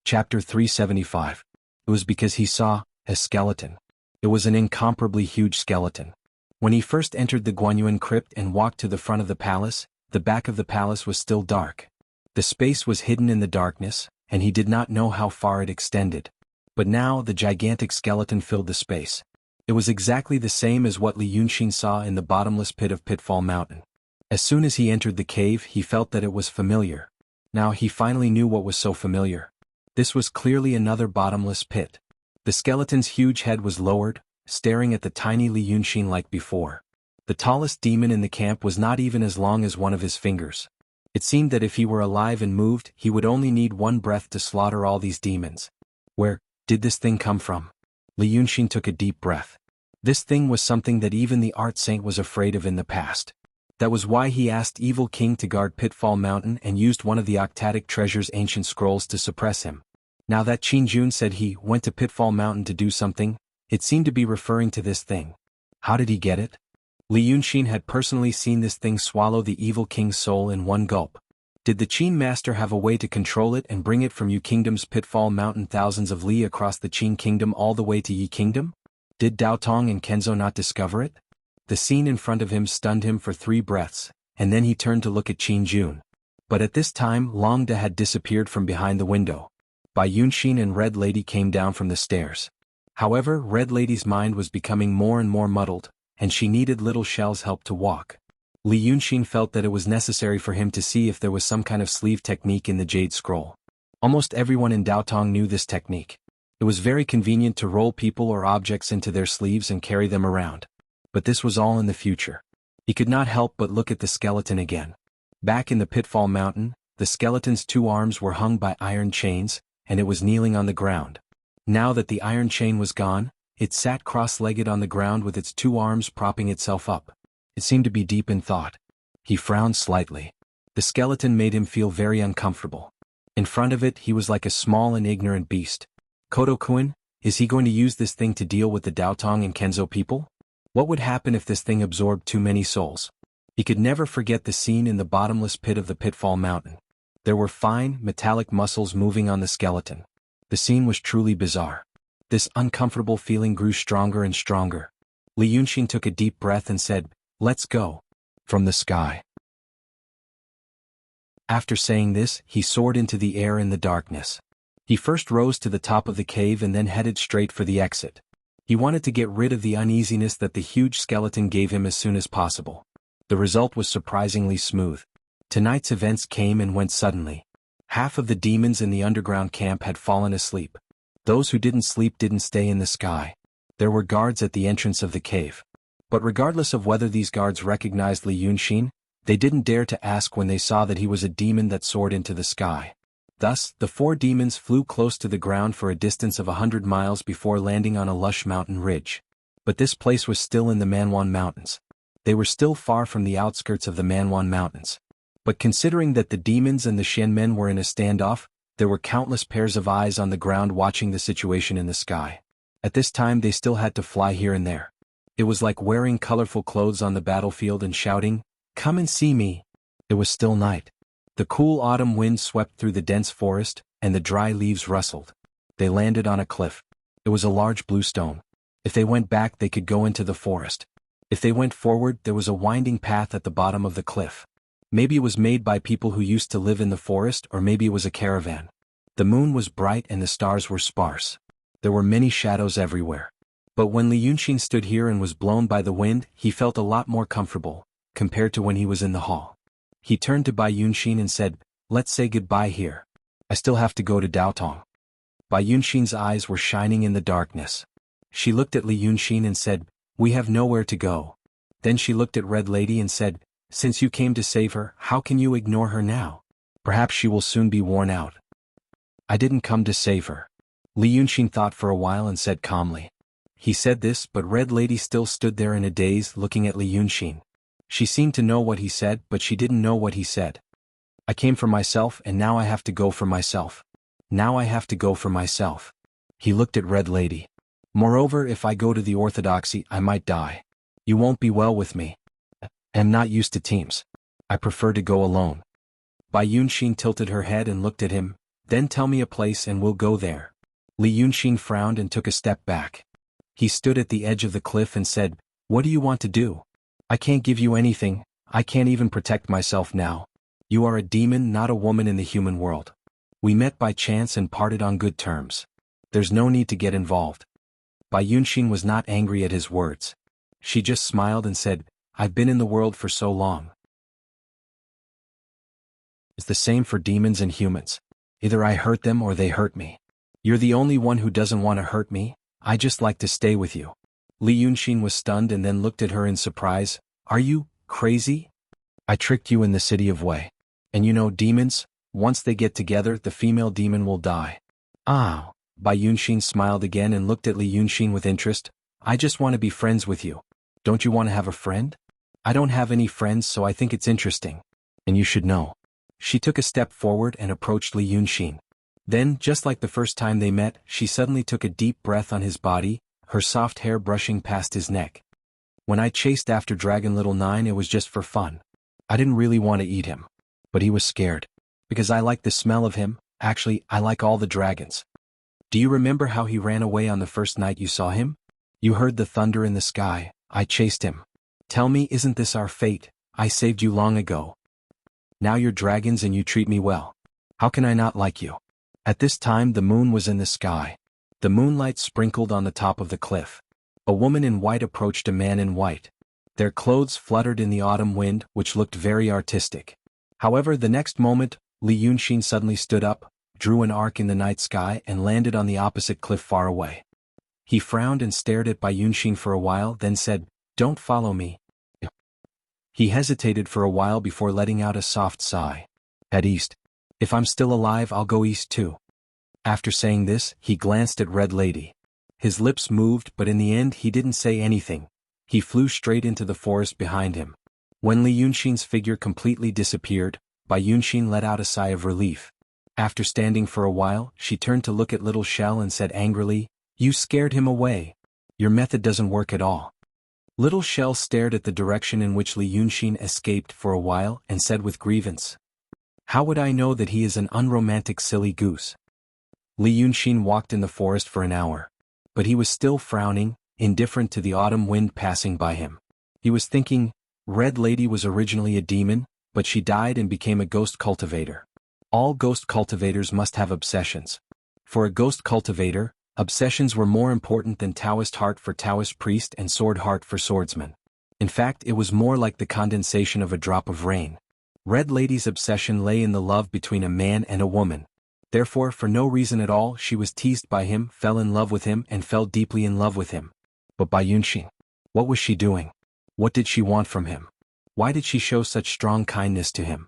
Chapter 375. It was because he saw a skeleton. It was an incomparably huge skeleton. When he first entered the Guanyuan crypt and walked to the front of the palace, the back of the palace was still dark. The space was hidden in the darkness, and he did not know how far it extended. But now the gigantic skeleton filled the space. It was exactly the same as what Li Yunxin saw in the bottomless pit of Pitfall Mountain. As soon as he entered the cave he felt that it was familiar. Now he finally knew what was so familiar. This was clearly another bottomless pit. The skeleton's huge head was lowered, staring at the tiny Li Yunxin like before. The tallest demon in the camp was not even as long as one of his fingers. It seemed that if he were alive and moved, he would only need one breath to slaughter all these demons. Where did this thing come from? Li Yunxin took a deep breath. This thing was something that even the art saint was afraid of in the past. That was why he asked Evil King to guard Pitfall Mountain and used one of the Octatic Treasure's ancient scrolls to suppress him. Now that Qin Jun said he went to Pitfall Mountain to do something, it seemed to be referring to this thing. How did he get it? Li Yunxin had personally seen this thing swallow the Evil King's soul in one gulp. Did the Qin Master have a way to control it and bring it from Yu Kingdom's Pitfall Mountain thousands of li across the Qin Kingdom all the way to Yi Kingdom? Did Dao Tong and Kenzo not discover it? The scene in front of him stunned him for 3 breaths, and then he turned to look at Qin Jun. But at this time Long Da had disappeared from behind the window. Bai Yunxin and Red Lady came down from the stairs. However, Red Lady's mind was becoming more and more muddled, and she needed Little Shell's help to walk. Li Yunxin felt that it was necessary for him to see if there was some kind of sleeve technique in the Jade Scroll. Almost everyone in Daotong knew this technique. It was very convenient to roll people or objects into their sleeves and carry them around. But this was all in the future. He could not help but look at the skeleton again. Back in the Pitfall Mountain, the skeleton's 2 arms were hung by iron chains, and it was kneeling on the ground. Now that the iron chain was gone, it sat cross-legged on the ground with its 2 arms propping itself up. It seemed to be deep in thought. He frowned slightly. The skeleton made him feel very uncomfortable. In front of it he was like a small and ignorant beast. Kodo-kun, is he going to use this thing to deal with the Daotong and Kenzo people? What would happen if this thing absorbed too many souls? He could never forget the scene in the bottomless pit of the Pitfall Mountain. There were fine, metallic muscles moving on the skeleton. The scene was truly bizarre. This uncomfortable feeling grew stronger and stronger. Li Yunxin took a deep breath and said, "Let's go." From the sky. After saying this, he soared into the air in the darkness. He first rose to the top of the cave and then headed straight for the exit. He wanted to get rid of the uneasiness that the huge skeleton gave him as soon as possible. The result was surprisingly smooth. Tonight's events came and went suddenly. Half of the demons in the underground camp had fallen asleep. Those who didn't sleep didn't stay in the sky. There were guards at the entrance of the cave. But regardless of whether these guards recognized Li Yunxin, they didn't dare to ask when they saw that he was a demon that soared into the sky. Thus, the 4 demons flew close to the ground for a distance of 100 miles before landing on a lush mountain ridge. But this place was still in the Manwan Mountains. They were still far from the outskirts of the Manwan Mountains. But considering that the demons and the Shenmen were in a standoff, there were countless pairs of eyes on the ground watching the situation in the sky. At this time they still had to fly here and there. It was like wearing colorful clothes on the battlefield and shouting, "Come and see me." It was still night. The cool autumn wind swept through the dense forest, and the dry leaves rustled. They landed on a cliff. It was a large blue stone. If they went back they could go into the forest. If they went forward there was a winding path at the bottom of the cliff. Maybe it was made by people who used to live in the forest, or maybe it was a caravan. The moon was bright and the stars were sparse. There were many shadows everywhere. But when Li Yunxin stood here and was blown by the wind, he felt a lot more comfortable, compared to when he was in the hall. He turned to Bai Yunxin and said, "Let's say goodbye here. I still have to go to Daotong." Bai Yunxin's eyes were shining in the darkness. She looked at Li Yunxin and said, "We have nowhere to go." Then she looked at Red Lady and said, "Since you came to save her, how can you ignore her now? Perhaps she will soon be worn out." "I didn't come to save her." Li Yunxin thought for a while and said calmly. He said this, but Red Lady still stood there in a daze looking at Li Yunxin. She seemed to know what he said, but she didn't know what he said. "I came for myself and now I have to go for myself. Now I have to go for myself." He looked at Red Lady. "Moreover, if I go to the orthodoxy, I might die. You won't be well with me. I'm not used to teams. I prefer to go alone." Bai Yunxin tilted her head and looked at him. "Then tell me a place and we'll go there." Li Yunxin frowned and took a step back. He stood at the edge of the cliff and said, "What do you want to do? I can't give you anything, I can't even protect myself now. You are a demon, not a woman in the human world. We met by chance and parted on good terms. There's no need to get involved." Bai Yunxin was not angry at his words. She just smiled and said, "I've been in the world for so long. It's the same for demons and humans. Either I hurt them or they hurt me. You're the only one who doesn't want to hurt me. I just like to stay with you." Li Yunxin was stunned and then looked at her in surprise. "Are you crazy? I tricked you in the city of Wei. And you know demons, once they get together, the female demon will die." "Ah." Bai Yunxin smiled again and looked at Li Yunxin with interest. "I just want to be friends with you. Don't you want to have a friend?" "I don't have any friends, so I think it's interesting. And you should know." She took a step forward and approached Li Yunxin. Then, just like the first time they met, she suddenly took a deep breath on his body, her soft hair brushing past his neck. "When I chased after Dragon Little 9, it was just for fun. I didn't really want to eat him. But he was scared. Because I like the smell of him. Actually, I like all the dragons. Do you remember how he ran away on the first night you saw him? You heard the thunder in the sky. I chased him. Tell me, isn't this our fate? I saved you long ago. Now you're dragons and you treat me well. How can I not like you?" At this time the moon was in the sky. The moonlight sprinkled on the top of the cliff. A woman in white approached a man in white. Their clothes fluttered in the autumn wind, which looked very artistic. However, the next moment, Li Yunxin suddenly stood up, drew an arc in the night sky and landed on the opposite cliff far away. He frowned and stared at Bai Yunxin for a while, then said, "Don't follow me." He hesitated for a while before letting out a soft sigh. "Head east. If I'm still alive, I'll go east too." After saying this, he glanced at Red Lady. His lips moved, but in the end he didn't say anything. He flew straight into the forest behind him. When Li Yunxin's figure completely disappeared, Bai Yunxin let out a sigh of relief. After standing for a while, she turned to look at Little Shell and said angrily, "You scared him away. Your method doesn't work at all." Little Shell stared at the direction in which Li Yunxin escaped for a while and said with grievance, "How would I know that he is an unromantic silly goose?" Li Yunxin walked in the forest for an hour. But he was still frowning, indifferent to the autumn wind passing by him. He was thinking, Red Lady was originally a demon, but she died and became a ghost cultivator. All ghost cultivators must have obsessions. For a ghost cultivator, obsessions were more important than Taoist heart for Taoist priest and sword heart for swordsman. In fact, it was more like the condensation of a drop of rain. Red Lady's obsession lay in the love between a man and a woman. Therefore, for no reason at all, she was teased by him, fell in love with him, and fell deeply in love with him. But Bai Yunxin, what was she doing? What did she want from him? Why did she show such strong kindness to him?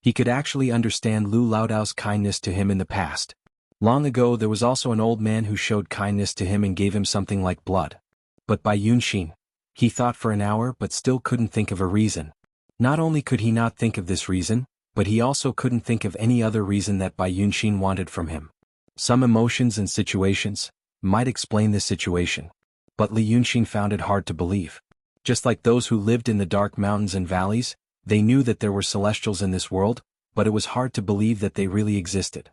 He could actually understand Lu Laodao's kindness to him in the past. Long ago there was also an old man who showed kindness to him and gave him something like blood. But Bai Yunxin, he thought for an hour but still couldn't think of a reason. Not only could he not think of this reason, but he also couldn't think of any other reason that Bai Yunxin wanted from him. Some emotions and situations might explain this situation. But Li Yunxin found it hard to believe. Just like those who lived in the dark mountains and valleys, they knew that there were celestials in this world, but it was hard to believe that they really existed.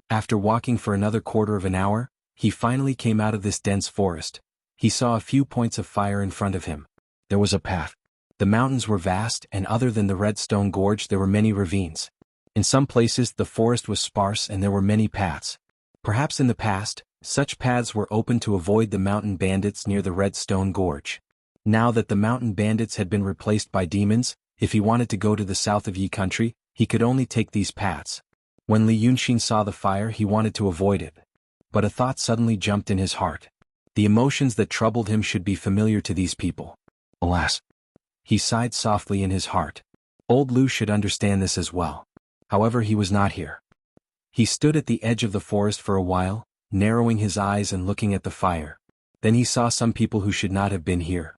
After walking for another quarter of an hour, he finally came out of this dense forest. He saw a few points of fire in front of him. There was a path. The mountains were vast, and other than the Redstone Gorge there were many ravines. In some places the forest was sparse and there were many paths. Perhaps in the past, such paths were open to avoid the mountain bandits near the Red Stone Gorge. Now that the mountain bandits had been replaced by demons, if he wanted to go to the south of Yi country, he could only take these paths. When Li Yunxin saw the fire, he wanted to avoid it. But a thought suddenly jumped in his heart. The emotions that troubled him should be familiar to these people. Alas! He sighed softly in his heart. Old Lu should understand this as well. However, he was not here. He stood at the edge of the forest for a while, narrowing his eyes and looking at the fire. Then he saw some people who should not have been here.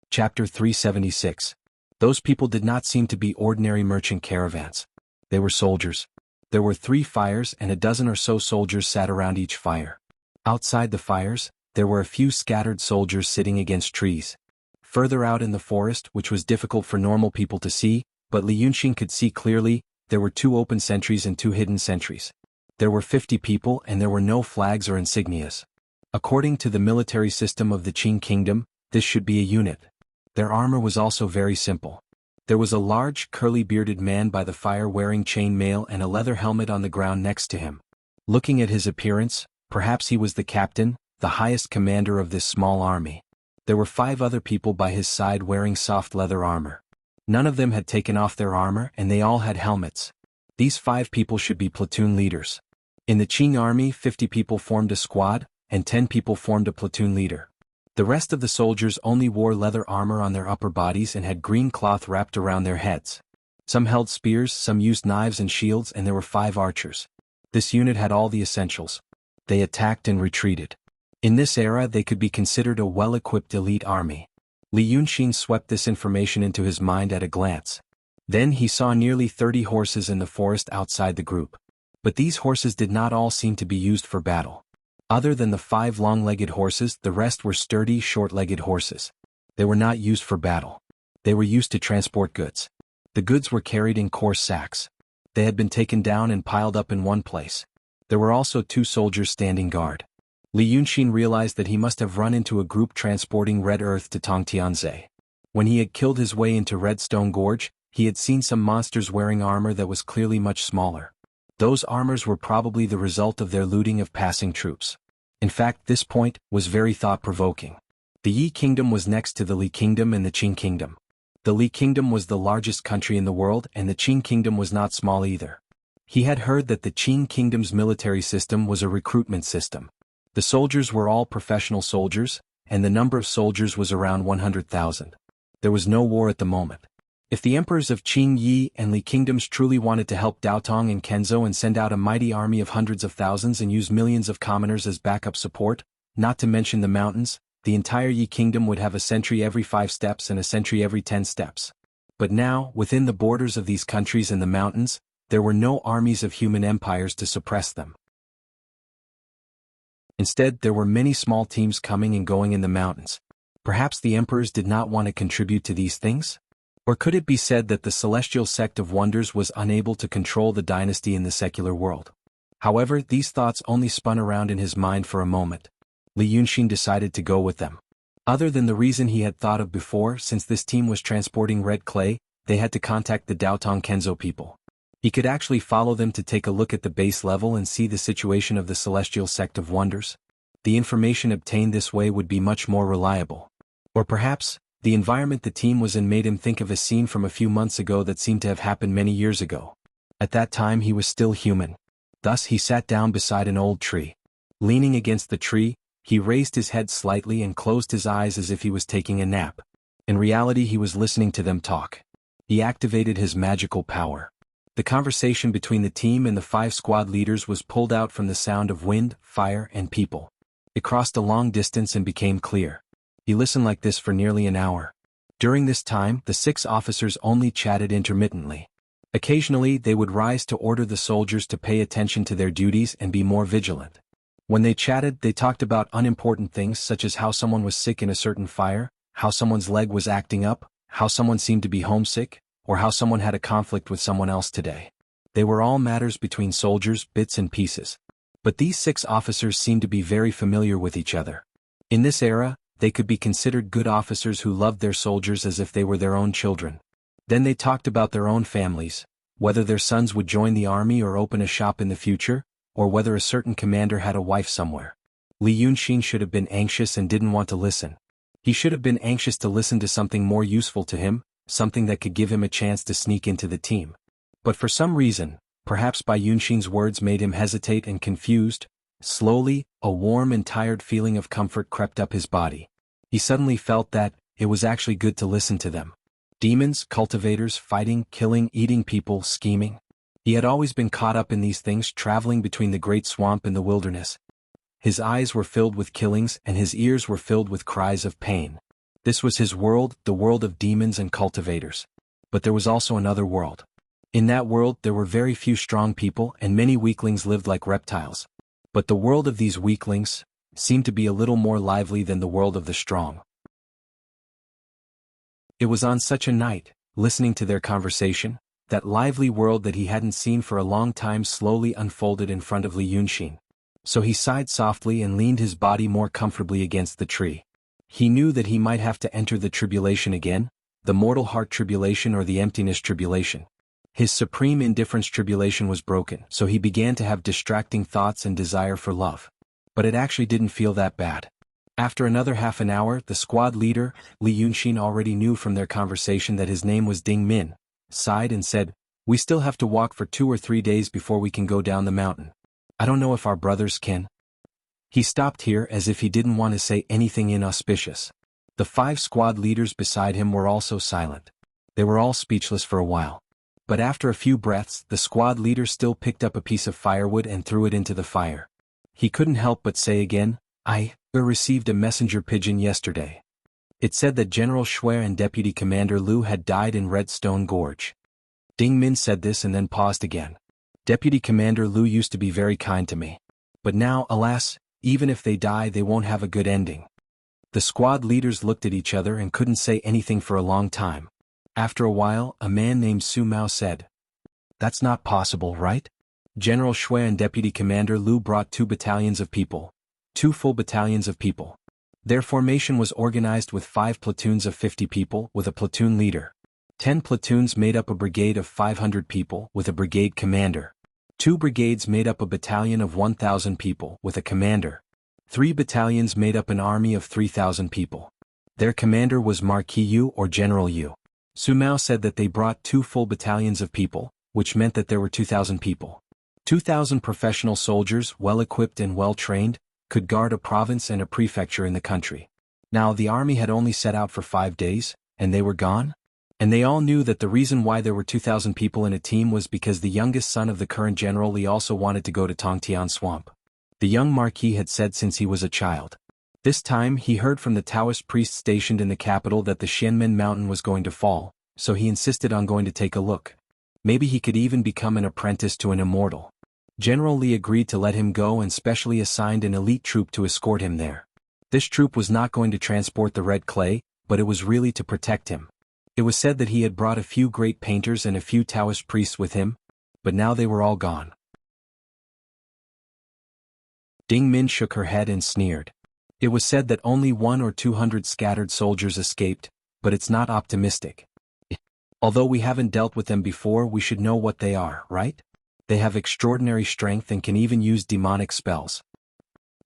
Chapter 376. Those people did not seem to be ordinary merchant caravans. They were soldiers. There were 3 fires and a dozen or so soldiers sat around each fire. Outside the fires, there were a few scattered soldiers sitting against trees. Further out in the forest, which was difficult for normal people to see, but Li Yunxin could see clearly, there were 2 open sentries and 2 hidden sentries. There were 50 people and there were no flags or insignias. According to the military system of the Qing Kingdom, this should be a unit. Their armor was also very simple. There was a large, curly-bearded man by the fire wearing chain mail and a leather helmet on the ground next to him. Looking at his appearance, perhaps he was the captain, the highest commander of this small army. There were 5 other people by his side wearing soft leather armor. None of them had taken off their armor and they all had helmets. These 5 people should be platoon leaders. In the Qing army, 50 people formed a squad, and 10 people formed a platoon leader. The rest of the soldiers only wore leather armor on their upper bodies and had green cloth wrapped around their heads. Some held spears, some used knives and shields, and there were 5 archers. This unit had all the essentials. They attacked and retreated. In this era, they could be considered a well-equipped elite army. Li Yunxin swept this information into his mind at a glance. Then he saw nearly 30 horses in the forest outside the group. But these horses did not all seem to be used for battle. Other than the 5 long-legged horses, the rest were sturdy, short-legged horses. They were not used for battle. They were used to transport goods. The goods were carried in coarse sacks. They had been taken down and piled up in one place. There were also 2 soldiers standing guard. Li Yunxin realized that he must have run into a group transporting red earth to Tongtianze. When he had killed his way into Red Stone Gorge, he had seen some monsters wearing armor that was clearly much smaller. Those armors were probably the result of their looting of passing troops. In fact, this point was very thought-provoking. The Yi Kingdom was next to the Li Kingdom and the Qing Kingdom. The Li Kingdom was the largest country in the world and the Qing Kingdom was not small either. He had heard that the Qing Kingdom's military system was a recruitment system. The soldiers were all professional soldiers, and the number of soldiers was around 100,000. There was no war at the moment. If the emperors of Qing, Yi, and Li kingdoms truly wanted to help Daotong and Kenzo and send out a mighty army of hundreds of thousands and use millions of commoners as backup support, not to mention the mountains, the entire Yi kingdom would have a sentry every 5 steps and a sentry every 10 steps. But now, within the borders of these countries and the mountains, there were no armies of human empires to suppress them. Instead, there were many small teams coming and going in the mountains. Perhaps the emperors did not want to contribute to these things? Or could it be said that the celestial sect of wonders was unable to control the dynasty in the secular world? However, these thoughts only spun around in his mind for a moment. Li Yunxin decided to go with them. Other than the reason he had thought of before, since this team was transporting red clay, they had to contact the Daotong Kenzo people. He could actually follow them to take a look at the base level and see the situation of the celestial sect of wonders. The information obtained this way would be much more reliable. Or perhaps, the environment the team was in made him think of a scene from a few months ago that seemed to have happened many years ago. At that time he was still human. Thus he sat down beside an old tree. Leaning against the tree, he raised his head slightly and closed his eyes as if he was taking a nap. In reality he was listening to them talk. He activated his magical power. The conversation between the team and the 5 squad leaders was pulled out from the sound of wind, fire, and people. It crossed a long distance and became clear. He listened like this for nearly an hour. During this time, the 6 officers only chatted intermittently. Occasionally, they would rise to order the soldiers to pay attention to their duties and be more vigilant. When they chatted, they talked about unimportant things such as how someone was sick in a certain fire, how someone's leg was acting up, how someone seemed to be homesick, or how someone had a conflict with someone else today. They were all matters between soldiers, bits and pieces. But these 6 officers seemed to be very familiar with each other. In this era, they could be considered good officers who loved their soldiers as if they were their own children. Then they talked about their own families, whether their sons would join the army or open a shop in the future, or whether a certain commander had a wife somewhere. Li Yunxin should have been anxious and didn't want to listen. He should have been anxious to listen to something more useful to him, something that could give him a chance to sneak into the team. But for some reason, perhaps Bai Yunxin's words made him hesitate and confused. Slowly, a warm and tired feeling of comfort crept up his body. He suddenly felt that it was actually good to listen to them. Demons, cultivators, fighting, killing, eating people, scheming. He had always been caught up in these things, traveling between the great swamp and the wilderness. His eyes were filled with killings and his ears were filled with cries of pain. This was his world, the world of demons and cultivators. But there was also another world. In that world there were very few strong people and many weaklings lived like reptiles. But the world of these weaklings seemed to be a little more lively than the world of the strong. It was on such a night, listening to their conversation, that lively world that he hadn't seen for a long time slowly unfolded in front of Li Yunxin. So he sighed softly and leaned his body more comfortably against the tree. He knew that he might have to enter the tribulation again, the mortal heart tribulation or the emptiness tribulation. His supreme indifference tribulation was broken, so he began to have distracting thoughts and desire for love. But it actually didn't feel that bad. After another half an hour, the squad leader, Li Yunxin already knew from their conversation that his name was Ding Min, sighed and said, "We still have to walk for 2 or 3 days before we can go down the mountain. I don't know if our brothers can." He stopped here as if he didn't want to say anything inauspicious. The 5 squad leaders beside him were also silent. They were all speechless for a while. But after a few breaths, the squad leader still picked up a piece of firewood and threw it into the fire. He couldn't help but say again, "I received a messenger pigeon yesterday. It said that General Shui and Deputy Commander Lu had died in Redstone Gorge." Ding Min said this and then paused again. "Deputy Commander Lu used to be very kind to me. But now, alas, even if they die they won't have a good ending." The squad leaders looked at each other and couldn't say anything for a long time. After a while, a man named Su Mao said, "That's not possible, right?" General Shui and Deputy Commander Lu brought 2 battalions of people. 2 full battalions of people. Their formation was organized with 5 platoons of 50 people with a platoon leader. 10 platoons made up a brigade of 500 people with a brigade commander. 2 brigades made up a battalion of 1,000 people with a commander. 3 battalions made up an army of 3,000 people. Their commander was Marquis Yu or General Yu. Su Mao said that they brought 2 full battalions of people, which meant that there were 2,000 people. 2,000 professional soldiers, well-equipped and well-trained, could guard a province and a prefecture in the country. Now the army had only set out for 5 days, and they were gone? And they all knew that the reason why there were 2,000 people in a team was because the youngest son of the current General Li also wanted to go to Tongtian Swamp. The young Marquis had said since he was a child. This time he heard from the Taoist priest stationed in the capital that the Xianmen mountain was going to fall, so he insisted on going to take a look. Maybe he could even become an apprentice to an immortal. General Li agreed to let him go and specially assigned an elite troop to escort him there. This troop was not going to transport the red clay, but it was really to protect him. It was said that he had brought a few great painters and a few Taoist priests with him, but now they were all gone. Ding Min shook her head and sneered. It was said that only 100 or 200 scattered soldiers escaped, but it's not optimistic. Although we haven't dealt with them before, we should know what they are, right? They have extraordinary strength and can even use demonic spells.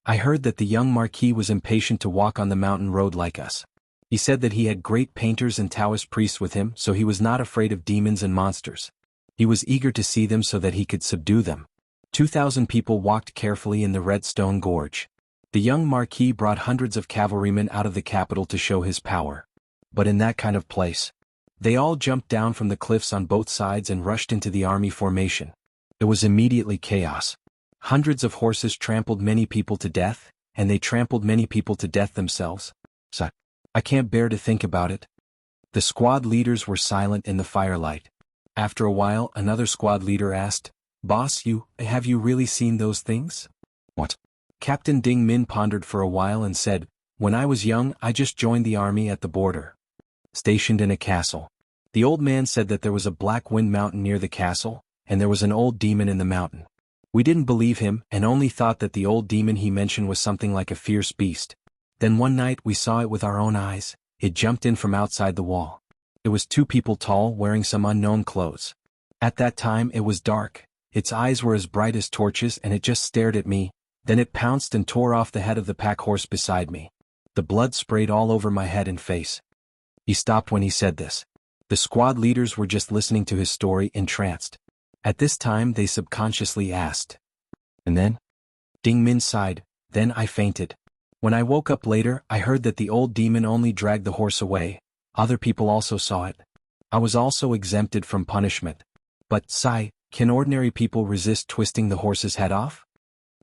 I heard that the young Marquis was impatient to walk on the mountain road like us. He said that he had great painters and Taoist priests with him, so he was not afraid of demons and monsters. He was eager to see them so that he could subdue them. 2,000 people walked carefully in the Redstone Gorge. The young Marquis brought hundreds of cavalrymen out of the capital to show his power. But in that kind of place, they all jumped down from the cliffs on both sides and rushed into the army formation. It was immediately chaos. Hundreds of horses trampled many people to death, and they trampled many people to death themselves. So, I can't bear to think about it. The squad leaders were silent in the firelight. After a while, another squad leader asked, "Boss, have you really seen those things?" "What?" Captain Ding Min pondered for a while and said, "When I was young, I just joined the army at the border. Stationed in a castle. The old man said that there was a black wind mountain near the castle, and there was an old demon in the mountain. We didn't believe him and only thought that the old demon he mentioned was something like a fierce beast. Then one night we saw it with our own eyes. It jumped in from outside the wall. It was 2 people tall wearing some unknown clothes. At that time it was dark, its eyes were as bright as torches and it just stared at me, then it pounced and tore off the head of the pack horse beside me. The blood sprayed all over my head and face. He stopped when he said this. The squad leaders were just listening to his story, entranced. At this time they subconsciously asked. And then? Ding Min sighed, then I fainted. When I woke up later, I heard that the old demon only dragged the horse away. Other people also saw it. I was also exempted from punishment. But, Sai, can ordinary people resist twisting the horse's head off?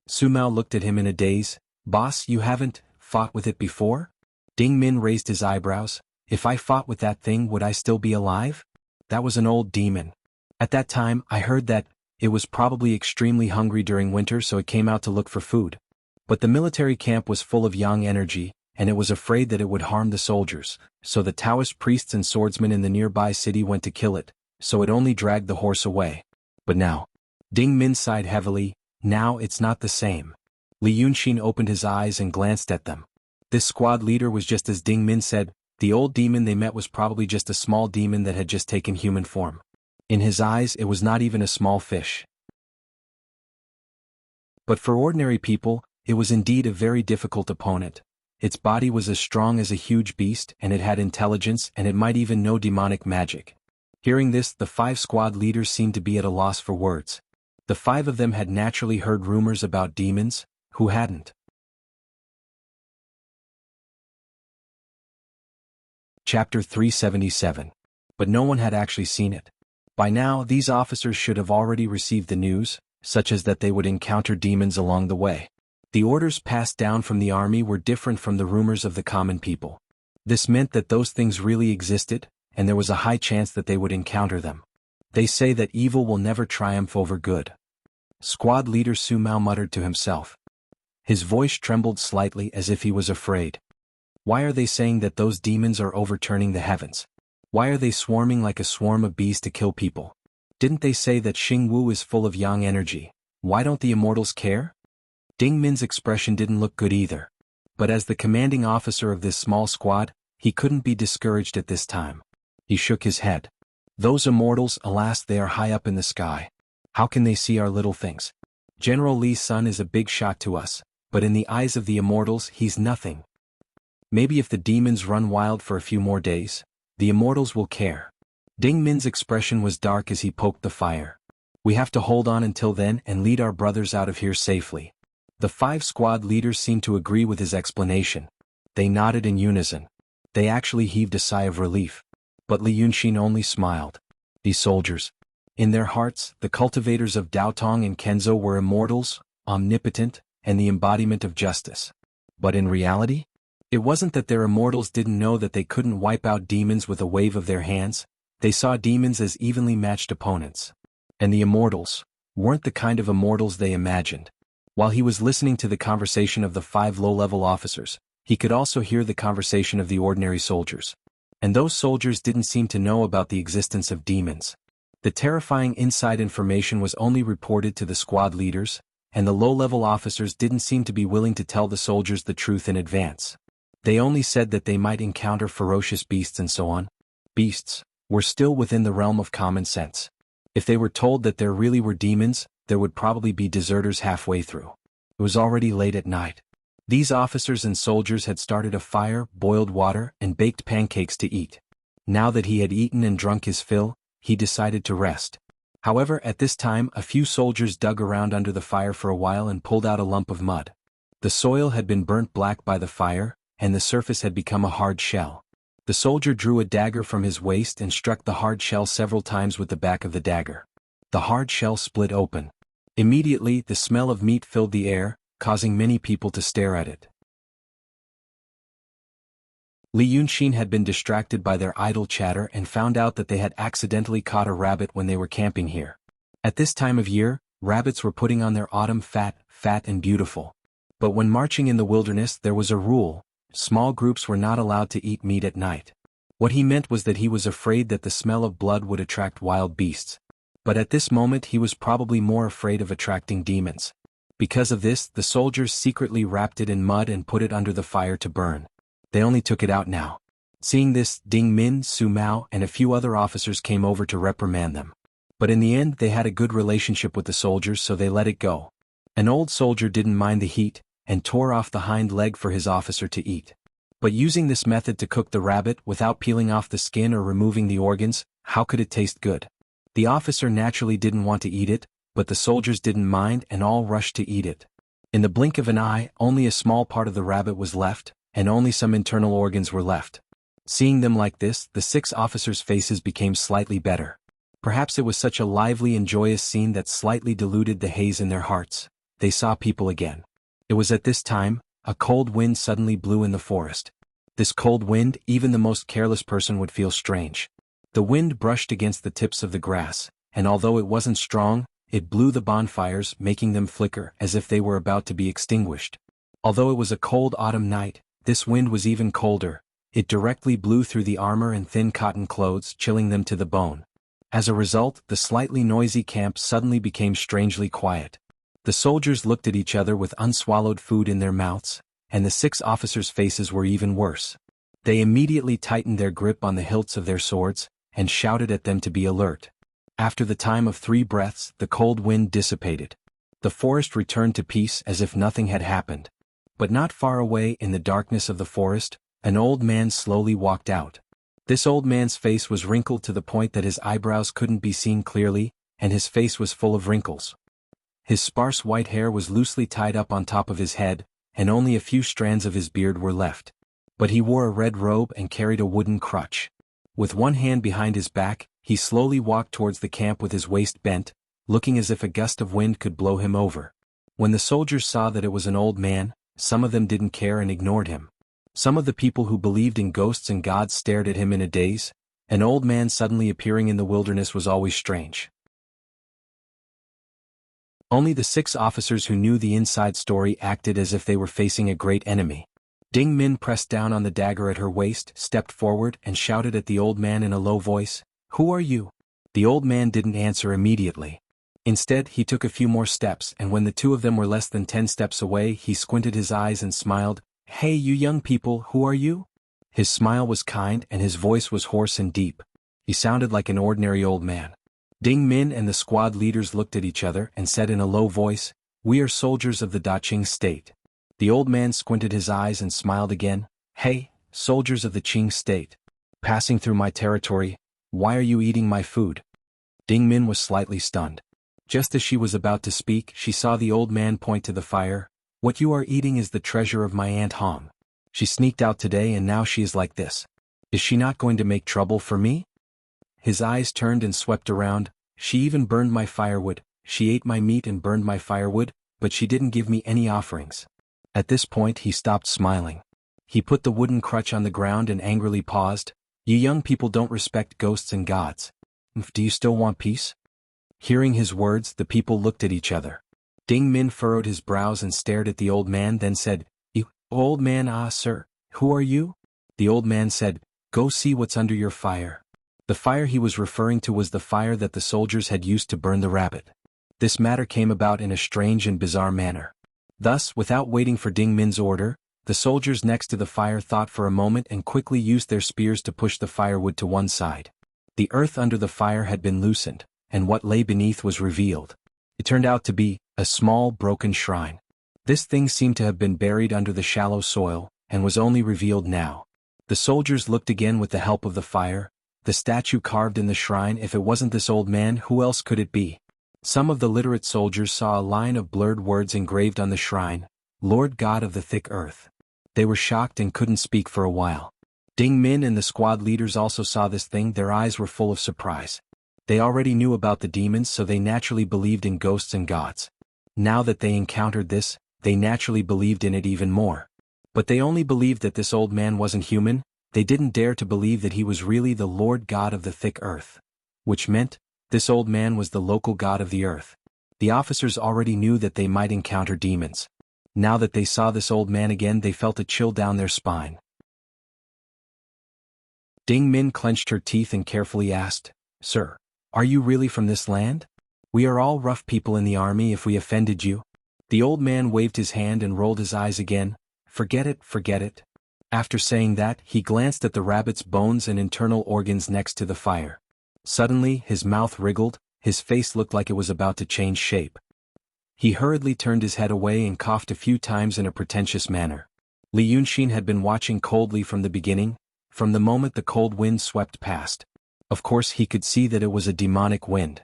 Su Mao looked at him in a daze. Boss, you haven't fought with it before? Ding Min raised his eyebrows. If I fought with that thing, would I still be alive? That was an old demon. At that time, I heard that it was probably extremely hungry during winter, so it came out to look for food. But the military camp was full of yang energy, and it was afraid that it would harm the soldiers, so the Taoist priests and swordsmen in the nearby city went to kill it, so it only dragged the horse away. But now, Ding Min sighed heavily, now it's not the same. Li Yunxin opened his eyes and glanced at them. This squad leader was just as Ding Min said. The old demon they met was probably just a small demon that had just taken human form. In his eyes it was not even a small fish. But for ordinary people, it was indeed a very difficult opponent. Its body was as strong as a huge beast, and it had intelligence, and it might even know demonic magic. Hearing this, the 5 squad leaders seemed to be at a loss for words. The 5 of them had naturally heard rumors about demons, who hadn't? Chapter 377. But no one had actually seen it. By now, these officers should have already received the news, such as that they would encounter demons along the way. The orders passed down from the army were different from the rumors of the common people. This meant that those things really existed, and there was a high chance that they would encounter them. They say that evil will never triumph over good. Squad leader Su Mao muttered to himself. His voice trembled slightly as if he was afraid. Why are they saying that those demons are overturning the heavens? Why are they swarming like a swarm of bees to kill people? Didn't they say that Xing Wu is full of yang energy? Why don't the immortals care? Ding Min's expression didn't look good either. But as the commanding officer of this small squad, he couldn't be discouraged at this time. He shook his head. Those immortals, alas, they are high up in the sky. How can they see our little things? General Li's son is a big shot to us, but in the eyes of the immortals he's nothing. Maybe if the demons run wild for a few more days, the immortals will care. Ding Min's expression was dark as he poked the fire. We have to hold on until then and lead our brothers out of here safely. The 5 squad leaders seemed to agree with his explanation. They nodded in unison. They actually heaved a sigh of relief. But Li Yunxin only smiled. These soldiers. In their hearts, the cultivators of Daotong and Kenzo were immortals, omnipotent, and the embodiment of justice. But in reality? It wasn't that their immortals didn't know that they couldn't wipe out demons with a wave of their hands. They saw demons as evenly matched opponents. And the immortals weren't the kind of immortals they imagined. While he was listening to the conversation of the 5 low-level officers, he could also hear the conversation of the ordinary soldiers. And those soldiers didn't seem to know about the existence of demons. The terrifying inside information was only reported to the squad leaders, and the low-level officers didn't seem to be willing to tell the soldiers the truth in advance. They only said that they might encounter ferocious beasts and so on. Beasts were still within the realm of common sense. If they were told that there really were demons, there would probably be deserters halfway through. It was already late at night. These officers and soldiers had started a fire, boiled water, and baked pancakes to eat. Now that he had eaten and drunk his fill, he decided to rest. However, at this time a few soldiers dug around under the fire for a while and pulled out a lump of mud. The soil had been burnt black by the fire, and the surface had become a hard shell. The soldier drew a dagger from his waist and struck the hard shell several times with the back of the dagger. The hard shell split open. Immediately, the smell of meat filled the air, causing many people to stare at it. Li Yunxin had been distracted by their idle chatter and found out that they had accidentally caught a rabbit when they were camping here. At this time of year, rabbits were putting on their autumn fat and beautiful. But when marching in the wilderness there was a rule: small groups were not allowed to eat meat at night. What he meant was that he was afraid that the smell of blood would attract wild beasts. But at this moment he was probably more afraid of attracting demons. Because of this, the soldiers secretly wrapped it in mud and put it under the fire to burn. They only took it out now. Seeing this, Ding Min, Su Mao, and a few other officers came over to reprimand them. But in the end they had a good relationship with the soldiers, so they let it go. An old soldier didn't mind the heat, and tore off the hind leg for his officer to eat. But using this method to cook the rabbit without peeling off the skin or removing the organs, how could it taste good? The officer naturally didn't want to eat it, but the soldiers didn't mind and all rushed to eat it. In the blink of an eye, only a small part of the rabbit was left, and only some internal organs were left. Seeing them like this, the 6 officers' faces became slightly better. Perhaps it was such a lively and joyous scene that slightly diluted the haze in their hearts. They saw people again. It was at this time, a cold wind suddenly blew in the forest. This cold wind, even the most careless person would feel strange. The wind brushed against the tips of the grass, and although it wasn't strong, it blew the bonfires, making them flicker as if they were about to be extinguished. Although it was a cold autumn night, this wind was even colder. It directly blew through the armor and thin cotton clothes, chilling them to the bone. As a result, the slightly noisy camp suddenly became strangely quiet. The soldiers looked at each other with unswallowed food in their mouths, and the 6 officers' faces were even worse. They immediately tightened their grip on the hilts of their swords, and shouted at them to be alert. After the time of 3 breaths, the cold wind dissipated. The forest returned to peace as if nothing had happened. But not far away in the darkness of the forest, an old man slowly walked out. This old man's face was wrinkled to the point that his eyebrows couldn't be seen clearly, and his face was full of wrinkles. His sparse white hair was loosely tied up on top of his head, and only a few strands of his beard were left. But he wore a red robe and carried a wooden crutch. With one hand behind his back, he slowly walked towards the camp with his waist bent, looking as if a gust of wind could blow him over. When the soldiers saw that it was an old man, some of them didn't care and ignored him. Some of the people who believed in ghosts and gods stared at him in a daze. An old man suddenly appearing in the wilderness was always strange. Only the 6 officers who knew the inside story acted as if they were facing a great enemy. Ding Min pressed down on the dagger at her waist, stepped forward, and shouted at the old man in a low voice, "Who are you?" The old man didn't answer immediately. Instead, he took a few more steps, and when the 2 of them were less than 10 steps away, he squinted his eyes and smiled, "Hey, you young people, who are you?" His smile was kind and his voice was hoarse and deep. He sounded like an ordinary old man. Ding Min and the squad leaders looked at each other and said in a low voice, "We are soldiers of the Daqing state." The old man squinted his eyes and smiled again, "Hey, soldiers of the Qing state. Passing through my territory, why are you eating my food?" Ding Min was slightly stunned. Just as she was about to speak, she saw the old man point to the fire. "What you are eating is the treasure of my Aunt Hong. She sneaked out today and now she is like this. Is she not going to make trouble for me?" His eyes turned and swept around. "She even burned my firewood. She ate my meat and burned my firewood, but she didn't give me any offerings." At this point he stopped smiling. He put the wooden crutch on the ground and angrily paused. "You young people don't respect ghosts and gods. Do you still want peace?" Hearing his words, the people looked at each other. Ding Min furrowed his brows and stared at the old man, then said, "You, old man, sir, who are you?" The old man said, "Go see what's under your fire." The fire he was referring to was the fire that the soldiers had used to burn the rabbit. This matter came about in a strange and bizarre manner. Thus, without waiting for Ding Min's order, the soldiers next to the fire thought for a moment and quickly used their spears to push the firewood to one side. The earth under the fire had been loosened, and what lay beneath was revealed. It turned out to be a small, broken shrine. This thing seemed to have been buried under the shallow soil, and was only revealed now. The soldiers looked again with the help of the fire. The statue carved in the shrine, if it wasn't this old man, who else could it be? Some of the literate soldiers saw a line of blurred words engraved on the shrine, "Lord God of the thick earth." They were shocked and couldn't speak for a while. Ding Min and the squad leaders also saw this thing. Their eyes were full of surprise. They already knew about the demons, so they naturally believed in ghosts and gods. Now that they encountered this, they naturally believed in it even more. But they only believed that this old man wasn't human. They didn't dare to believe that he was really the Lord God of the thick earth. Which meant, this old man was the local god of the earth. The officers already knew that they might encounter demons. Now that they saw this old man again, they felt a chill down their spine. Ding Min clenched her teeth and carefully asked, "Sir, are you really from this land? We are all rough people in the army. If we offended you." The old man waved his hand and rolled his eyes again. "Forget it, forget it." After saying that, he glanced at the rabbit's bones and internal organs next to the fire. Suddenly, his mouth wriggled, his face looked like it was about to change shape. He hurriedly turned his head away and coughed a few times in a pretentious manner. Li Yunxin had been watching coldly from the beginning, from the moment the cold wind swept past. Of course he could see that it was a demonic wind.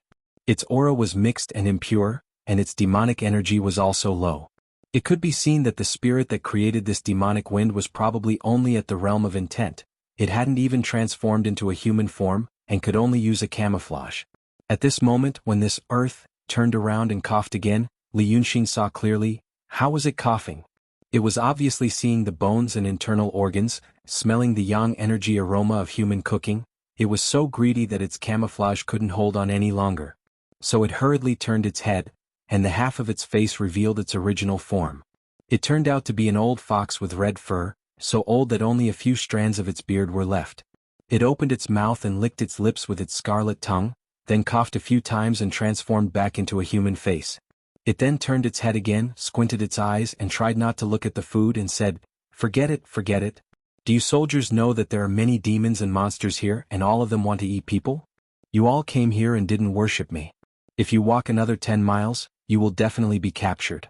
Its aura was mixed and impure, and its demonic energy was also low. It could be seen that the spirit that created this demonic wind was probably only at the realm of intent. It hadn't even transformed into a human form, and could only use a camouflage. At this moment, when this earth turned around and coughed again, Li Yunxin saw clearly. How was it coughing? It was obviously seeing the bones and internal organs, smelling the yang energy aroma of human cooking. It was so greedy that its camouflage couldn't hold on any longer. So it hurriedly turned its head, and the half of its face revealed its original form. It turned out to be an old fox with red fur, so old that only a few strands of its beard were left. It opened its mouth and licked its lips with its scarlet tongue, then coughed a few times and transformed back into a human face. It then turned its head again, squinted its eyes and tried not to look at the food and said, "Forget it, forget it. Do you soldiers know that there are many demons and monsters here and all of them want to eat people? You all came here and didn't worship me. If you walk another 10 miles, you will definitely be captured."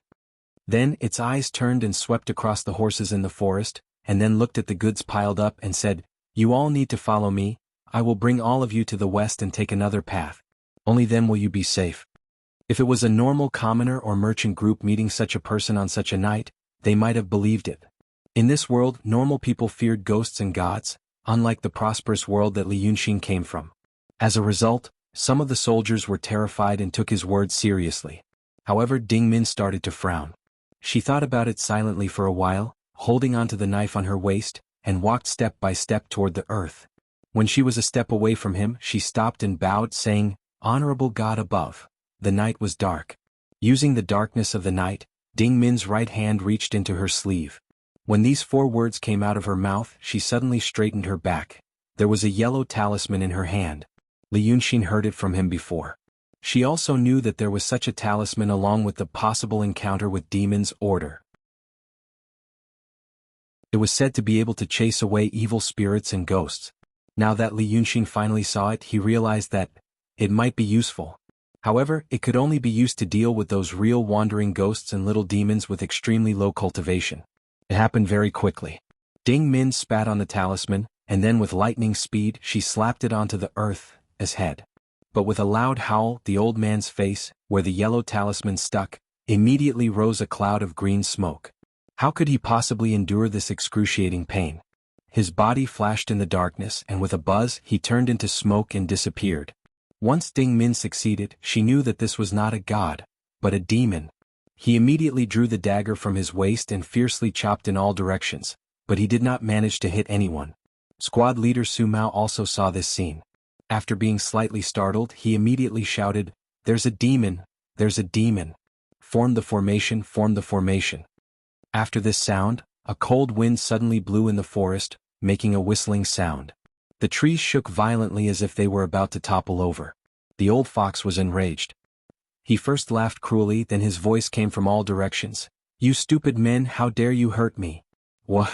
Then its eyes turned and swept across the horses in the forest, and then looked at the goods piled up and said, "You all need to follow me. I will bring all of you to the west and take another path. Only then will you be safe." If it was a normal commoner or merchant group meeting such a person on such a night, they might have believed it. In this world, normal people feared ghosts and gods, unlike the prosperous world that Li Yunxin came from. As a result, some of the soldiers were terrified and took his words seriously. However, Ding Min started to frown. She thought about it silently for a while, holding onto the knife on her waist, and walked step by step toward the earth. When she was a step away from him, she stopped and bowed, saying, "Honorable God above." The night was dark. Using the darkness of the night, Ding Min's right hand reached into her sleeve. When these 4 words came out of her mouth, she suddenly straightened her back. There was a yellow talisman in her hand. Li Yunxin heard it from him before. She also knew that there was such a talisman along with the possible encounter with demons order. It was said to be able to chase away evil spirits and ghosts. Now that Li Yunxin finally saw it, he realized that it might be useful. However, it could only be used to deal with those real wandering ghosts and little demons with extremely low cultivation. It happened very quickly. Ding Min spat on the talisman, and then with lightning speed she slapped it onto the earth as head. But with a loud howl, the old man's face, where the yellow talisman stuck, immediately rose a cloud of green smoke. How could he possibly endure this excruciating pain? His body flashed in the darkness, and with a buzz he turned into smoke and disappeared. Once Ding Min succeeded, she knew that this was not a god, but a demon. He immediately drew the dagger from his waist and fiercely chopped in all directions, but he did not manage to hit anyone. Squad leader Su Mao also saw this scene. After being slightly startled, he immediately shouted, "There's a demon! There's a demon! Form the formation, form the formation!" After this sound, a cold wind suddenly blew in the forest, making a whistling sound. The trees shook violently as if they were about to topple over. The old fox was enraged. He first laughed cruelly, then his voice came from all directions. "You stupid men, how dare you hurt me? What?"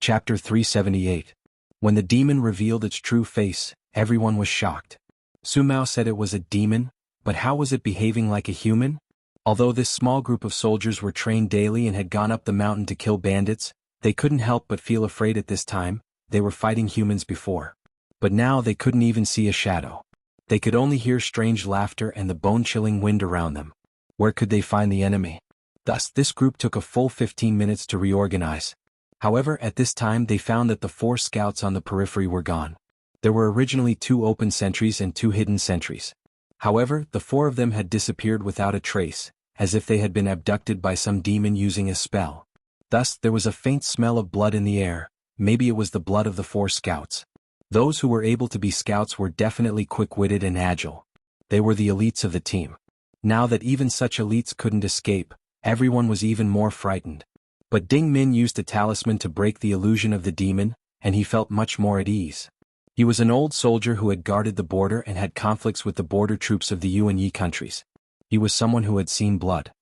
Chapter 378. When the demon revealed its true face, everyone was shocked. Su Mao said it was a demon, but how was it behaving like a human? Although this small group of soldiers were trained daily and had gone up the mountain to kill bandits, they couldn't help but feel afraid at this time. They were fighting humans before. But now they couldn't even see a shadow. They could only hear strange laughter and the bone-chilling wind around them. Where could they find the enemy? Thus, this group took a full 15 minutes to reorganize. However, at this time they found that the 4 scouts on the periphery were gone. There were originally 2 open sentries and 2 hidden sentries. However, the 4 of them had disappeared without a trace, as if they had been abducted by some demon using a spell. Thus, there was a faint smell of blood in the air. Maybe it was the blood of the 4 scouts. Those who were able to be scouts were definitely quick-witted and agile. They were the elites of the team. Now that even such elites couldn't escape, everyone was even more frightened. But Ding Min used a talisman to break the illusion of the demon, and he felt much more at ease. He was an old soldier who had guarded the border and had conflicts with the border troops of the Yuan Yi countries. He was someone who had seen blood.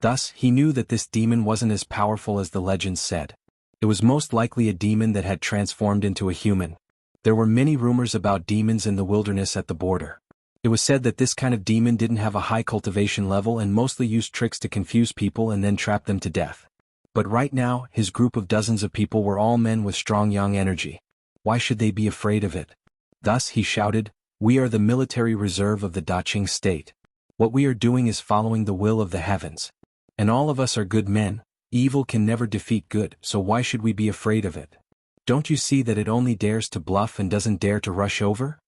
Thus, he knew that this demon wasn't as powerful as the legends said. It was most likely a demon that had transformed into a human. There were many rumors about demons in the wilderness at the border. It was said that this kind of demon didn't have a high cultivation level and mostly used tricks to confuse people and then trap them to death. But right now, his group of dozens of people were all men with strong yang energy. Why should they be afraid of it? Thus he shouted, "We are the military reserve of the Daqing state. What we are doing is following the will of the heavens. And all of us are good men. Evil can never defeat good, so why should we be afraid of it? Don't you see that it only dares to bluff and doesn't dare to rush over?"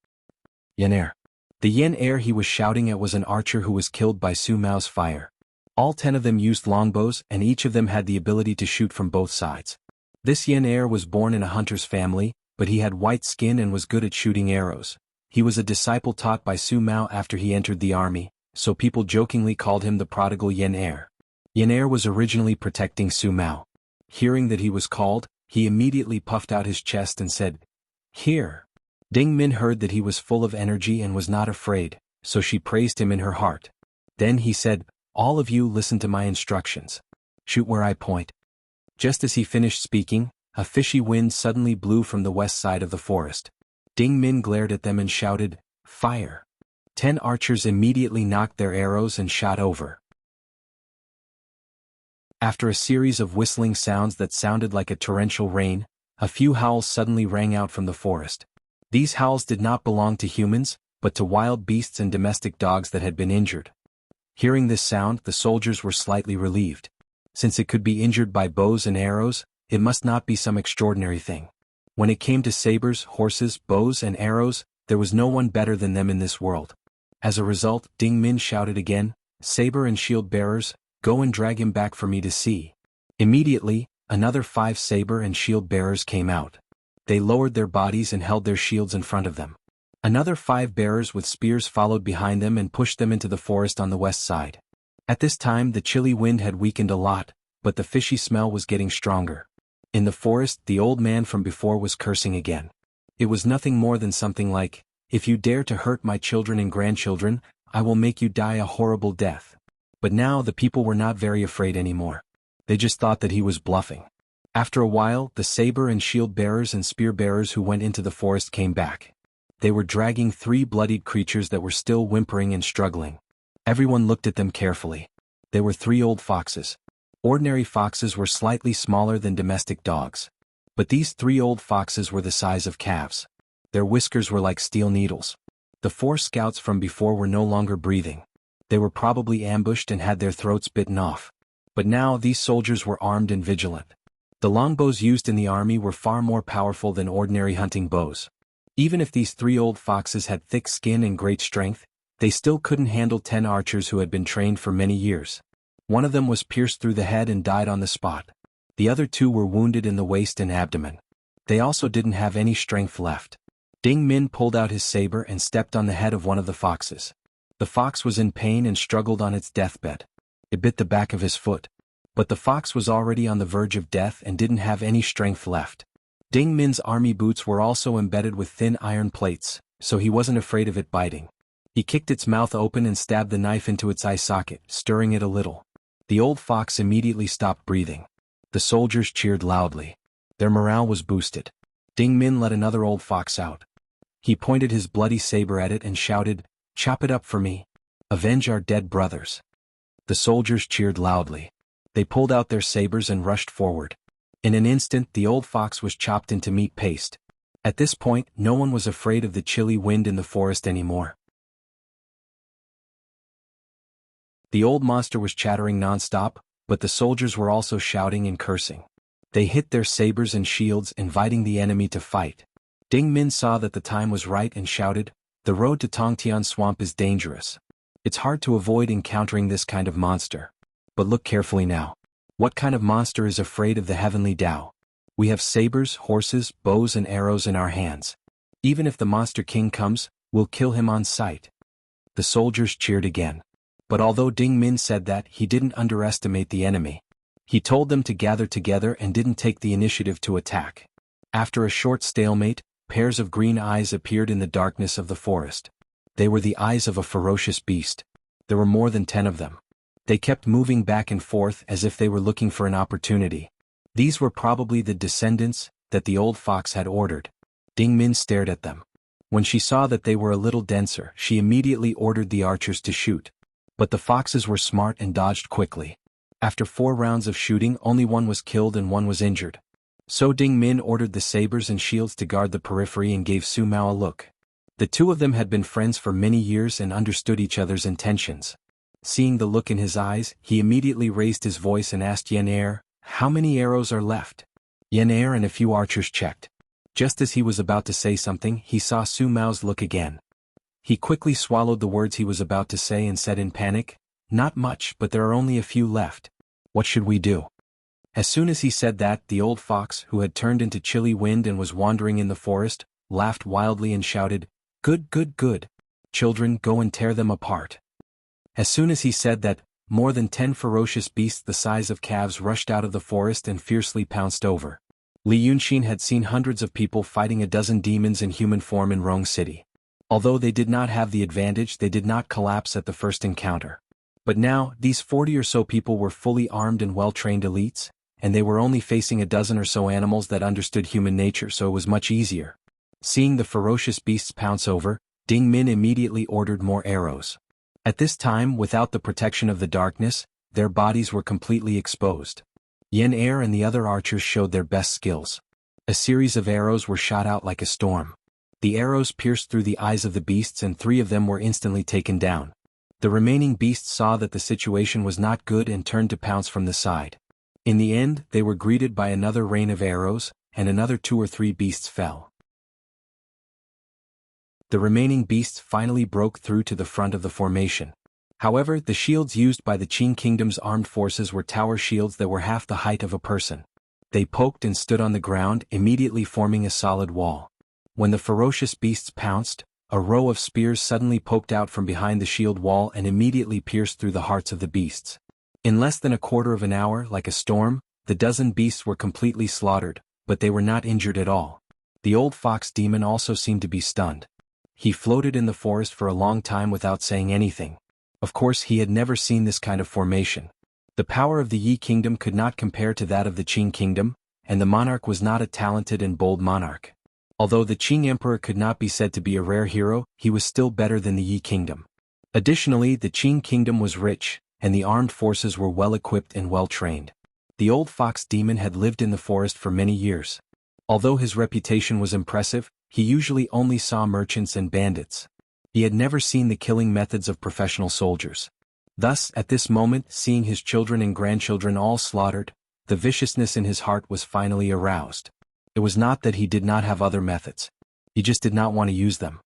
Yin Air. The Yin Air he was shouting at was an archer who was killed by Su Mao's fire. All 10 of them used longbows and each of them had the ability to shoot from both sides. This Yin Air was born in a hunter's family, but he had white skin and was good at shooting arrows. He was a disciple taught by Su Mao after he entered the army, so people jokingly called him the prodigal Yin Air. Yin Air was originally protecting Su Mao. Hearing that he was called, he immediately puffed out his chest and said, "Here." Ding Min heard that he was full of energy and was not afraid, so she praised him in her heart. Then he said, "All of you listen to my instructions. Shoot where I point." Just as he finished speaking, a fishy wind suddenly blew from the west side of the forest. Ding Min glared at them and shouted, "Fire!" 10 archers immediately knocked their arrows and shot over. After a series of whistling sounds that sounded like a torrential rain, a few howls suddenly rang out from the forest. These howls did not belong to humans, but to wild beasts and domestic dogs that had been injured. Hearing this sound, the soldiers were slightly relieved. Since it could be injured by bows and arrows, it must not be some extraordinary thing. When it came to sabers, horses, bows and arrows, there was no one better than them in this world. As a result, Ding Min shouted again, "Saber and shield bearers, go and drag him back for me to see." Immediately, another 5 saber and shield bearers came out. They lowered their bodies and held their shields in front of them. Another 5 bearers with spears followed behind them and pushed them into the forest on the west side. At this time the chilly wind had weakened a lot, but the fishy smell was getting stronger. In the forest, the old man from before was cursing again. It was nothing more than something like, "If you dare to hurt my children and grandchildren, I will make you die a horrible death." But now the people were not very afraid anymore. They just thought that he was bluffing. After a while, the saber and shield bearers and spear bearers who went into the forest came back. They were dragging 3 bloodied creatures that were still whimpering and struggling. Everyone looked at them carefully. They were 3 old foxes. Ordinary foxes were slightly smaller than domestic dogs. But these 3 old foxes were the size of calves. Their whiskers were like steel needles. The 4 scouts from before were no longer breathing. They were probably ambushed and had their throats bitten off. But now these soldiers were armed and vigilant. The longbows used in the army were far more powerful than ordinary hunting bows. Even if these 3 old foxes had thick skin and great strength, they still couldn't handle 10 archers who had been trained for many years. One of them was pierced through the head and died on the spot. The other 2 were wounded in the waist and abdomen. They also didn't have any strength left. Ding Min pulled out his saber and stepped on the head of one of the foxes. The fox was in pain and struggled on its deathbed. It bit the back of his foot. But the fox was already on the verge of death and didn't have any strength left. Ding Min's army boots were also embedded with thin iron plates, so he wasn't afraid of it biting. He kicked its mouth open and stabbed the knife into its eye socket, stirring it a little. The old fox immediately stopped breathing. The soldiers cheered loudly. Their morale was boosted. Ding Min let another old fox out. He pointed his bloody saber at it and shouted, "Chop it up for me. Avenge our dead brothers." The soldiers cheered loudly. They pulled out their sabers and rushed forward. In an instant the old fox was chopped into meat paste. At this point, no one was afraid of the chilly wind in the forest anymore. The old monster was chattering non-stop, but the soldiers were also shouting and cursing. They hit their sabers and shields, inviting the enemy to fight. Ding Min saw that the time was right and shouted, "The road to Tongtian Swamp is dangerous. It's hard to avoid encountering this kind of monster. But look carefully now. What kind of monster is afraid of the heavenly Tao? We have sabers, horses, bows and arrows in our hands. Even if the monster king comes, we'll kill him on sight." The soldiers cheered again. But although Ding Min said that, he didn't underestimate the enemy. He told them to gather together and didn't take the initiative to attack. After a short stalemate, pairs of green eyes appeared in the darkness of the forest. They were the eyes of a ferocious beast. There were more than 10 of them. They kept moving back and forth as if they were looking for an opportunity. These were probably the descendants that the old fox had ordered. Ding Min stared at them. When she saw that they were a little denser, she immediately ordered the archers to shoot. But the foxes were smart and dodged quickly. After 4 rounds of shooting, only one was killed and one was injured. So Ding Min ordered the sabers and shields to guard the periphery and gave Su Mao a look. The two of them had been friends for many years and understood each other's intentions. Seeing the look in his eyes, he immediately raised his voice and asked Yen Er, "How many arrows are left?" Yen Er and a few archers checked. Just as he was about to say something, he saw Su Mao's look again. He quickly swallowed the words he was about to say and said in panic, "Not much, but there are only a few left. What should we do?" As soon as he said that, the old fox, who had turned into chilly wind and was wandering in the forest, laughed wildly and shouted, "Good, good, good. Children, go and tear them apart." As soon as he said that, more than 10 ferocious beasts the size of calves rushed out of the forest and fiercely pounced over. Li Yunxin had seen hundreds of people fighting a dozen demons in human form in Rong City. Although they did not have the advantage, they did not collapse at the first encounter. But now, these 40 or so people were fully armed and well-trained elites, and they were only facing a dozen or so animals that understood human nature, so it was much easier. Seeing the ferocious beasts pounce over, Ding Min immediately ordered more arrows. At this time, without the protection of the darkness, their bodies were completely exposed. Yen Er and the other archers showed their best skills. A series of arrows were shot out like a storm. The arrows pierced through the eyes of the beasts and 3 of them were instantly taken down. The remaining beasts saw that the situation was not good and turned to pounce from the side. In the end, they were greeted by another rain of arrows, and another 2 or 3 beasts fell. The remaining beasts finally broke through to the front of the formation. However, the shields used by the Qing Kingdom's armed forces were tower shields that were half the height of a person. They poked and stood on the ground, immediately forming a solid wall. When the ferocious beasts pounced, a row of spears suddenly poked out from behind the shield wall and immediately pierced through the hearts of the beasts. In less than a quarter of an hour, like a storm, the dozen beasts were completely slaughtered, but they were not injured at all. The old fox demon also seemed to be stunned. He floated in the forest for a long time without saying anything. Of course, he had never seen this kind of formation. The power of the Yi Kingdom could not compare to that of the Qing Kingdom, and the monarch was not a talented and bold monarch. Although the Qing Emperor could not be said to be a rare hero, he was still better than the Yi Kingdom. Additionally, the Qing Kingdom was rich, and the armed forces were well-equipped and well-trained. The old fox demon had lived in the forest for many years. Although his reputation was impressive, he usually only saw merchants and bandits. He had never seen the killing methods of professional soldiers. Thus, at this moment, seeing his children and grandchildren all slaughtered, the viciousness in his heart was finally aroused. It was not that he did not have other methods. He just did not want to use them.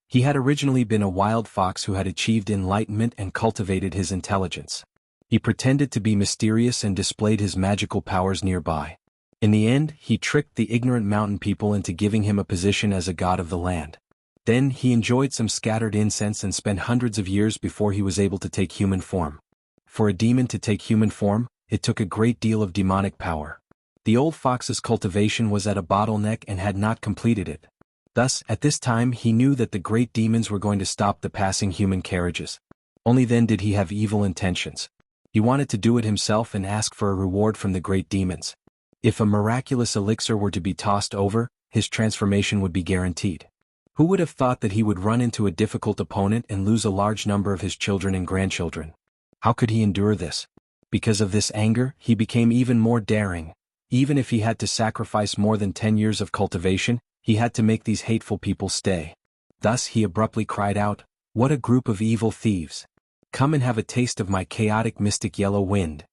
He had originally been a wild fox who had achieved enlightenment and cultivated his intelligence. He pretended to be mysterious and displayed his magical powers nearby. In the end, he tricked the ignorant mountain people into giving him a position as a god of the land. Then he enjoyed some scattered incense and spent hundreds of years before he was able to take human form. For a demon to take human form, it took a great deal of demonic power. The old fox's cultivation was at a bottleneck and had not completed it. Thus, at this time he knew that the great demons were going to stop the passing human carriages. Only then did he have evil intentions. He wanted to do it himself and ask for a reward from the great demons. If a miraculous elixir were to be tossed over, his transformation would be guaranteed. Who would have thought that he would run into a difficult opponent and lose a large number of his children and grandchildren? How could he endure this? Because of this anger, he became even more daring. Even if he had to sacrifice more than 10 years of cultivation, he had to make these hateful people stay. Thus he abruptly cried out, "What a group of evil thieves! Come and have a taste of my chaotic mystic yellow wind."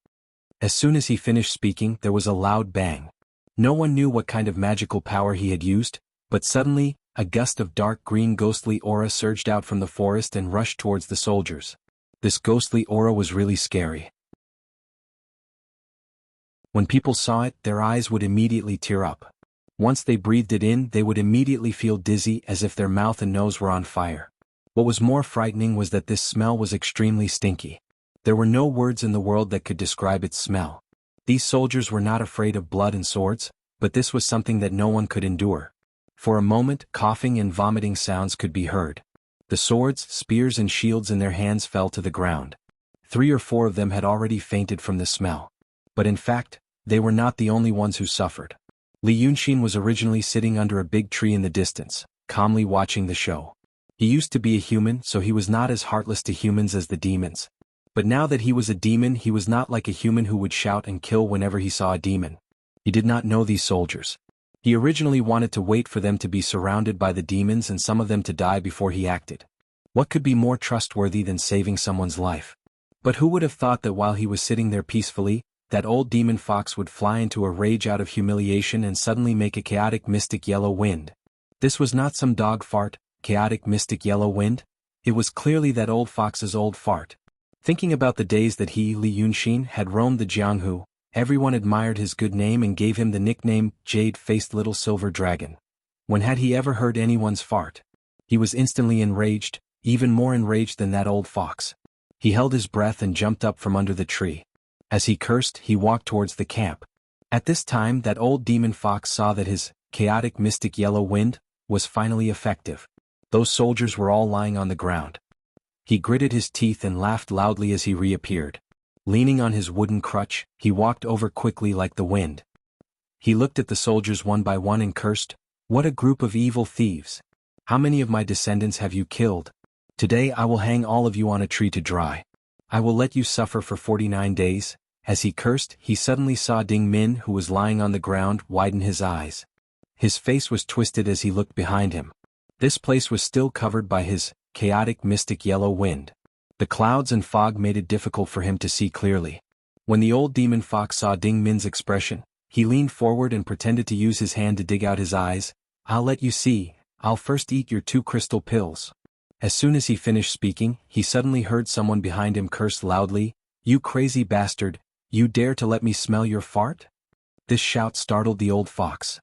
As soon as he finished speaking, there was a loud bang. No one knew what kind of magical power he had used, but suddenly, a gust of dark green ghostly aura surged out from the forest and rushed towards the soldiers. This ghostly aura was really scary. When people saw it, their eyes would immediately tear up. Once they breathed it in, they would immediately feel dizzy as if their mouth and nose were on fire. What was more frightening was that this smell was extremely stinky. There were no words in the world that could describe its smell. These soldiers were not afraid of blood and swords, but this was something that no one could endure. For a moment, coughing and vomiting sounds could be heard. The swords, spears and shields in their hands fell to the ground. 3 or 4 of them had already fainted from the smell. But in fact, they were not the only ones who suffered. Li Yunxin was originally sitting under a big tree in the distance, calmly watching the show. He used to be a human, so he was not as heartless to humans as the demons. But now that he was a demon, he was not like a human who would shout and kill whenever he saw a demon. He did not know these soldiers. He originally wanted to wait for them to be surrounded by the demons and some of them to die before he acted. What could be more trustworthy than saving someone's life? But who would have thought that while he was sitting there peacefully, that old demon fox would fly into a rage out of humiliation and suddenly make a chaotic mystic yellow wind? This was not some dog fart, chaotic mystic yellow wind. It was clearly that old fox's old fart. Thinking about the days that he, Li Yunxin, had roamed the Jianghu, everyone admired his good name and gave him the nickname Jade-Faced Little Silver Dragon. When had he ever heard anyone's fart? He was instantly enraged, even more enraged than that old fox. He held his breath and jumped up from under the tree. As he cursed, he walked towards the camp. At this time, that old demon fox saw that his chaotic mystic yellow wind was finally effective. Those soldiers were all lying on the ground. He gritted his teeth and laughed loudly as he reappeared. Leaning on his wooden crutch, he walked over quickly like the wind. He looked at the soldiers one by one and cursed, "What a group of evil thieves! How many of my descendants have you killed? Today I will hang all of you on a tree to dry. I will let you suffer for 49 days. As he cursed, he suddenly saw Ding Min, who was lying on the ground, widen his eyes. His face was twisted as he looked behind him. This place was still covered by his chaotic mystic yellow wind. The clouds and fog made it difficult for him to see clearly. When the old demon fox saw Ding Min's expression, he leaned forward and pretended to use his hand to dig out his eyes. "I'll let you see. I'll first eat your 2 crystal pills." As soon as he finished speaking, he suddenly heard someone behind him curse loudly, "You crazy bastard, you dare to let me smell your fart?" This shout startled the old fox.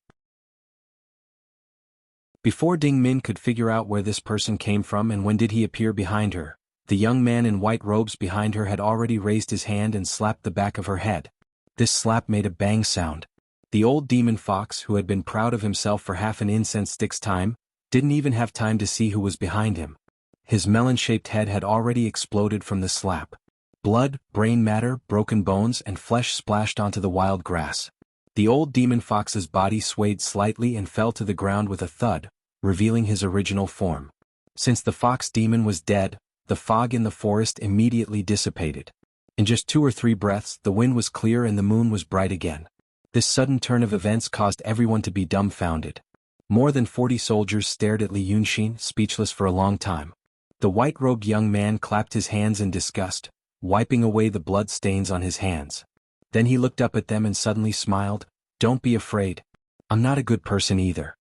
Before Ding Min could figure out where this person came from and when did he appear behind her, the young man in white robes behind her had already raised his hand and slapped the back of her head. This slap made a bang sound. The old demon fox, who had been proud of himself for half an incense stick's time, didn't even have time to see who was behind him. His melon-shaped head had already exploded from the slap. Blood, brain matter, broken bones, and flesh splashed onto the wild grass. The old demon fox's body swayed slightly and fell to the ground with a thud, revealing his original form. Since the fox demon was dead, the fog in the forest immediately dissipated. In just 2 or 3 breaths, the wind was clear and the moon was bright again. This sudden turn of events caused everyone to be dumbfounded. More than 40 soldiers stared at Li Yunxin, speechless for a long time. The white-robed young man clapped his hands in disgust, wiping away the blood stains on his hands. Then he looked up at them and suddenly smiled. "Don't be afraid. I'm not a good person either."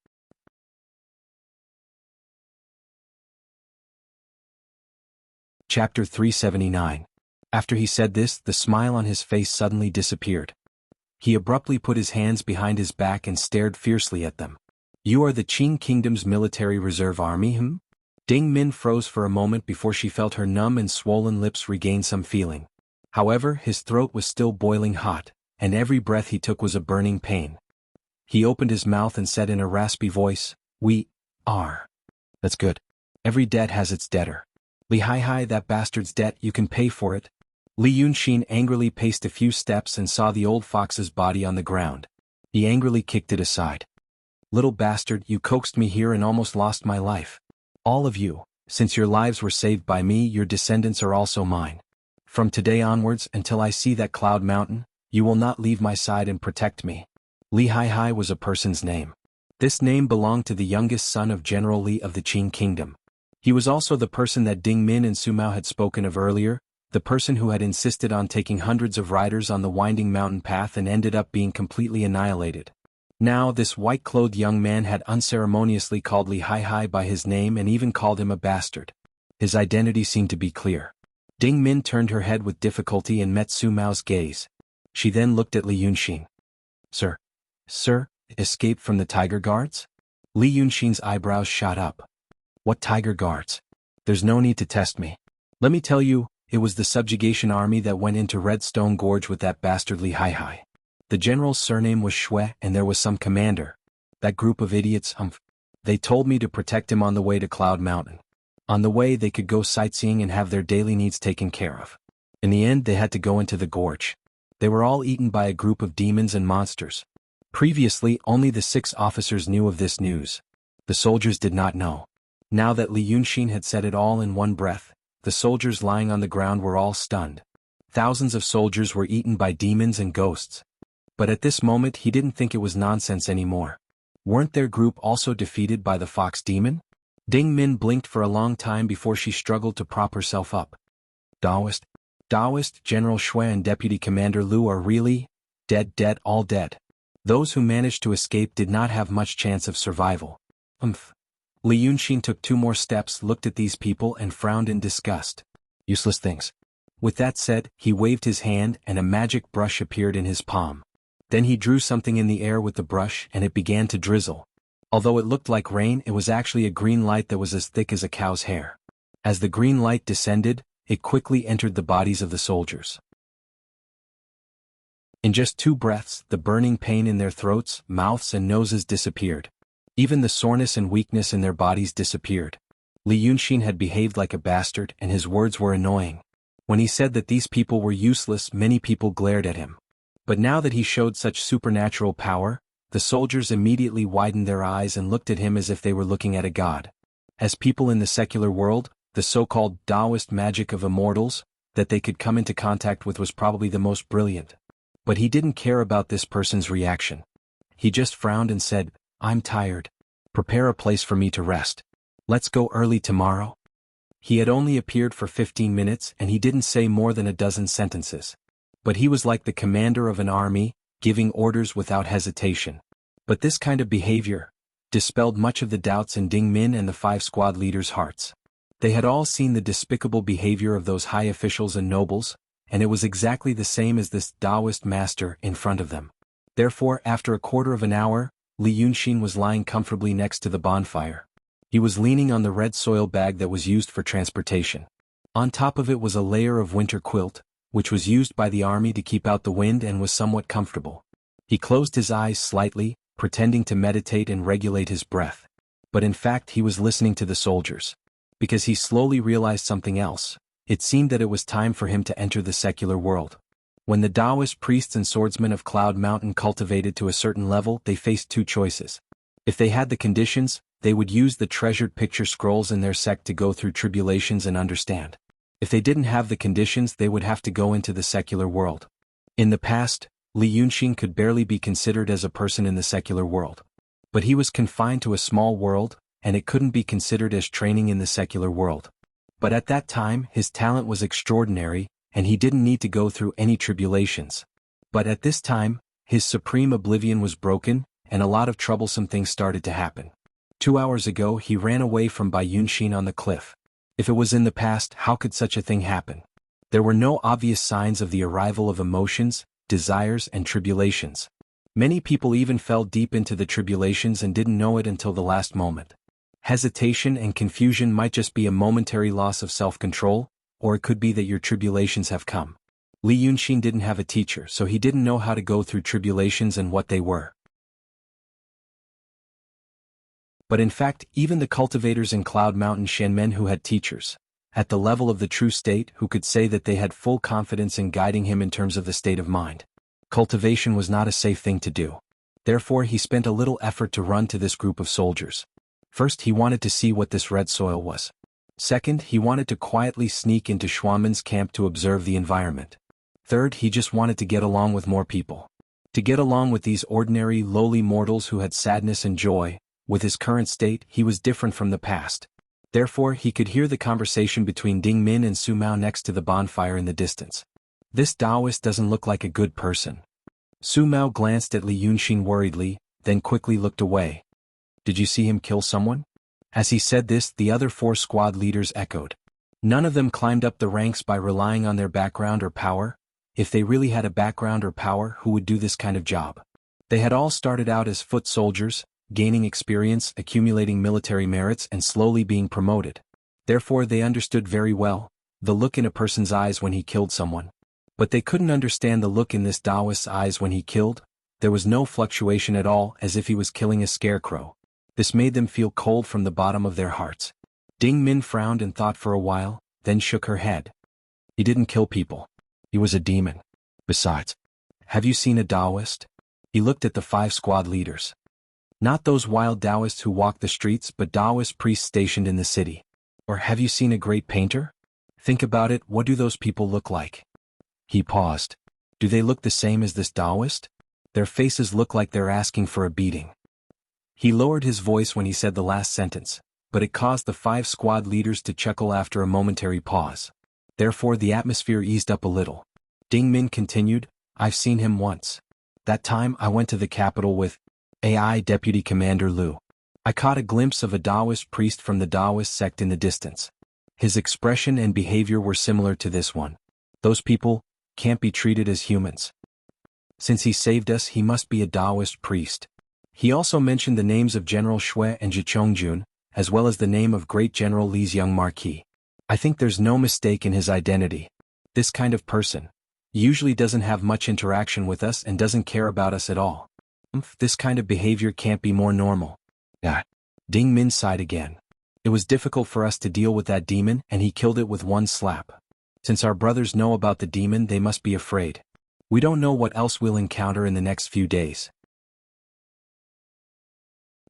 Chapter 379. After he said this, the smile on his face suddenly disappeared. He abruptly put his hands behind his back and stared fiercely at them. "You are the Qing Kingdom's military reserve army, hmm?" Ding Min froze for a moment before she felt her numb and swollen lips regain some feeling. However, his throat was still boiling hot, and every breath he took was a burning pain. He opened his mouth and said in a raspy voice, "We are." "That's good. Every debt has its debtor. Li Hai, that bastard's debt, you can pay for it." Li Yunxin angrily paced a few steps and saw the old fox's body on the ground. He angrily kicked it aside. "Little bastard, you coaxed me here and almost lost my life. All of you, since your lives were saved by me, your descendants are also mine. From today onwards, until I see that cloud mountain, you will not leave my side and protect me." Li Hai was a person's name. This name belonged to the youngest son of General Li of the Qing Kingdom. He was also the person that Ding Min and Su Mao had spoken of earlier, the person who had insisted on taking hundreds of riders on the winding mountain path and ended up being completely annihilated. Now this white-clothed young man had unceremoniously called Li Hai by his name and even called him a bastard. His identity seemed to be clear. Ding Min turned her head with difficulty and met Su Mao's gaze. She then looked at Li Yunxin. "Sir, escaped from the Tiger Guards?" Li Yunxin's eyebrows shot up. "What Tiger Guards? There's no need to test me. Let me tell you, it was the subjugation army that went into Redstone Gorge with that bastard Li Hai. The general's surname was Shui and there was some commander. That group of idiots, they told me to protect him on the way to Cloud Mountain. On the way they could go sightseeing and have their daily needs taken care of. In the end they had to go into the gorge. They were all eaten by a group of demons and monsters. Previously only the 6 officers knew of this news. The soldiers did not know. Now that Li Yunxin had said it all in one breath, the soldiers lying on the ground were all stunned. Thousands of soldiers were eaten by demons and ghosts. But at this moment he didn't think it was nonsense anymore. Weren't their group also defeated by the fox demon? Ding Min blinked for a long time before she struggled to prop herself up. Daoist, General Shui and Deputy Commander Lu are really dead, all dead. Those who managed to escape did not have much chance of survival. Li Yunxin took 2 more steps, looked at these people and frowned in disgust. Useless things. With that said, he waved his hand and a magic brush appeared in his palm. Then he drew something in the air with the brush and it began to drizzle. Although it looked like rain, it was actually a green light that was as thick as a cow's hair. As the green light descended, it quickly entered the bodies of the soldiers. In just 2 breaths, the burning pain in their throats, mouths and noses disappeared. Even the soreness and weakness in their bodies disappeared. Li Yunxin had behaved like a bastard and his words were annoying. When he said that these people were useless, many people glared at him. But now that he showed such supernatural power, the soldiers immediately widened their eyes and looked at him as if they were looking at a god. As people in the secular world, the so-called Taoist magic of immortals that they could come into contact with was probably the most brilliant. But he didn't care about this person's reaction. He just frowned and said, "I'm tired. Prepare a place for me to rest. Let's go early tomorrow." He had only appeared for 15 minutes and he didn't say more than a dozen sentences. But he was like the commander of an army, giving orders without hesitation. But this kind of behavior dispelled much of the doubts in Ding Min and the 5 squad leaders' hearts. They had all seen the despicable behavior of those high officials and nobles, and it was exactly the same as this Taoist master in front of them. Therefore, after a quarter of an hour, Li Yunxin was lying comfortably next to the bonfire. He was leaning on the red soil bag that was used for transportation. On top of it was a layer of winter quilt, which was used by the army to keep out the wind and was somewhat comfortable. He closed his eyes slightly, pretending to meditate and regulate his breath. But in fact he was listening to the soldiers. Because he slowly realized something else. It seemed that it was time for him to enter the secular world. When the Taoist priests and swordsmen of Cloud Mountain cultivated to a certain level, they faced 2 choices. If they had the conditions, they would use the treasured picture scrolls in their sect to go through tribulations and understand. If they didn't have the conditions, they would have to go into the secular world. In the past, Li Yunxin could barely be considered as a person in the secular world. But he was confined to a small world, and it couldn't be considered as training in the secular world. But at that time, his talent was extraordinary, and he didn't need to go through any tribulations. But at this time, his supreme oblivion was broken, and a lot of troublesome things started to happen. 2 hours ago he ran away from Bai Yunxin on the cliff. If it was in the past, how could such a thing happen? There were no obvious signs of the arrival of emotions, desires and tribulations. Many people even fell deep into the tribulations and didn't know it until the last moment. Hesitation and confusion might just be a momentary loss of self-control, or it could be that your tribulations have come. Li Yunxin didn't have a teacher, so he didn't know how to go through tribulations and what they were. But in fact, even the cultivators in Cloud Mountain Shenmen who had teachers, at the level of the true state, who could say that they had full confidence in guiding him in terms of the state of mind. Cultivation was not a safe thing to do. Therefore he spent a little effort to run to this group of soldiers. First he wanted to see what this red soil was. Second, he wanted to quietly sneak into Schwammen's camp to observe the environment. Third, he just wanted to get along with more people. To get along with these ordinary, lowly mortals who had sadness and joy. With his current state, he was different from the past. Therefore, he could hear the conversation between Ding Min and Su Mao next to the bonfire in the distance. This Taoist doesn't look like a good person. Su Mao glanced at Li Yunxin worriedly, then quickly looked away. Did you see him kill someone? As he said this, the other 4 squad leaders echoed. None of them climbed up the ranks by relying on their background or power. If they really had a background or power, who would do this kind of job? They had all started out as foot soldiers, gaining experience, accumulating military merits and slowly being promoted. Therefore they understood very well the look in a person's eyes when he killed someone. But they couldn't understand the look in this Taoist's eyes when he killed. There was no fluctuation at all, as if he was killing a scarecrow. This made them feel cold from the bottom of their hearts. Ding Min frowned and thought for a while, then shook her head. He didn't kill people. He was a demon. Besides, have you seen a Taoist? He looked at the 5 squad leaders. Not those wild Taoists who walk the streets, but Taoist priests stationed in the city. Or have you seen a great painter? Think about it, what do those people look like? He paused. Do they look the same as this Taoist? Their faces look like they're asking for a beating. He lowered his voice when he said the last sentence, but it caused the 5 squad leaders to chuckle after a momentary pause. Therefore the atmosphere eased up a little. Ding Min continued, I've seen him once. That time I went to the capital with AI Deputy Commander Lu. I caught a glimpse of a Taoist priest from the Taoist sect in the distance. His expression and behavior were similar to this one. Those people can't be treated as humans. Since he saved us, he must be a Taoist priest. He also mentioned the names of General Shui and Zhichongjun, as well as the name of Great General Li's young marquis. I think there's no mistake in his identity. This kind of person usually doesn't have much interaction with us and doesn't care about us at all. This kind of behavior can't be more normal. Ding Min sighed again. It was difficult for us to deal with that demon, and he killed it with one slap. Since our brothers know about the demon, they must be afraid. We don't know what else we'll encounter in the next few days.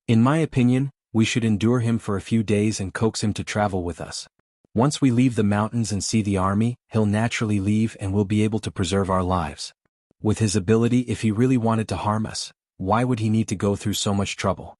In my opinion, we should endure him for a few days and coax him to travel with us. Once we leave the mountains and see the army, he'll naturally leave and we'll be able to preserve our lives. With his ability, if he really wanted to harm us, why would he need to go through so much trouble?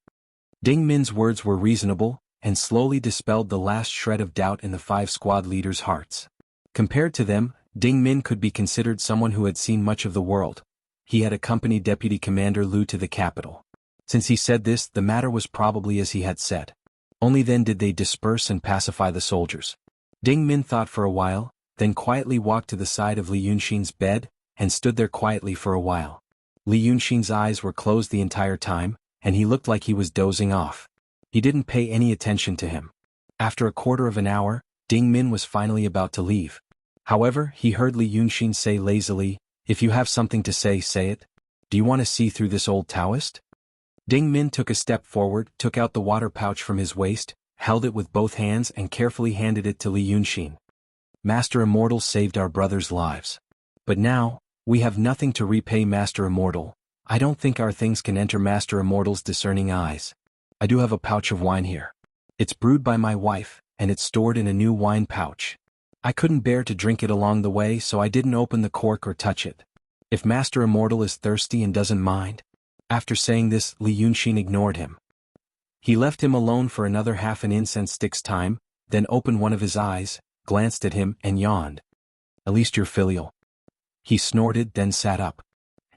Ding Min's words were reasonable, and slowly dispelled the last shred of doubt in the 5 squad leaders' hearts. Compared to them, Ding Min could be considered someone who had seen much of the world. He had accompanied Deputy Commander Lu to the capital. Since he said this, the matter was probably as he had said. Only then did they disperse and pacify the soldiers. Ding Min thought for a while, then quietly walked to the side of Li Yunxin's bed, and stood there quietly for a while. Li Yunxin's eyes were closed the entire time, and he looked like he was dozing off. He didn't pay any attention to him. After a quarter of an hour, Ding Min was finally about to leave. However, he heard Li Yunxin say lazily, If you have something to say, say it. Do you want to see through this old Taoist? Ding Min took a step forward, took out the water pouch from his waist, held it with both hands and carefully handed it to Li Yunxin. Master Immortal saved our brothers' lives. But now, we have nothing to repay Master Immortal. I don't think our things can enter Master Immortal's discerning eyes. I do have a pouch of wine here. It's brewed by my wife, and it's stored in a new wine pouch. I couldn't bear to drink it along the way, so I didn't open the cork or touch it. If Master Immortal is thirsty and doesn't mind. After saying this, Li Yunxin ignored him. He left him alone for another half an incense stick's time, then opened one of his eyes, glanced at him and yawned. At least you're filial. He snorted, then sat up.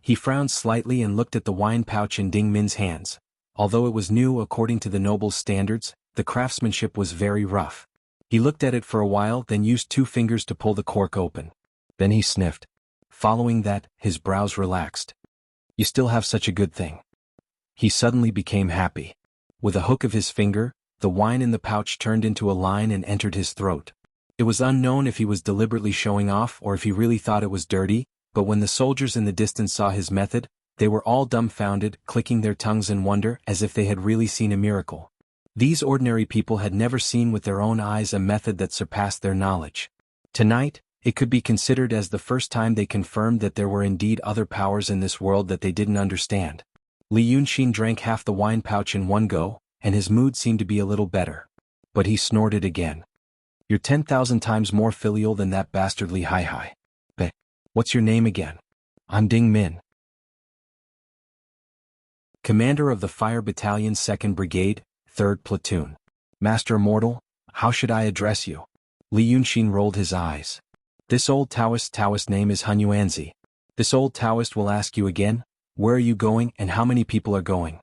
He frowned slightly and looked at the wine pouch in Ding Min's hands. Although it was new according to the noble's standards, the craftsmanship was very rough. He looked at it for a while, then used 2 fingers to pull the cork open. Then he sniffed. Following that, his brows relaxed. You still have such a good thing. He suddenly became happy. With a hook of his finger, the wine in the pouch turned into a line and entered his throat. It was unknown if he was deliberately showing off or if he really thought it was dirty, but when the soldiers in the distance saw his method, they were all dumbfounded, clicking their tongues in wonder as if they had really seen a miracle. These ordinary people had never seen with their own eyes a method that surpassed their knowledge. Tonight, it could be considered as the first time they confirmed that there were indeed other powers in this world that they didn't understand. Li Yunxin drank half the wine pouch in one go, and his mood seemed to be a little better. But he snorted again. You're 10,000 times more filial than that bastardly Hai. But, what's your name again? I'm Ding Min. Commander of the Fire Battalion's 2nd Brigade, 3rd Platoon. Master Immortal, how should I address you? Li Yunxin rolled his eyes. This old Taoist name is Hunyuanzi. This old Taoist will ask you again, where are you going and how many people are going?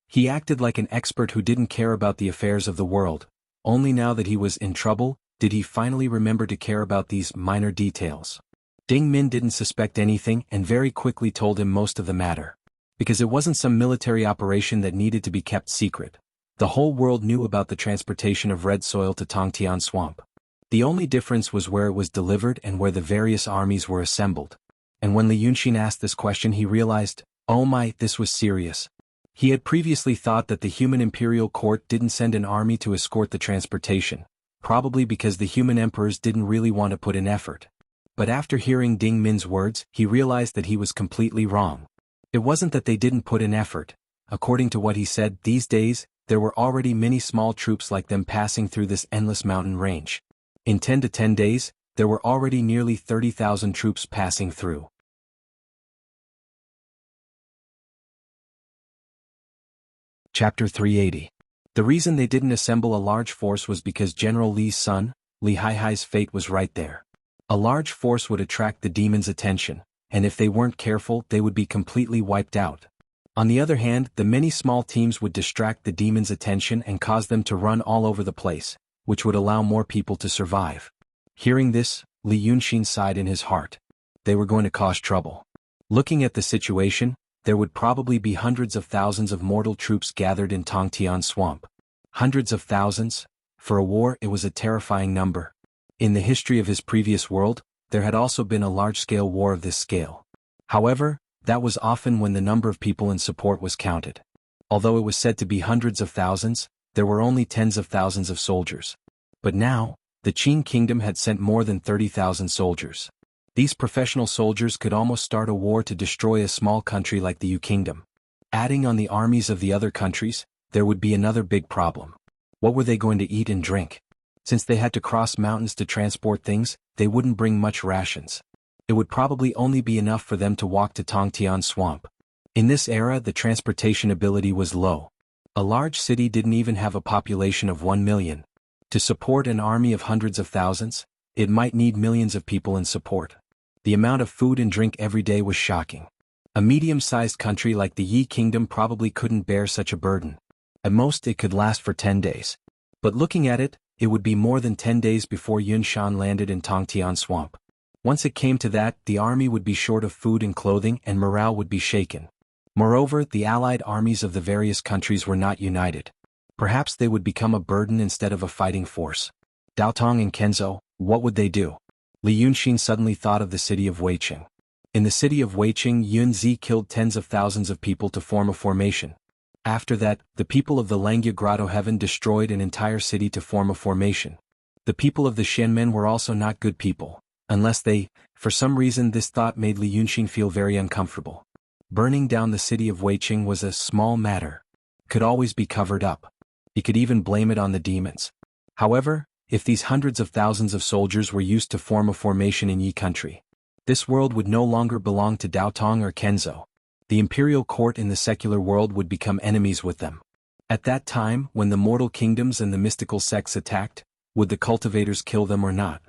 He acted like an expert who didn't care about the affairs of the world. Only now that he was in trouble, did he finally remember to care about these minor details. Ding Min didn't suspect anything and very quickly told him most of the matter. Because it wasn't some military operation that needed to be kept secret. The whole world knew about the transportation of red soil to Tongtian Swamp. The only difference was where it was delivered and where the various armies were assembled. And when Li Yunxin asked this question, he realized, oh my, this was serious. He had previously thought that the human imperial court didn't send an army to escort the transportation, probably because the human emperors didn't really want to put in effort. But after hearing Ding Min's words, he realized that he was completely wrong. It wasn't that they didn't put in effort. According to what he said, these days, there were already many small troops like them passing through this endless mountain range. In 10 days, there were already nearly 30,000 troops passing through. Chapter 380. The reason they didn't assemble a large force was because General Li's son, Li Haihai's fate was right there. A large force would attract the demons' attention, and if they weren't careful, they would be completely wiped out. On the other hand, the many small teams would distract the demons' attention and cause them to run all over the place, which would allow more people to survive. Hearing this, Li Yunxin sighed in his heart. They were going to cause trouble. Looking at the situation, there would probably be hundreds of thousands of mortal troops gathered in Tongtian Swamp. Hundreds of thousands? For a war, it was a terrifying number. In the history of his previous world, there had also been a large-scale war of this scale. However, that was often when the number of people in support was counted. Although it was said to be hundreds of thousands, there were only tens of thousands of soldiers. But now, the Qin kingdom had sent more than 30,000 soldiers. These professional soldiers could almost start a war to destroy a small country like the Yu kingdom. Adding on the armies of the other countries, there would be another big problem. What were they going to eat and drink? Since they had to cross mountains to transport things, they wouldn't bring much rations. It would probably only be enough for them to walk to Tongtian Swamp. In this era, the transportation ability was low. A large city didn't even have a population of 1 million. To support an army of hundreds of thousands, it might need millions of people in support. The amount of food and drink every day was shocking. A medium-sized country like the Yi kingdom probably couldn't bear such a burden. At most it could last for 10 days. But looking at it, it would be more than 10 days before Yunshan landed in Tongtian Swamp. Once it came to that, the army would be short of food and clothing and morale would be shaken. Moreover, the allied armies of the various countries were not united. Perhaps they would become a burden instead of a fighting force. Daotong and Kenzo, what would they do? Li Yunxin suddenly thought of the city of Weiqing. In the city of Weiqing, Yun Zi killed tens of thousands of people to form a formation. After that, the people of the Langya Grotto Heaven destroyed an entire city to form a formation. The people of the Xianmen were also not good people, unless they, for some reason this thought made Li Yunxin feel very uncomfortable. Burning down the city of Weiqing was a small matter. Could always be covered up. He could even blame it on the demons. However, if these hundreds of thousands of soldiers were used to form a formation in Yi country, this world would no longer belong to Daotong or Kenzo. The imperial court in the secular world would become enemies with them. At that time, when the mortal kingdoms and the mystical sects attacked, would the cultivators kill them or not?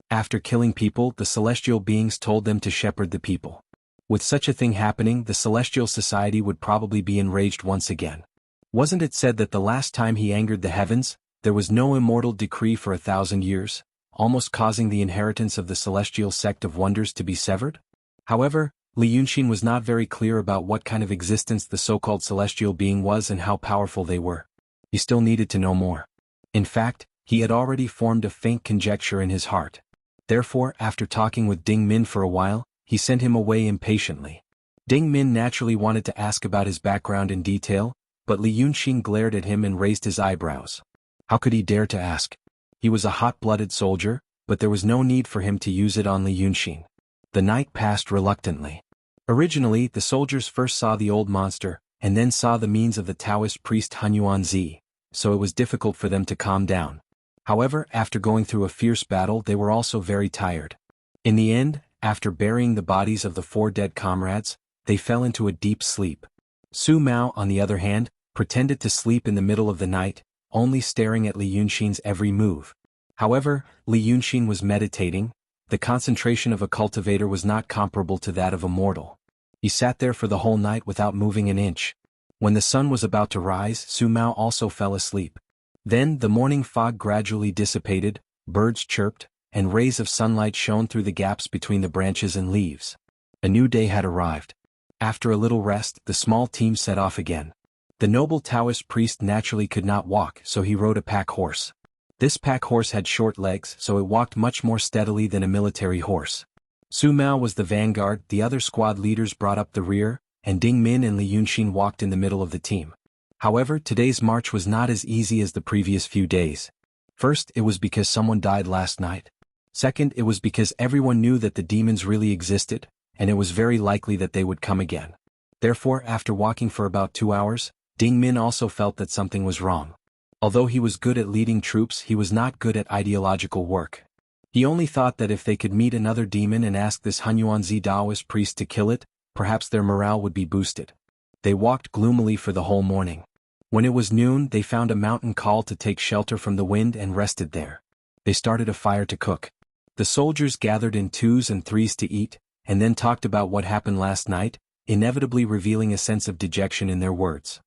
After killing people, the celestial beings told them to shepherd the people. With such a thing happening, the celestial society would probably be enraged once again. Wasn't it said that the last time he angered the heavens, there was no immortal decree for 1,000 years, almost causing the inheritance of the celestial sect of wonders to be severed? However, Li Yunxin was not very clear about what kind of existence the so-called celestial being was and how powerful they were. He still needed to know more. In fact, he had already formed a faint conjecture in his heart. Therefore, after talking with Ding Min for a while, he sent him away impatiently. Ding Min naturally wanted to ask about his background in detail, but Li Yunxin glared at him and raised his eyebrows. How could he dare to ask? He was a hot-blooded soldier, but there was no need for him to use it on Li Yunxin. The night passed reluctantly. Originally, the soldiers first saw the old monster, and then saw the means of the Taoist priest Hunyuan Zi, so it was difficult for them to calm down. However, after going through a fierce battle, they were also very tired. In the end, after burying the bodies of the 4 dead comrades, they fell into a deep sleep. Su Mao, on the other hand, pretended to sleep in the middle of the night, only staring at Li Yunxin's every move. However, Li Yunxin was meditating. The concentration of a cultivator was not comparable to that of a mortal. He sat there for the whole night without moving an inch. When the sun was about to rise, Su Mao also fell asleep. Then the morning fog gradually dissipated, birds chirped, and rays of sunlight shone through the gaps between the branches and leaves. A new day had arrived. After a little rest, the small team set off again. The noble Taoist priest naturally could not walk, so he rode a pack horse. This pack horse had short legs, so it walked much more steadily than a military horse. Su Mao was the vanguard, the other squad leaders brought up the rear, and Ding Min and Li Yunxin walked in the middle of the team. However, today's march was not as easy as the previous few days. First, it was because someone died last night. Second, it was because everyone knew that the demons really existed, and it was very likely that they would come again. Therefore, after walking for about 2 hours, Ding Min also felt that something was wrong. Although he was good at leading troops, he was not good at ideological work. He only thought that if they could meet another demon and ask this Hunyuanzi Taoist priest to kill it, perhaps their morale would be boosted. They walked gloomily for the whole morning. When it was noon, they found a mountain call to take shelter from the wind and rested there. They started a fire to cook. The soldiers gathered in 2s and 3s to eat, and then talked about what happened last night, inevitably revealing a sense of dejection in their words.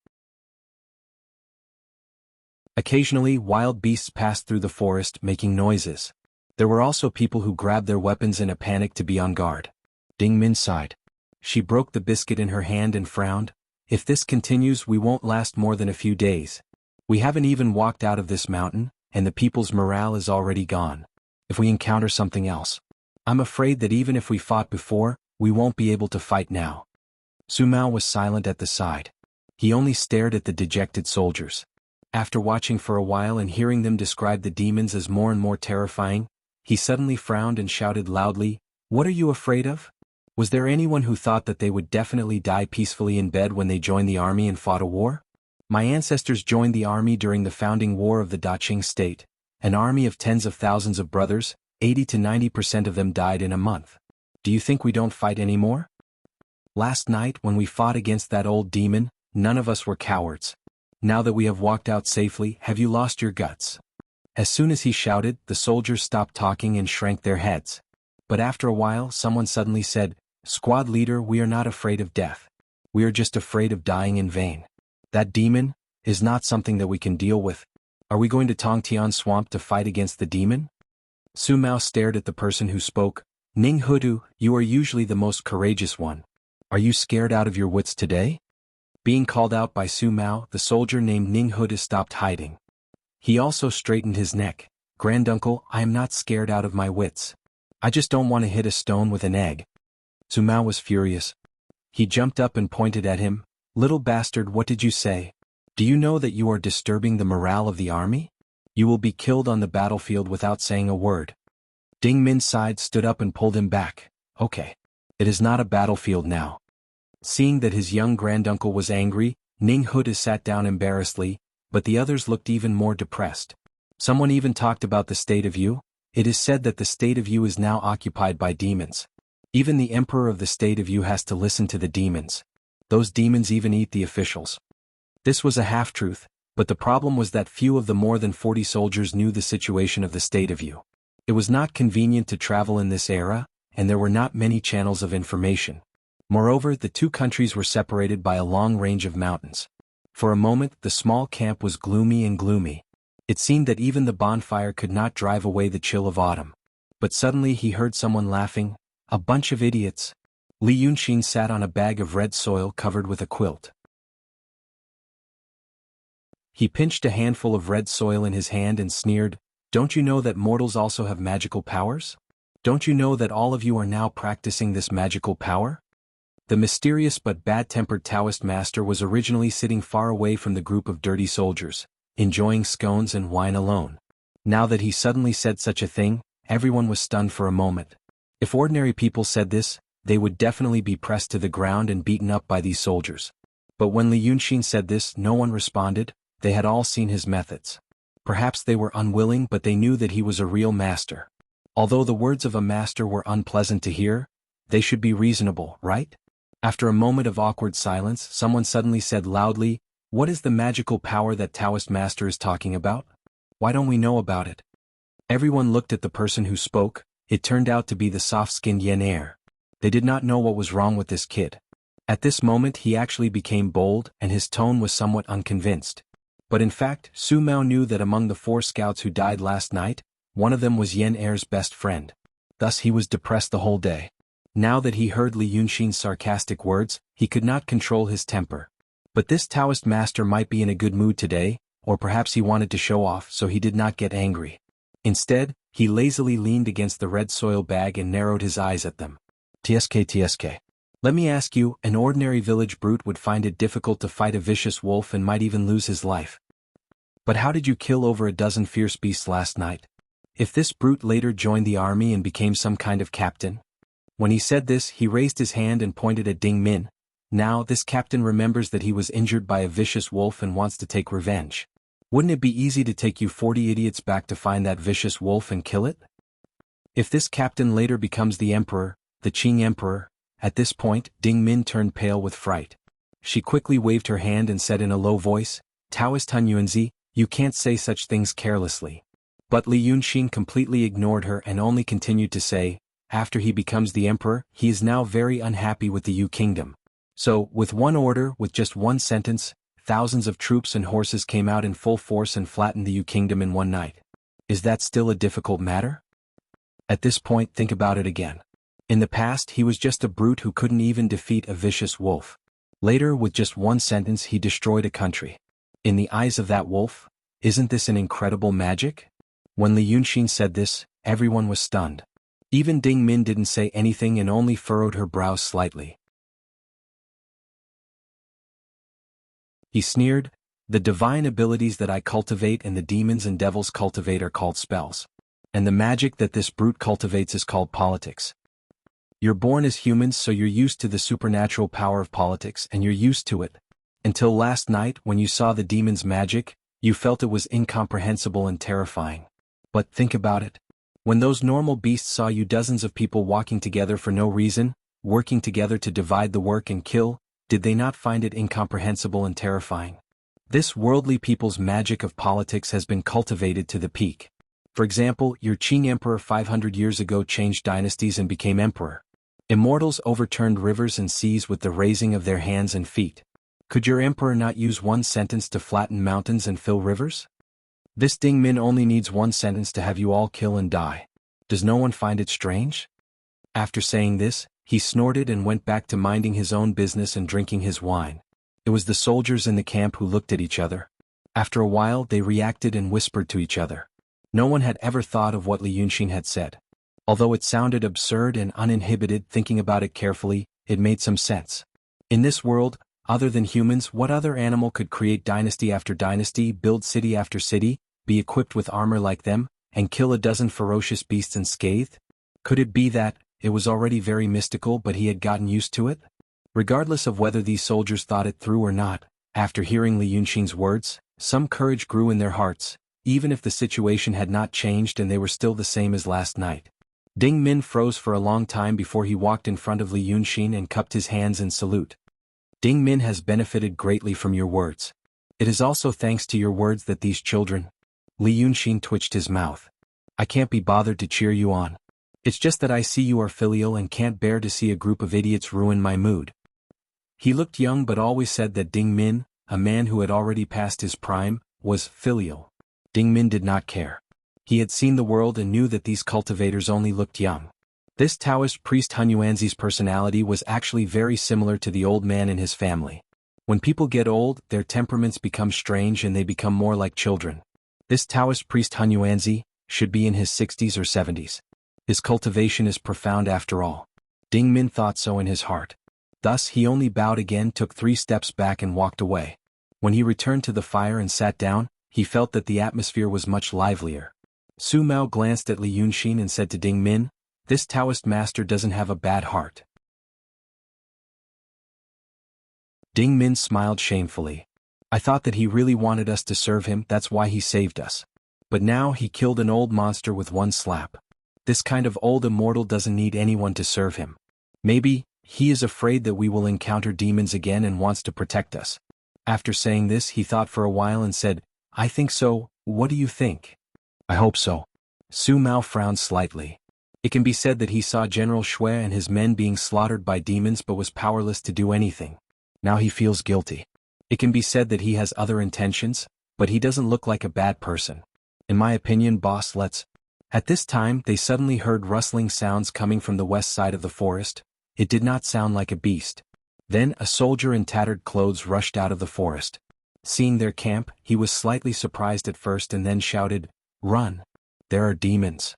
Occasionally, wild beasts passed through the forest, making noises. There were also people who grabbed their weapons in a panic to be on guard. Ding Min sighed. She broke the biscuit in her hand and frowned. If this continues, we won't last more than a few days. We haven't even walked out of this mountain, and the people's morale is already gone. If we encounter something else, I'm afraid that even if we fought before, we won't be able to fight now. Su Mao was silent at the side. He only stared at the dejected soldiers. After watching for a while and hearing them describe the demons as more and more terrifying, he suddenly frowned and shouted loudly, "What are you afraid of? Was there anyone who thought that they would definitely die peacefully in bed when they joined the army and fought a war? My ancestors joined the army during the founding war of the Daqing state, an army of tens of thousands of brothers, 80 to 90% of them died in a month. Do you think we don't fight anymore? Last night when we fought against that old demon, none of us were cowards. Now that we have walked out safely, have you lost your guts?" As soon as he shouted, the soldiers stopped talking and shrank their heads. But after a while, someone suddenly said, "Squad leader, we are not afraid of death. We are just afraid of dying in vain. That demon is not something that we can deal with. Are we going to Tongtian Swamp to fight against the demon?" Su Mao stared at the person who spoke. "Ning Hudu, you are usually the most courageous one. Are you scared out of your wits today?" Being called out by Su Mao, the soldier named Ning Hudu stopped hiding. He also straightened his neck. "Granduncle, I am not scared out of my wits. I just don't want to hit a stone with an egg." Su Mao was furious. He jumped up and pointed at him. "Little bastard, what did you say? Do you know that you are disturbing the morale of the army? You will be killed on the battlefield without saying a word." Ding Min's side stood up and pulled him back. "Okay. It is not a battlefield now." Seeing that his young granduncle was angry, Ning Huda sat down embarrassedly, but the others looked even more depressed. Someone even talked about the state of Yu. It is said that the state of Yu is now occupied by demons. Even the emperor of the state of Yu has to listen to the demons. Those demons even eat the officials. This was a half-truth, but the problem was that few of the more than 40 soldiers knew the situation of the state of Yu. It was not convenient to travel in this era, and there were not many channels of information. Moreover, the two countries were separated by a long range of mountains. For a moment, the small camp was gloomy and gloomy. It seemed that even the bonfire could not drive away the chill of autumn. But suddenly he heard someone laughing. "A bunch of idiots." Li Yunxin sat on a bag of red soil covered with a quilt. He pinched a handful of red soil in his hand and sneered, "Don't you know that mortals also have magical powers? Don't you know that all of you are now practicing this magical power?" The mysterious but bad-tempered Taoist master was originally sitting far away from the group of dirty soldiers, enjoying scones and wine alone. Now that he suddenly said such a thing, everyone was stunned for a moment. If ordinary people said this, they would definitely be pressed to the ground and beaten up by these soldiers. But when Li Yunxin said this, no one responded. They had all seen his methods. Perhaps they were unwilling, but they knew that he was a real master. Although the words of a master were unpleasant to hear, they should be reasonable, right? After a moment of awkward silence, someone suddenly said loudly, "What is the magical power that Taoist master is talking about? Why don't we know about it?" Everyone looked at the person who spoke. It turned out to be the soft-skinned Yen heir. They did not know what was wrong with this kid. At this moment he actually became bold, and his tone was somewhat unconvinced. But in fact, Su Mao knew that among the 4 scouts who died last night, one of them was Yen heir's best friend. Thus he was depressed the whole day. Now that he heard Li Yunxin's sarcastic words, he could not control his temper. But this Taoist master might be in a good mood today, or perhaps he wanted to show off, so he did not get angry. Instead, he lazily leaned against the red soil bag and narrowed his eyes at them. TSK. Let me ask you, an ordinary village brute would find it difficult to fight a vicious wolf and might even lose his life. But how did you kill over a dozen fierce beasts last night? If this brute later joined the army and became some kind of captain? When he said this, he raised his hand and pointed at Ding Min. Now, this captain remembers that he was injured by a vicious wolf and wants to take revenge. Wouldn't it be easy to take you 40 idiots back to find that vicious wolf and kill it? If this captain later becomes the emperor, the Qing emperor, at this point, Ding Min turned pale with fright. She quickly waved her hand and said in a low voice, Taoist Han Yuanzi, you can't say such things carelessly. But Li Yunxin completely ignored her and only continued to say, after he becomes the emperor, he is now very unhappy with the Yu kingdom. So, with one order, with just one sentence, thousands of troops and horses came out in full force and flattened the Yu kingdom in one night. Is that still a difficult matter? At this point, think about it again. In the past, he was just a brute who couldn't even defeat a vicious wolf. Later, with just one sentence, he destroyed a country. In the eyes of that wolf, isn't this an incredible magic? When Li Yunxin said this, everyone was stunned. Even Ding Min didn't say anything and only furrowed her brows slightly. He sneered, the divine abilities that I cultivate and the demons and devils cultivate are called spells. And the magic that this brute cultivates is called politics. You're born as humans, so you're used to the supernatural power of politics and you're used to it. Until last night, when you saw the demon's magic, you felt it was incomprehensible and terrifying. But think about it. When those normal beasts saw you, dozens of people walking together for no reason, working together to divide the work and kill, did they not find it incomprehensible and terrifying? This worldly people's magic of politics has been cultivated to the peak. For example, your Qing emperor 500 years ago changed dynasties and became emperor. Immortals overturned rivers and seas with the raising of their hands and feet. Could your emperor not use one sentence to flatten mountains and fill rivers? This Ding Min only needs one sentence to have you all kill and die. Does no one find it strange? After saying this, he snorted and went back to minding his own business and drinking his wine. It was the soldiers in the camp who looked at each other. After a while, they reacted and whispered to each other. No one had ever thought of what Li Yunxin had said. Although it sounded absurd and uninhibited, thinking about it carefully, it made some sense. In this world, other than humans, what other animal could create dynasty after dynasty, build city after city, be equipped with armor like them, and kill a dozen ferocious beasts unscathed? Could it be that it was already very mystical but he had gotten used to it? Regardless of whether these soldiers thought it through or not, after hearing Li Yunxin's words, some courage grew in their hearts, even if the situation had not changed and they were still the same as last night. Ding Min froze for a long time before he walked in front of Li Yunxin and cupped his hands in salute. Ding Min has benefited greatly from your words. It is also thanks to your words that these children... Li Yunxin twitched his mouth. I can't be bothered to cheer you on. It's just that I see you are filial and can't bear to see a group of idiots ruin my mood. He looked young but always said that Ding Min, a man who had already passed his prime, was filial. Ding Min did not care. He had seen the world and knew that these cultivators only looked young. This Taoist priest Han Yuanzi's personality was actually very similar to the old man in his family. When people get old, their temperaments become strange and they become more like children. This Taoist priest Han Yuanzi should be in his 60s or 70s. His cultivation is profound after all. Ding Min thought so in his heart. Thus he only bowed again, took 3 steps back and walked away. When he returned to the fire and sat down, he felt that the atmosphere was much livelier. Su Mao glanced at Li Yunxin and said to Ding Min, this Taoist master doesn't have a bad heart. Ding Min smiled shamefully. I thought that he really wanted us to serve him, that's why he saved us. But now he killed an old monster with one slap. This kind of old immortal doesn't need anyone to serve him. Maybe he is afraid that we will encounter demons again and wants to protect us. After saying this, he thought for a while and said, I think so, what do you think? I hope so. Su Mao frowned slightly. It can be said that he saw General Shui and his men being slaughtered by demons but was powerless to do anything. Now he feels guilty. It can be said that he has other intentions, but he doesn't look like a bad person. In my opinion, boss, let's... At this time, they suddenly heard rustling sounds coming from the west side of the forest. It did not sound like a beast. Then a soldier in tattered clothes rushed out of the forest. Seeing their camp, he was slightly surprised at first and then shouted, Run! There are demons.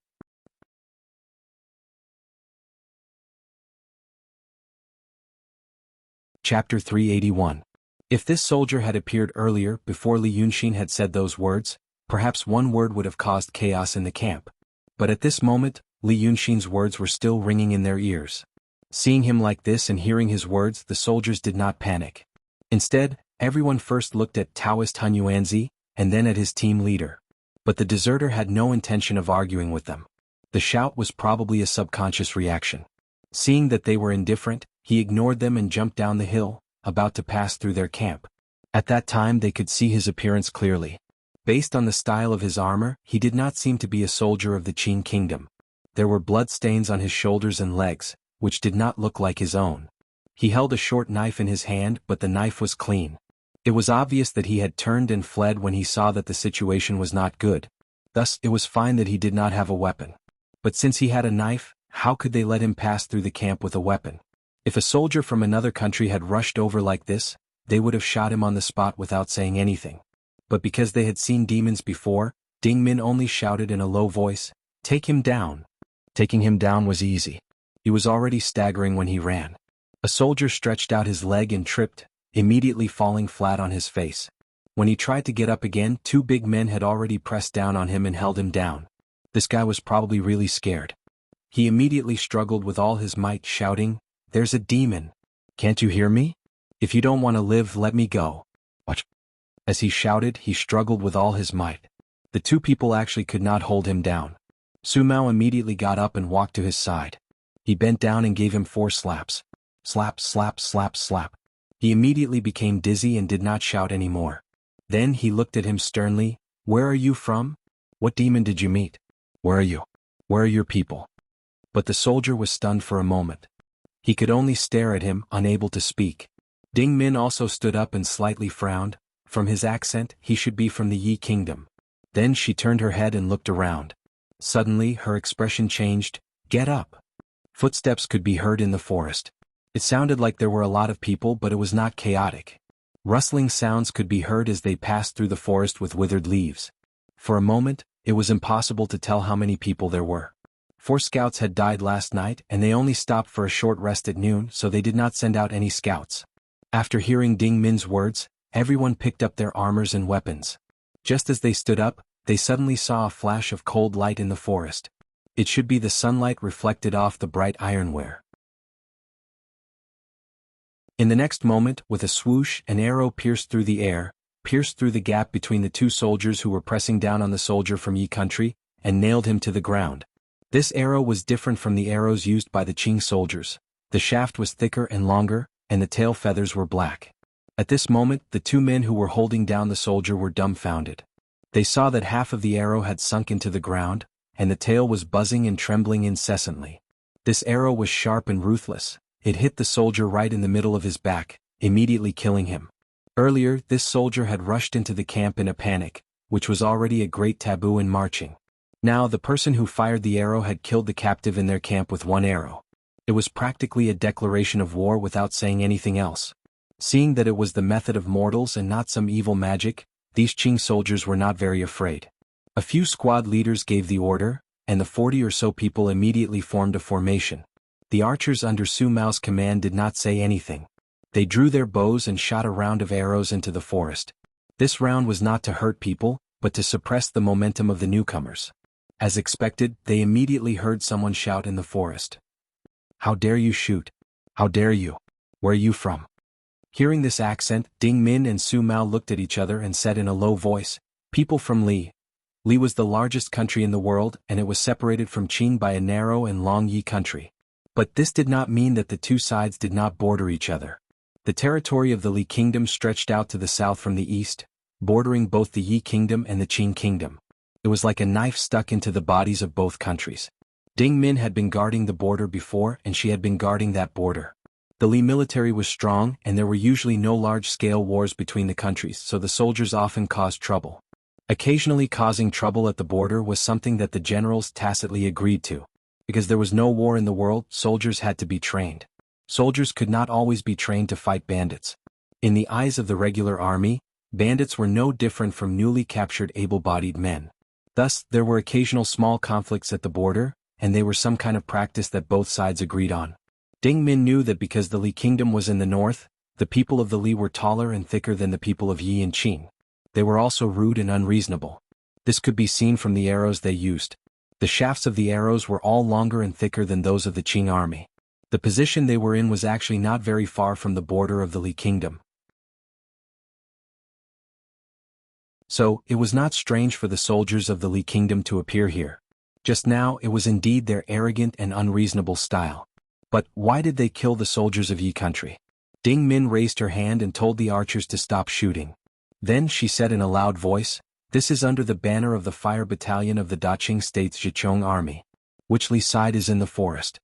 Chapter 381. If this soldier had appeared earlier before Li Yunxin had said those words, perhaps one word would have caused chaos in the camp. But at this moment, Li Yunxin's words were still ringing in their ears. Seeing him like this and hearing his words, the soldiers did not panic. Instead, everyone first looked at Taoist Han Yuanzi, and then at his team leader. But the deserter had no intention of arguing with them. The shout was probably a subconscious reaction. Seeing that they were indifferent, he ignored them and jumped down the hill, about to pass through their camp. At that time they could see his appearance clearly. Based on the style of his armor, he did not seem to be a soldier of the Qin kingdom. There were blood stains on his shoulders and legs, which did not look like his own. He held a short knife in his hand, but the knife was clean. It was obvious that he had turned and fled when he saw that the situation was not good. Thus, it was fine that he did not have a weapon. But since he had a knife, how could they let him pass through the camp with a weapon? If a soldier from another country had rushed over like this, they would have shot him on the spot without saying anything. But because they had seen demons before, Ding Min only shouted in a low voice, "Take him down." Taking him down was easy. He was already staggering when he ran. A soldier stretched out his leg and tripped, immediately falling flat on his face. When he tried to get up again, two big men had already pressed down on him and held him down. This guy was probably really scared. He immediately struggled with all his might, shouting, "There's a demon. Can't you hear me? If you don't want to live, let me go." Watch. As he shouted, he struggled with all his might. The two people actually could not hold him down. Su Mao immediately got up and walked to his side. He bent down and gave him 4 slaps. Slap, slap, slap, slap. He immediately became dizzy and did not shout anymore. Then he looked at him sternly. "Where are you from? What demon did you meet? Where are you? Where are your people?" But the soldier was stunned for a moment. He could only stare at him, unable to speak. Ding Min also stood up and slightly frowned. From his accent, he should be from the Yi kingdom. Then she turned her head and looked around. Suddenly, her expression changed. "Get up." Footsteps could be heard in the forest. It sounded like there were a lot of people, but it was not chaotic. Rustling sounds could be heard as they passed through the forest with withered leaves. For a moment, it was impossible to tell how many people there were. 4 scouts had died last night, and they only stopped for a short rest at noon, so they did not send out any scouts. After hearing Ding Min's words, everyone picked up their armors and weapons. Just as they stood up, they suddenly saw a flash of cold light in the forest. It should be the sunlight reflected off the bright ironware. In the next moment, with a swoosh, an arrow pierced through the air, pierced through the gap between the 2 soldiers who were pressing down on the soldier from Yi country, and nailed him to the ground. This arrow was different from the arrows used by the Qing soldiers. The shaft was thicker and longer, and the tail feathers were black. At this moment, the 2 men who were holding down the soldier were dumbfounded. They saw that half of the arrow had sunk into the ground, and the tail was buzzing and trembling incessantly. This arrow was sharp and ruthless. It hit the soldier right in the middle of his back, immediately killing him. Earlier, this soldier had rushed into the camp in a panic, which was already a great taboo in marching. Now the person who fired the arrow had killed the captive in their camp with 1 arrow. It was practically a declaration of war without saying anything else. Seeing that it was the method of mortals and not some evil magic, these Qing soldiers were not very afraid. A few squad leaders gave the order, and the 40 or so people immediately formed a formation. The archers under Su Mao's command did not say anything. They drew their bows and shot a round of arrows into the forest. This round was not to hurt people, but to suppress the momentum of the newcomers. As expected, they immediately heard someone shout in the forest. "How dare you shoot? How dare you? Where are you from?" Hearing this accent, Ding Min and Su Mao looked at each other and said in a low voice, "People from Li." Li was the largest country in the world, and it was separated from Qin by a narrow and long Yi country. But this did not mean that the 2 sides did not border each other. The territory of the Li kingdom stretched out to the south from the east, bordering both the Yi kingdom and the Qin kingdom. It was like a knife stuck into the bodies of both countries. Ding Min had been guarding the border before, and she had been guarding that border. The Li military was strong, and there were usually no large-scale wars between the countries, so the soldiers often caused trouble. Occasionally causing trouble at the border was something that the generals tacitly agreed to. Because there was no war in the world, soldiers had to be trained. Soldiers could not always be trained to fight bandits. In the eyes of the regular army, bandits were no different from newly captured able-bodied men. Thus, there were occasional small conflicts at the border, and they were some kind of practice that both sides agreed on. Ding Min knew that because the Li kingdom was in the north, The people of the Li were taller and thicker than the people of Yi and Qin. They were also rude and unreasonable. This could be seen from the arrows they used. The shafts of the arrows were all longer and thicker than those of the Qing army. The position they were in was actually not very far from the border of the Li kingdom. So, it was not strange for the soldiers of the Li kingdom to appear here. Just now, it was indeed their arrogant and unreasonable style. But, why did they kill the soldiers of Yi country? Ding Min raised her hand and told the archers to stop shooting. Then she said in a loud voice, "This is under the banner of the fire battalion of the Daqing State's Zheqiang army. Which Li side is in the forest?"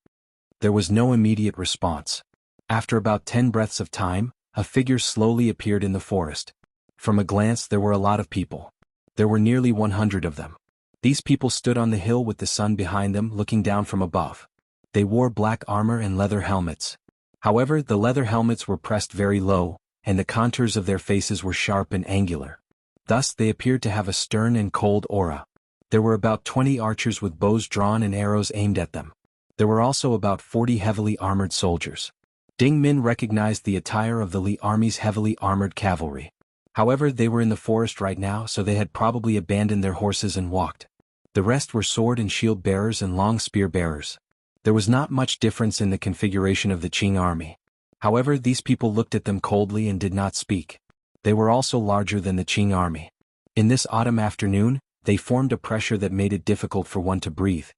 There was no immediate response. After about 10 breaths of time, a figure slowly appeared in the forest. From a glance there were a lot of people. There were nearly 100 of them. These people stood on the hill with the sun behind them looking down from above. They wore black armor and leather helmets. However, the leather helmets were pressed very low, and the contours of their faces were sharp and angular. Thus they appeared to have a stern and cold aura. There were about 20 archers with bows drawn and arrows aimed at them. There were also about 40 heavily armored soldiers. Ding Min recognized the attire of the Li army's heavily armored cavalry. However, they were in the forest right now, so they had probably abandoned their horses and walked. The rest were sword and shield bearers and long spear bearers. There was not much difference in the configuration of the Qing army. However, these people looked at them coldly and did not speak. They were also larger than the Qing army. In this autumn afternoon, they formed a pressure that made it difficult for one to breathe.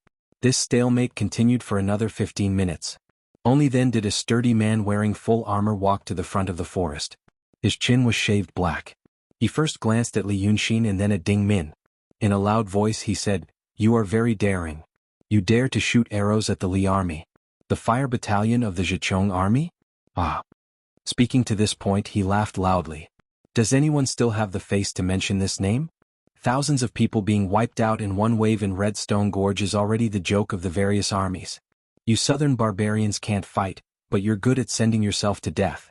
This stalemate continued for another 15 minutes. Only then did a sturdy man wearing full armor walk to the front of the forest. His chin was shaved black. He first glanced at Li Yunxin and then at Ding Min. In a loud voice he said, "You are very daring. You dare to shoot arrows at the Li army. The fire battalion of the Zheqiang army? Ah." Speaking to this point he laughed loudly. Does anyone still have the face to mention this name? Thousands of people being wiped out in one wave in Redstone Gorge is already the joke of the various armies. You southern barbarians can't fight, but you're good at sending yourself to death.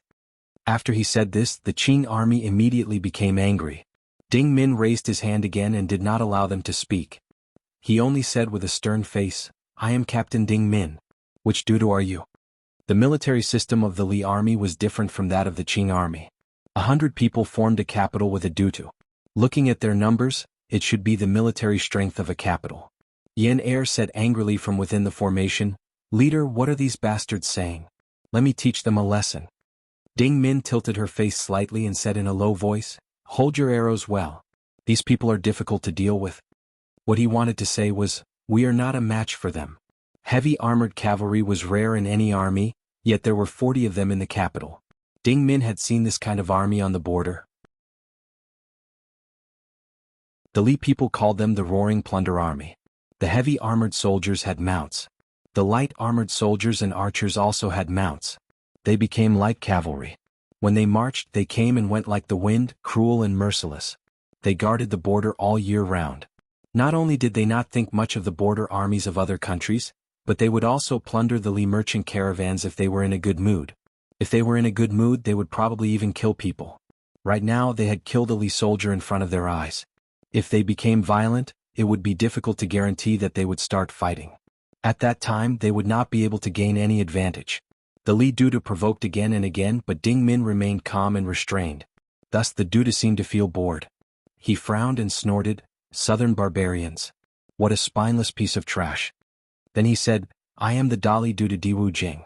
After he said this, the Qing army immediately became angry. Ding Min raised his hand again and did not allow them to speak. He only said with a stern face, "I am Captain Ding Min. Which dudu are you?" The military system of the Li army was different from that of the Qing army. 100 people formed a capital with a dutu. Looking at their numbers, it should be the military strength of a capital. Yan Er said angrily from within the formation, "Leader, what are these bastards saying? Let me teach them a lesson." Ding Min tilted her face slightly and said in a low voice, "Hold your arrows well. These people are difficult to deal with." What he wanted to say was, "We are not a match for them." Heavy armored cavalry was rare in any army, yet there were 40 of them in the capital. Ding Min had seen this kind of army on the border. The Li people called them the Roaring Plunder Army. The heavy armored soldiers had mounts. The light armored soldiers and archers also had mounts. They became light cavalry. When they marched, they came and went like the wind, cruel and merciless. They guarded the border all year round. Not only did they not think much of the border armies of other countries, but they would also plunder the Li merchant caravans if they were in a good mood. If they were in a good mood, they would probably even kill people. Right now, they had killed a Li soldier in front of their eyes. If they became violent, it would be difficult to guarantee that they would start fighting. At that time, they would not be able to gain any advantage. The Li Duda provoked again and again, but Ding Min remained calm and restrained. Thus the Duda seemed to feel bored. He frowned and snorted, "Southern barbarians. What a spineless piece of trash." Then he said, "I am the Dali Duda Diwu Jing.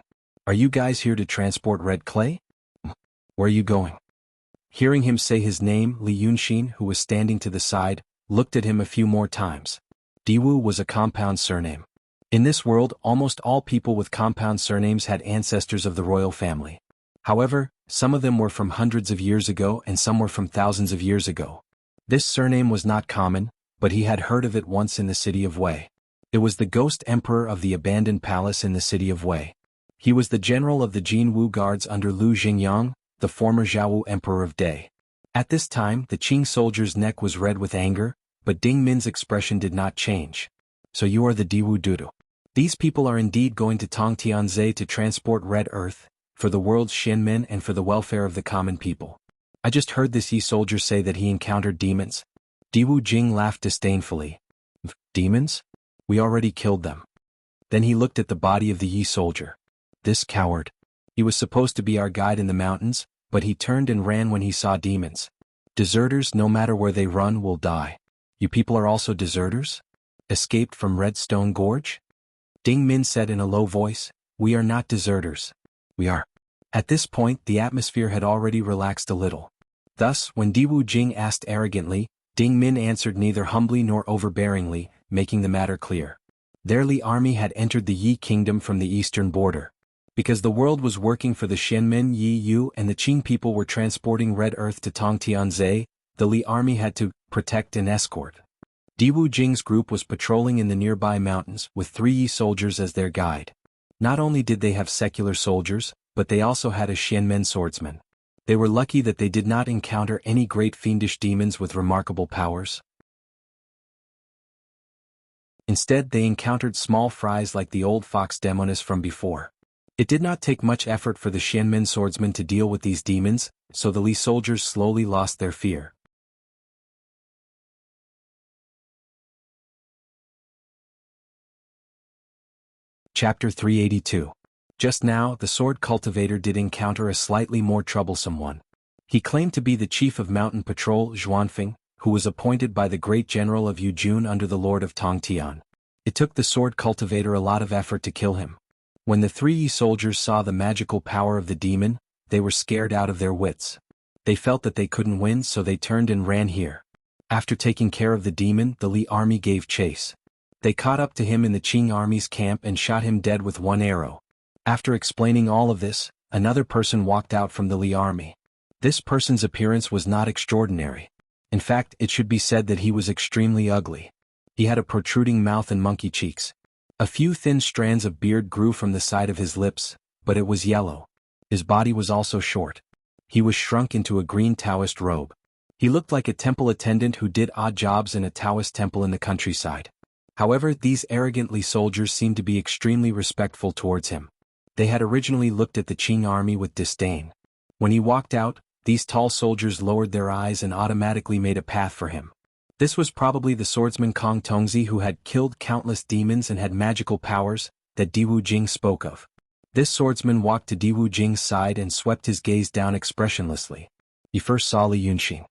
Are you guys here to transport red clay? Where are you going?" Hearing him say his name, Li Yunxin, who was standing to the side, looked at him a few more times. Diwu was a compound surname. In this world, almost all people with compound surnames had ancestors of the royal family. However, some of them were from hundreds of years ago and some were from thousands of years ago. This surname was not common, but he had heard of it once in the city of Wei. It was the ghost emperor of the abandoned palace in the city of Wei. He was the general of the Jin Wu guards under Lu Xingyang, the former Zhao emperor of Dai. At this time, the Qing soldier's neck was red with anger, but Ding Min's expression did not change. "So you are the Diwu Dudu. These people are indeed going to Tongtianze to transport red earth, for the world's Shinmen and for the welfare of the common people. I just heard this Yi soldier say that he encountered demons." Diwu Jing laughed disdainfully. "Demons? We already killed them." Then he looked at the body of the Yi soldier. "This coward. He was supposed to be our guide in the mountains, but he turned and ran when he saw demons. Deserters, no matter where they run, will die. You people are also deserters? Escaped from Redstone Gorge? Ding Min said in a low voice, "We are not deserters. We are." At this point the atmosphere had already relaxed a little. Thus, when Diwu Jing asked arrogantly, Ding Min answered neither humbly nor overbearingly, making the matter clear. Their Li army had entered the Yi kingdom from the eastern border. Because the world was working for the Xianmen Yi Yu and the Qing people were transporting Red Earth to Tongtianzai, the Li army had to protect and escort. Diwu Jing's group was patrolling in the nearby mountains with 3 Yi soldiers as their guide. Not only did they have secular soldiers, but they also had a Xianmen swordsman. They were lucky that they did not encounter any great fiendish demons with remarkable powers. Instead they encountered small fries like the old fox demonis from before. It did not take much effort for the Xianmen swordsman to deal with these demons, so the Li soldiers slowly lost their fear. Chapter 382. Just now, the sword cultivator did encounter a slightly more troublesome one. He claimed to be the chief of mountain patrol, Zhuanfeng, who was appointed by the great general of Yujun under the lord of Tongtian. It took the sword cultivator a lot of effort to kill him. When the 3 Yi soldiers saw the magical power of the demon, they were scared out of their wits. They felt that they couldn't win, so they turned and ran here. After taking care of the demon, the Li army gave chase. They caught up to him in the Qing army's camp and shot him dead with 1 arrow. After explaining all of this, another person walked out from the Li army. This person's appearance was not extraordinary. In fact, it should be said that he was extremely ugly. He had a protruding mouth and monkey cheeks. A few thin strands of beard grew from the side of his lips, but it was yellow. His body was also short. He was shrunk into a green Taoist robe. He looked like a temple attendant who did odd jobs in a Taoist temple in the countryside. However, these arrogant Li soldiers seemed to be extremely respectful towards him. They had originally looked at the Qing army with disdain. When he walked out, these tall soldiers lowered their eyes and automatically made a path for him. This was probably the swordsman Kong Tongzi who had killed countless demons and had magical powers that Diwu Jing spoke of. This swordsman walked to Diwu Jing's side and swept his gaze down expressionlessly. He first saw Li Yunxing.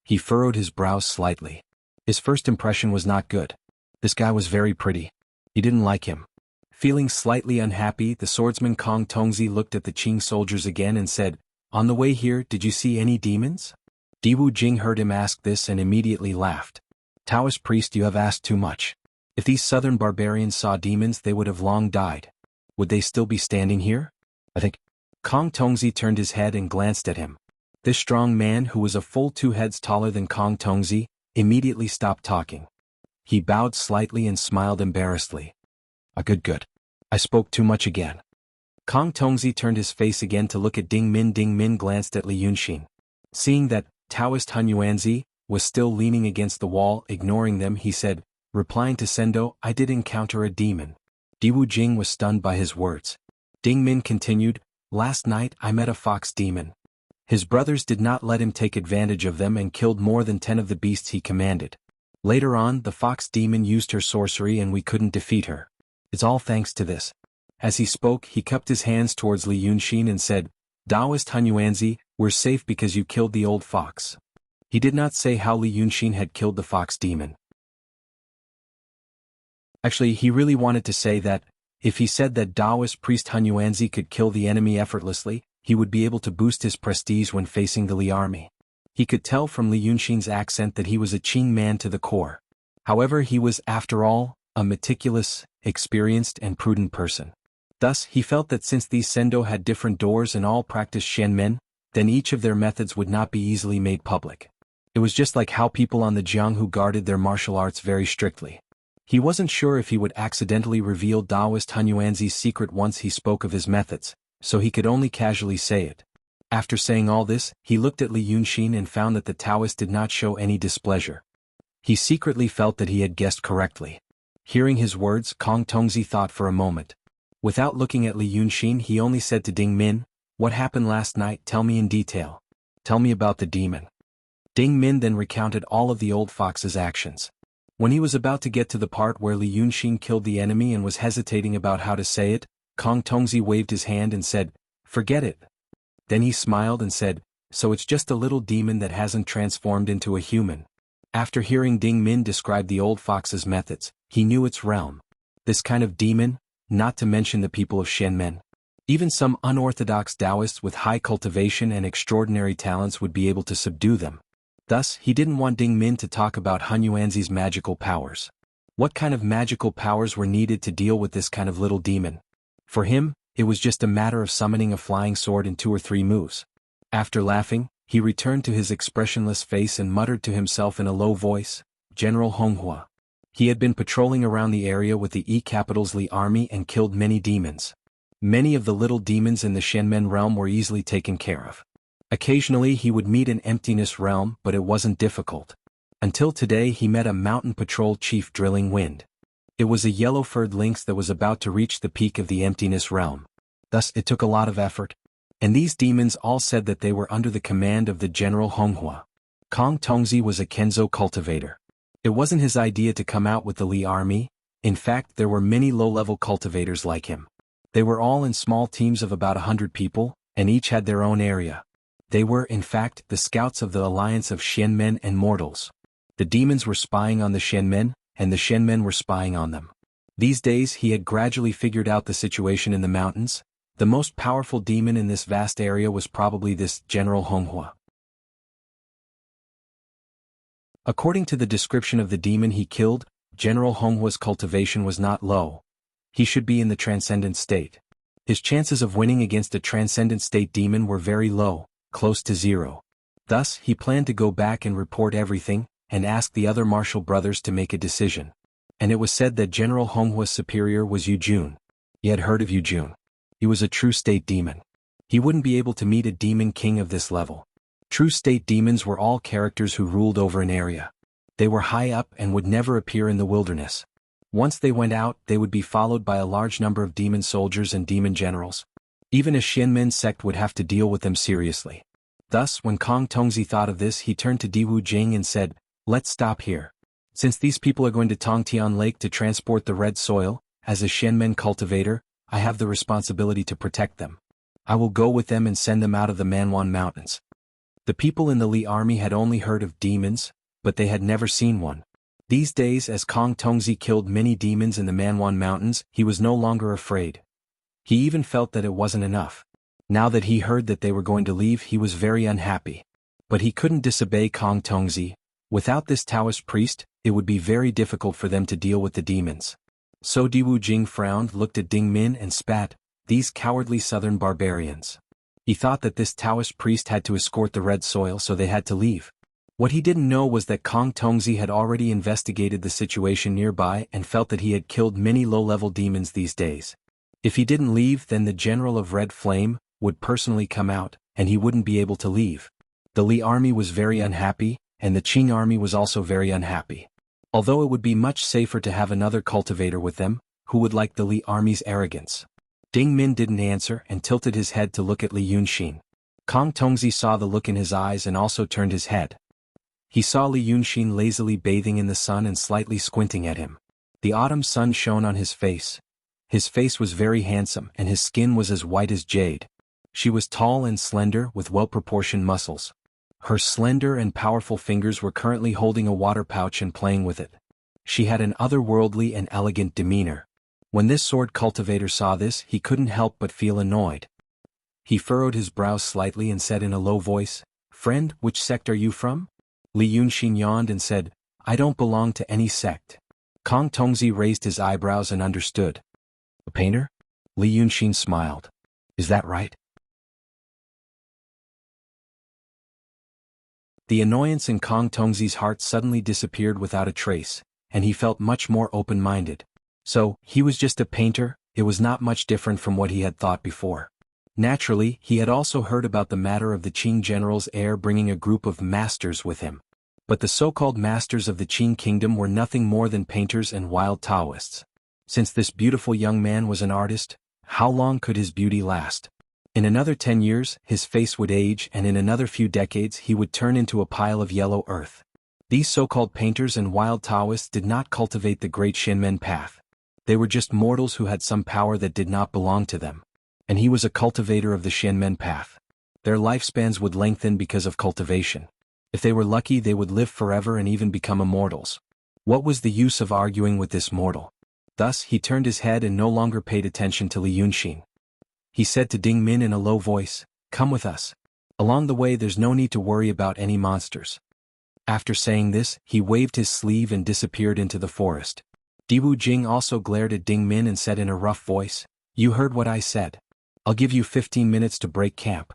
He furrowed his brows slightly. His first impression was not good. This guy was very pretty. He didn't like him. Feeling slightly unhappy, the swordsman Kong Tongzi looked at the Qing soldiers again and said, "On the way here, did you see any demons?" Diwu Jing heard him ask this and immediately laughed. "Taoist priest, you have asked too much. If these southern barbarians saw demons, they would have long died. Would they still be standing here? I think." Kong Tongzi turned his head and glanced at him. This strong man, who was a full 2 heads taller than Kong Tongzi, immediately stopped talking. He bowed slightly and smiled embarrassedly. Good. I spoke too much again." Kong Tongzi turned his face again to look at Ding Min. Ding Min glanced at Li Yunxing. Seeing that Taoist Han Yuanzi was still leaning against the wall, ignoring them, he said, replying to Sendo, "I did encounter a demon." Diwu Jing was stunned by his words. Ding Min continued, "Last night I met a fox demon. His brothers did not let him take advantage of them and killed more than 10 of the beasts he commanded. Later on, the fox demon used her sorcery and we couldn't defeat her. It's all thanks to this." As he spoke, he cupped his hands towards Li Yunxin and said, "Taoist Han Yuanzi, we're safe because you killed the old fox." He did not say how Li Yunxin had killed the fox demon. Actually, he really wanted to say that, if he said that Taoist priest Han Yuanzi could kill the enemy effortlessly, he would be able to boost his prestige when facing the Li army. He could tell from Li Yunxin's accent that he was a Qing man to the core. However, he was, after all, a meticulous, experienced and prudent person. Thus, he felt that since these Sendo had different doors and all practiced Xianmen, then each of their methods would not be easily made public. It was just like how people on the Jianghu guarded their martial arts very strictly. He wasn't sure if he would accidentally reveal Taoist Han Yuanzi's secret once he spoke of his methods, so he could only casually say it. After saying all this, he looked at Li Yunxin and found that the Taoist did not show any displeasure. He secretly felt that he had guessed correctly. Hearing his words, Kong Tongzi thought for a moment. Without looking at Li Yunxin, he only said to Ding Min, "What happened last night? Tell me in detail. Tell me about the demon." Ding Min then recounted all of the old fox's actions. When he was about to get to the part where Li Yunxin killed the enemy and was hesitating about how to say it, Kong Tongzi waved his hand and said, "Forget it. Then he smiled and said, "So it's just a little demon that hasn't transformed into a human." After hearing Ding Min describe the old fox's methods, he knew its realm. This kind of demon, not to mention the people of Xianmen. Even some unorthodox Taoists with high cultivation and extraordinary talents would be able to subdue them. Thus, he didn't want Ding Min to talk about Han Yuanzi's magical powers. What kind of magical powers were needed to deal with this kind of little demon? For him, it was just a matter of summoning a flying sword in 2 or 3 moves. After laughing, he returned to his expressionless face and muttered to himself in a low voice, "General Honghua." He had been patrolling around the area with the E-Capital's Li army and killed many demons. Many of the little demons in the Xianmen realm were easily taken care of. Occasionally he would meet an emptiness realm, but it wasn't difficult. Until today he met a mountain patrol chief drilling wind. It was a yellow-furred lynx that was about to reach the peak of the emptiness realm. Thus it took a lot of effort. And these demons all said that they were under the command of the General Honghua. Kong Tongzi was a Kenzo cultivator. It wasn't his idea to come out with the Li army. In fact, there were many low-level cultivators like him. They were all in small teams of about 100 people, and each had their own area. They were, in fact, the scouts of the alliance of Xianmen and mortals. The demons were spying on the Xianmen, and the Xianmen were spying on them. These days he had gradually figured out the situation in the mountains. The most powerful demon in this vast area was probably this General Honghua. According to the description of the demon he killed, General Honghua's cultivation was not low. He should be in the transcendent state. His chances of winning against a transcendent state demon were very low, close to 0. Thus, he planned to go back and report everything, and ask the other martial brothers to make a decision. And it was said that General Honghua's superior was Yu Jun. He had heard of Yu Jun. He was a true state demon. He wouldn't be able to meet a demon king of this level. True state demons were all characters who ruled over an area. They were high up and would never appear in the wilderness. Once they went out, they would be followed by a large number of demon soldiers and demon generals. Even a Xianmen sect would have to deal with them seriously. Thus, when Kong Tongzi thought of this, he turned to Diwu Jing and said, "Let's stop here. Since these people are going to Tongtian Lake to transport the red soil, as a Xianmen cultivator, I have the responsibility to protect them. I will go with them and send them out of the Manwan Mountains." The people in the Li army had only heard of demons, but they had never seen one. These days, as Kong Tongzi killed many demons in the Manwan Mountains, he was no longer afraid. He even felt that it wasn't enough. Now that he heard that they were going to leave, he was very unhappy. But he couldn't disobey Kong Tongzi. Without this Taoist priest, it would be very difficult for them to deal with the demons. So Diwu Jing frowned, looked at Ding Min and spat, "These cowardly southern barbarians." He thought that this Taoist priest had to escort the red soil, so they had to leave. What he didn't know was that Kong Tongzi had already investigated the situation nearby and felt that he had killed many low-level demons these days. If he didn't leave, then the General of Red Flame would personally come out, and he wouldn't be able to leave. The Li army was very unhappy, and the Qing army was also very unhappy. Although it would be much safer to have another cultivator with them, who would like the Li army's arrogance. Ding Min didn't answer and tilted his head to look at Li Yunxin. Kong Tongzi saw the look in his eyes and also turned his head. He saw Li Yunxin lazily bathing in the sun and slightly squinting at him. The autumn sun shone on his face. His face was very handsome and his skin was as white as jade. She was tall and slender with well-proportioned muscles. Her slender and powerful fingers were currently holding a water pouch and playing with it. She had an otherworldly and elegant demeanor. When this sword cultivator saw this, he couldn't help but feel annoyed. He furrowed his brows slightly and said in a low voice, "Friend, which sect are you from?" Li Yunxin yawned and said, "I don't belong to any sect." Kong Tongzi raised his eyebrows and understood. "A painter?" Li Yunxin smiled. "Is that right?" The annoyance in Kong Tongzi's heart suddenly disappeared without a trace, and he felt much more open-minded. So, he was just a painter. It was not much different from what he had thought before. Naturally, he had also heard about the matter of the Qing general's heir bringing a group of masters with him. But the so-called masters of the Qing kingdom were nothing more than painters and wild Taoists. Since this beautiful young man was an artist, how long could his beauty last? In another 10 years, his face would age, and in another few decades he would turn into a pile of yellow earth. These so-called painters and wild Taoists did not cultivate the great Xianmen path. They were just mortals who had some power that did not belong to them. And he was a cultivator of the Xianmen path. Their lifespans would lengthen because of cultivation. If they were lucky, they would live forever and even become immortals. What was the use of arguing with this mortal? Thus, he turned his head and no longer paid attention to Li Yunxin. He said to Ding Min in a low voice, "Come with us. Along the way there's no need to worry about any monsters." After saying this, he waved his sleeve and disappeared into the forest. Diwu Jing also glared at Ding Min and said in a rough voice, "You heard what I said. I'll give you 15 minutes to break camp."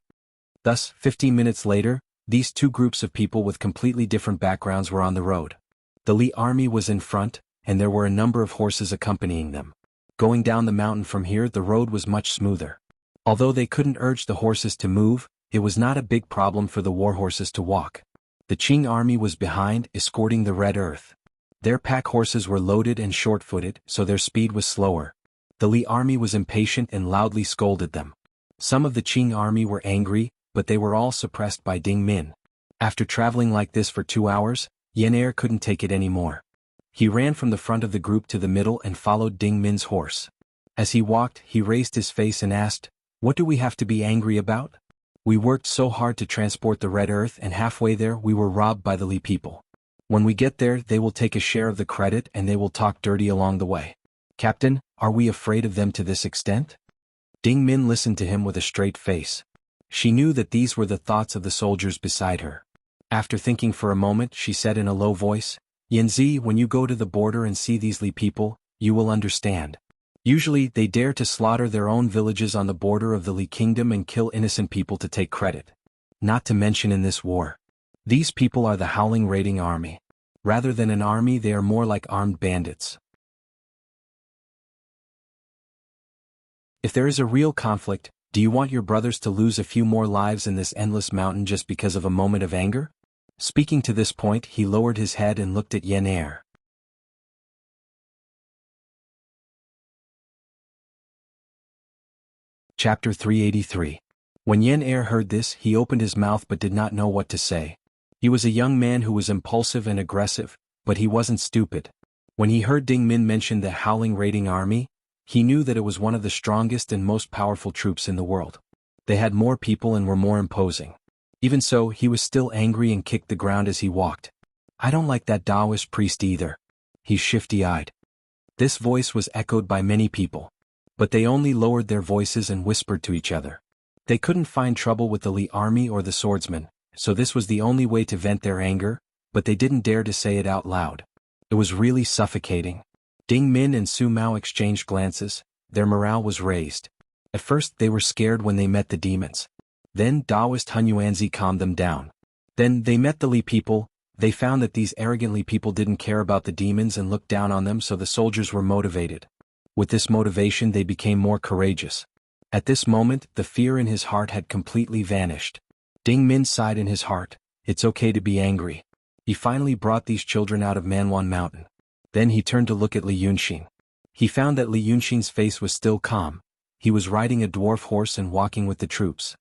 Thus, 15 minutes later, these two groups of people with completely different backgrounds were on the road. The Li army was in front, and there were a number of horses accompanying them. Going down the mountain from here, the road was much smoother. Although they couldn't urge the horses to move, it was not a big problem for the war horses to walk. The Qing army was behind, escorting the Red Earth. Their pack horses were loaded and short-footed, so their speed was slower. The Li army was impatient and loudly scolded them. Some of the Qing army were angry, but they were all suppressed by Ding Min. After traveling like this for 2 hours, Yan Er couldn't take it anymore. He ran from the front of the group to the middle and followed Ding Min's horse. As he walked, he raised his face and asked, "What do we have to be angry about? We worked so hard to transport the Red Earth, and halfway there we were robbed by the Li people. When we get there, they will take a share of the credit and they will talk dirty along the way. Captain, are we afraid of them to this extent?" Ding Min listened to him with a straight face. She knew that these were the thoughts of the soldiers beside her. After thinking for a moment, she said in a low voice, "Yanzi, when you go to the border and see these Li people, you will understand. Usually, they dare to slaughter their own villages on the border of the Li kingdom and kill innocent people to take credit. Not to mention in this war. These people are the howling raiding army. Rather than an army, they are more like armed bandits. If there is a real conflict, do you want your brothers to lose a few more lives in this endless mountain just because of a moment of anger?" Speaking to this point, he lowered his head and looked at Yan Er. Chapter 383. When Yan Er heard this, he opened his mouth but did not know what to say. He was a young man who was impulsive and aggressive, but he wasn't stupid. When he heard Ding Min mention the howling raiding army, he knew that it was one of the strongest and most powerful troops in the world. They had more people and were more imposing. Even so, he was still angry and kicked the ground as he walked. "I don't like that Taoist priest either. He's shifty-eyed." This voice was echoed by many people. But they only lowered their voices and whispered to each other. They couldn't find trouble with the Li army or the swordsmen, so this was the only way to vent their anger, but they didn't dare to say it out loud. It was really suffocating. Ding Min and Su Mao exchanged glances. Their morale was raised. At first they were scared when they met the demons. Then Taoist Hun Yuanzi calmed them down. Then they met the Li people. They found that these arrogant Li people didn't care about the demons and looked down on them, so the soldiers were motivated. With this motivation they became more courageous. At this moment, the fear in his heart had completely vanished. Ding Min sighed in his heart. It's okay to be angry. He finally brought these children out of Manwan Mountain. Then he turned to look at Li Yunxin. He found that Li Yunxin's face was still calm. He was riding a dwarf horse and walking with the troops.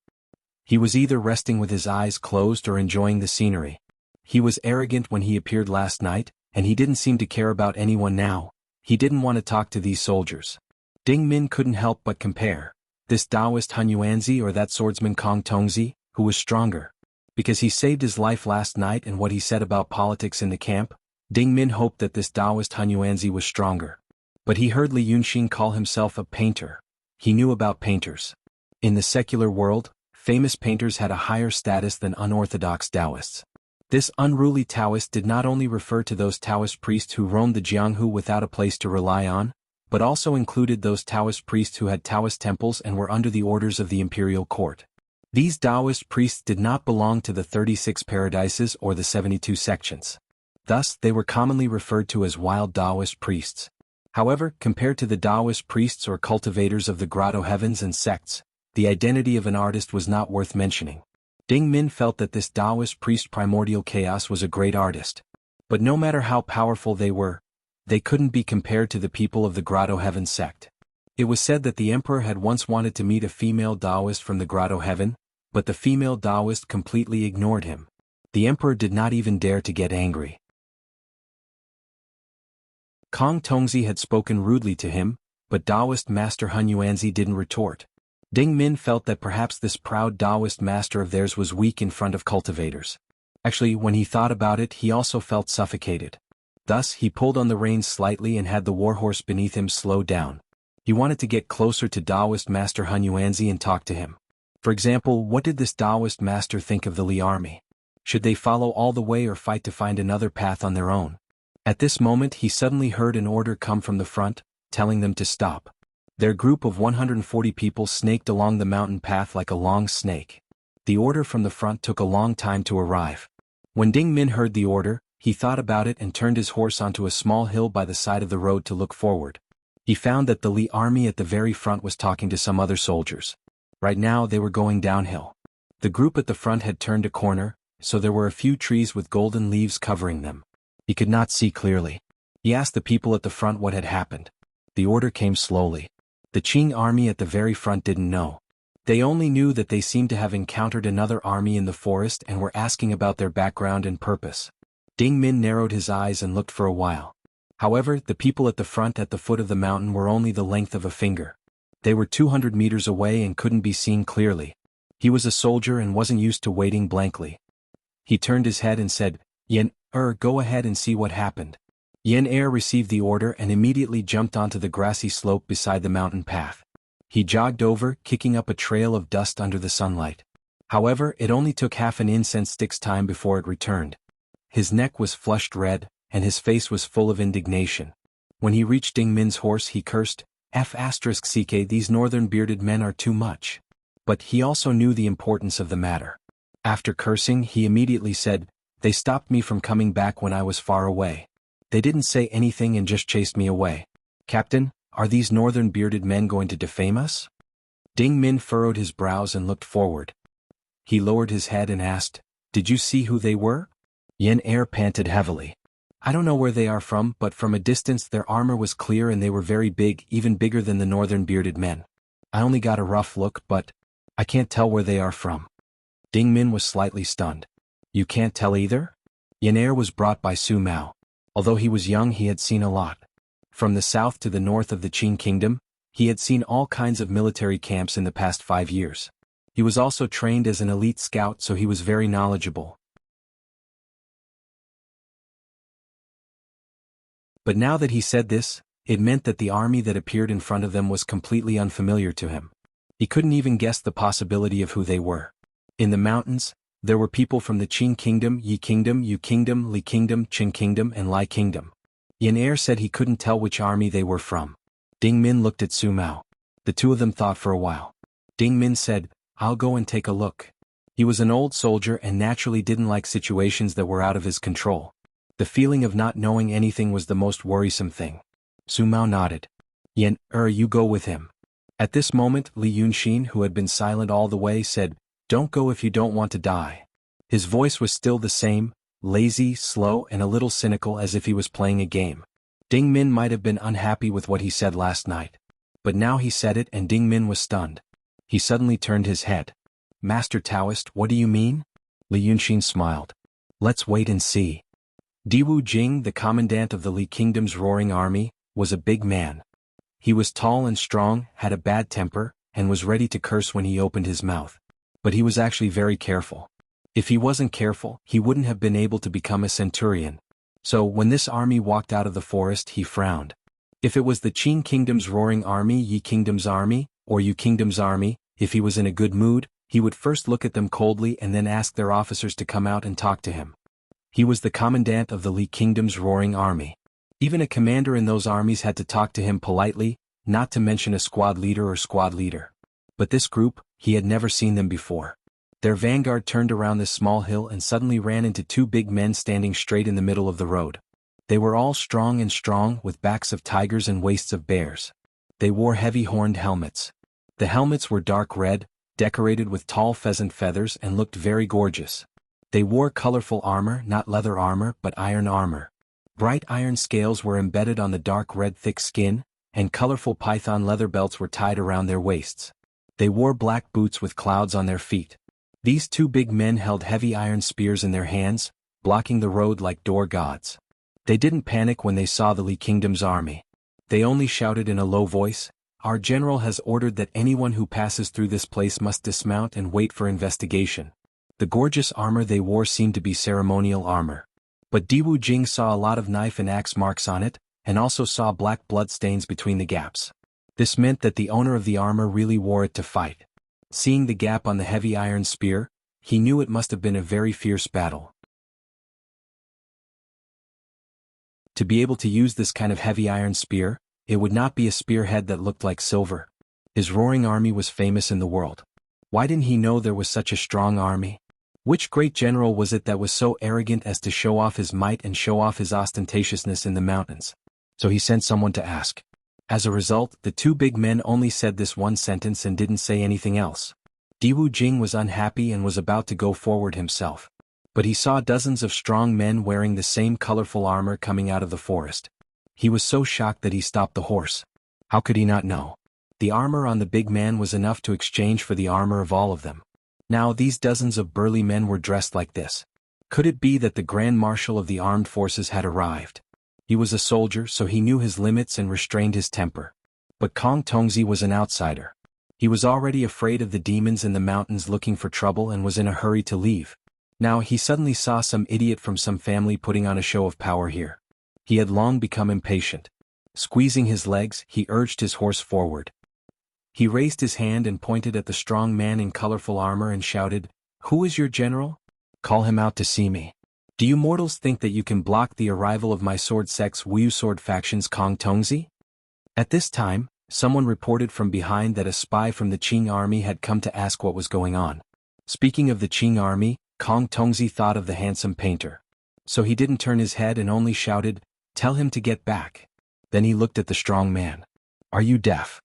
He was either resting with his eyes closed or enjoying the scenery. He was arrogant when he appeared last night, and he didn't seem to care about anyone now. He didn't want to talk to these soldiers. Ding Min couldn't help but compare. This Taoist Hun Yuanzi or that swordsman Kong Tongzi, who was stronger? Because he saved his life last night and what he said about politics in the camp, Ding Min hoped that this Taoist Hun Yuanzi was stronger. But he heard Li Yunxin call himself a painter. He knew about painters. In the secular world, famous painters had a higher status than unorthodox Taoists. This unruly Taoist did not only refer to those Taoist priests who roamed the Jianghu without a place to rely on, but also included those Taoist priests who had Taoist temples and were under the orders of the imperial court. These Taoist priests did not belong to the 36 paradises or the 72 sections. Thus, they were commonly referred to as wild Taoist priests. However, compared to the Taoist priests or cultivators of the grotto heavens and sects, the identity of an artist was not worth mentioning. Ding Min felt that this Taoist priest Primordial Chaos was a great artist. But no matter how powerful they were, they couldn't be compared to the people of the Grotto Heaven sect. It was said that the emperor had once wanted to meet a female Taoist from the Grotto Heaven, but the female Taoist completely ignored him. The emperor did not even dare to get angry. Kong Tongzi had spoken rudely to him, but Taoist master Hun Yuanzi didn't retort. Ding Min felt that perhaps this proud Taoist master of theirs was weak in front of cultivators. Actually, when he thought about it, he also felt suffocated. Thus, he pulled on the reins slightly and had the warhorse beneath him slow down. He wanted to get closer to Taoist master Hun Yuanzi and talk to him. For example, what did this Taoist master think of the Li army? Should they follow all the way or fight to find another path on their own? At this moment he suddenly heard an order come from the front, telling them to stop. Their group of 140 people snaked along the mountain path like a long snake. The order from the front took a long time to arrive. When Ding Min heard the order, he thought about it and turned his horse onto a small hill by the side of the road to look forward. He found that the Li army at the very front was talking to some other soldiers. Right now they were going downhill. The group at the front had turned a corner, so there were a few trees with golden leaves covering them. He could not see clearly. He asked the people at the front what had happened. The order came slowly. The Qing army at the very front didn't know. They only knew that they seemed to have encountered another army in the forest and were asking about their background and purpose. Ding Min narrowed his eyes and looked for a while. However, the people at the front at the foot of the mountain were only the length of a finger. They were 200 meters away and couldn't be seen clearly. He was a soldier and wasn't used to waiting blankly. He turned his head and said, "Yen, go ahead and see what happened." Yen received the order and immediately jumped onto the grassy slope beside the mountain path. He jogged over, kicking up a trail of dust under the sunlight. However, it only took half an incense stick's time before it returned. His neck was flushed red, and his face was full of indignation. When he reached Ding Min's horse he cursed, "*ck, these northern bearded men are too much." But he also knew the importance of the matter. After cursing he immediately said, "They stopped me from coming back when I was far away. They didn't say anything and just chased me away. Captain, are these northern bearded men going to defame us?" Ding Min furrowed his brows and looked forward. He lowered his head and asked, "Did you see who they were?" Yen panted heavily. "I don't know where they are from, but from a distance their armor was clear and they were very big, even bigger than the northern bearded men. I only got a rough look, but I can't tell where they are from." Ding Min was slightly stunned. "You can't tell either?" Yen was brought by Su Mao. Although he was young he had seen a lot. From the south to the north of the Qing kingdom, he had seen all kinds of military camps in the past 5 years. He was also trained as an elite scout, so he was very knowledgeable. But now that he said this, it meant that the army that appeared in front of them was completely unfamiliar to him. He couldn't even guess the possibility of who they were. In the mountains, there were people from the Qing kingdom, Yi kingdom, Yu kingdom, Li kingdom, Qin kingdom and Lai kingdom. Yen said he couldn't tell which army they were from. Ding Min looked at Su Mao. The two of them thought for a while. Ding Min said, "I'll go and take a look." He was an old soldier and naturally didn't like situations that were out of his control. The feeling of not knowing anything was the most worrisome thing. Su Mao nodded. "Yen, you go with him." At this moment Li Yunxin, who had been silent all the way, said, "Don't go if you don't want to die." His voice was still the same, lazy, slow and a little cynical, as if he was playing a game. Ding Min might have been unhappy with what he said last night. But now he said it and Ding Min was stunned. He suddenly turned his head. "Master Taoist, what do you mean?" Li Yunxin smiled. "Let's wait and see." Diwu Jing, the commandant of the Li Kingdom's roaring army, was a big man. He was tall and strong, had a bad temper, and was ready to curse when he opened his mouth. But he was actually very careful. If he wasn't careful, he wouldn't have been able to become a centurion. So when this army walked out of the forest he frowned. If it was the Qing kingdom's roaring army, Yi kingdom's army, or Yu kingdom's army, if he was in a good mood, he would first look at them coldly and then ask their officers to come out and talk to him. He was the commandant of the Li kingdom's roaring army. Even a commander in those armies had to talk to him politely, not to mention a squad leader or squad leader. But this group, he had never seen them before. Their vanguard turned around this small hill and suddenly ran into two big men standing straight in the middle of the road. They were all strong, with backs of tigers and waists of bears. They wore heavy horned helmets. The helmets were dark red, decorated with tall pheasant feathers and looked very gorgeous. They wore colorful armor, not leather armor but iron armor. Bright iron scales were embedded on the dark red thick skin, and colorful python leather belts were tied around their waists. They wore black boots with clouds on their feet. These two big men held heavy iron spears in their hands, blocking the road like door gods. They didn't panic when they saw the Li Kingdom's army. They only shouted in a low voice, Our general has ordered that anyone who passes through this place must dismount and wait for investigation. The gorgeous armor they wore seemed to be ceremonial armor. But Diwu Jing saw a lot of knife and axe marks on it, and also saw black blood stains between the gaps. This meant that the owner of the armor really wore it to fight. Seeing the gap on the heavy iron spear, he knew it must have been a very fierce battle. To be able to use this kind of heavy iron spear, it would not be a spearhead that looked like silver. His roaring army was famous in the world. Why didn't he know there was such a strong army? Which great general was it that was so arrogant as to show off his might and show off his ostentatiousness in the mountains? So he sent someone to ask. As a result, the two big men only said this one sentence and didn't say anything else. Diwu Jing was unhappy and was about to go forward himself. But he saw dozens of strong men wearing the same colorful armor coming out of the forest. He was so shocked that he stopped the horse. How could he not know? The armor on the big man was enough to exchange for the armor of all of them. Now these dozens of burly men were dressed like this. Could it be that the Grand Marshal of the armed forces had arrived? He was a soldier, so he knew his limits and restrained his temper. But Kong Tongzi was an outsider. He was already afraid of the demons in the mountains looking for trouble and was in a hurry to leave. Now he suddenly saw some idiot from some family putting on a show of power here. He had long become impatient. Squeezing his legs, he urged his horse forward. He raised his hand and pointed at the strong man in colorful armor and shouted, "Who is your general? Call him out to see me. Do you mortals think that you can block the arrival of my sword sect's Wu sword faction's Kong Tongzi?" At this time, someone reported from behind that a spy from the Qing army had come to ask what was going on. Speaking of the Qing army, Kong Tongzi thought of the handsome painter. So he didn't turn his head and only shouted, "Tell him to get back." Then he looked at the strong man. "Are you deaf?"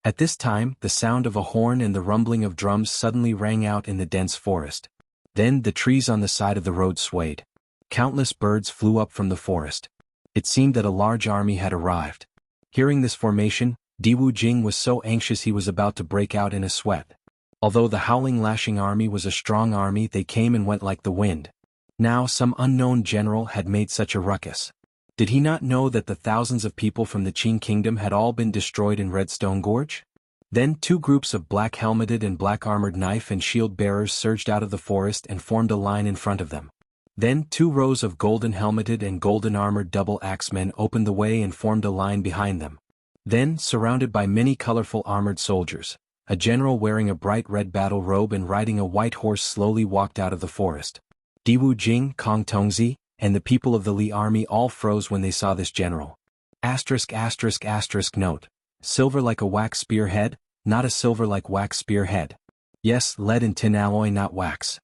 At this time, the sound of a horn and the rumbling of drums suddenly rang out in the dense forest. Then the trees on the side of the road swayed. Countless birds flew up from the forest. It seemed that a large army had arrived. Hearing this formation, Diwu Jing was so anxious he was about to break out in a sweat. Although the howling lashing army was a strong army, they came and went like the wind. Now some unknown general had made such a ruckus. Did he not know that the thousands of people from the Qing kingdom had all been destroyed in Redstone Gorge? Then two groups of black-helmeted and black-armored knife and shield bearers surged out of the forest and formed a line in front of them. Then two rows of golden-helmeted and golden-armored double-axemen opened the way and formed a line behind them. Then, surrounded by many colorful armored soldiers, a general wearing a bright red battle robe and riding a white horse slowly walked out of the forest. Diwu Jing, Kong Tongzi, and the people of the Li army all froze when they saw this general. Note. Silver like a wax spearhead, not a silver like wax spearhead. Yes, lead and tin alloy, not wax.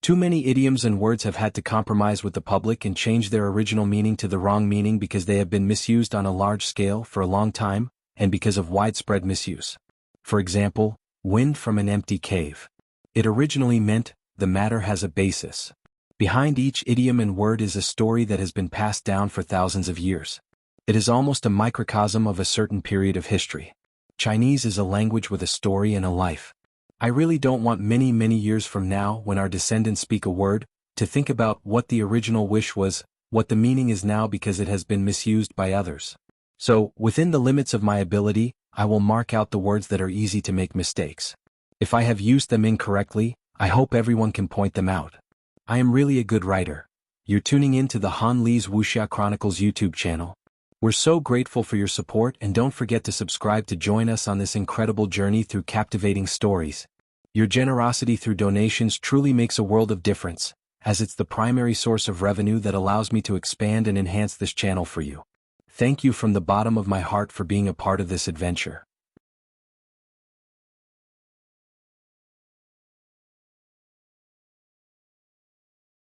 Too many idioms and words have had to compromise with the public and change their original meaning to the wrong meaning because they have been misused on a large scale for a long time, and because of widespread misuse. For example, wind from an empty cave. It originally meant, the matter has a basis. Behind each idiom and word is a story that has been passed down for thousands of years. It is almost a microcosm of a certain period of history. Chinese is a language with a story and a life. I really don't want many years from now, when our descendants speak a word, to think about what the original wish was, what the meaning is now because it has been misused by others. So, within the limits of my ability, I will mark out the words that are easy to make mistakes. If I have used them incorrectly, I hope everyone can point them out. I am really a good writer. You're tuning in to the Han Li's Wuxia Chronicles YouTube channel. We're so grateful for your support, and don't forget to subscribe to join us on this incredible journey through captivating stories. Your generosity through donations truly makes a world of difference, as it's the primary source of revenue that allows me to expand and enhance this channel for you. Thank you from the bottom of my heart for being a part of this adventure.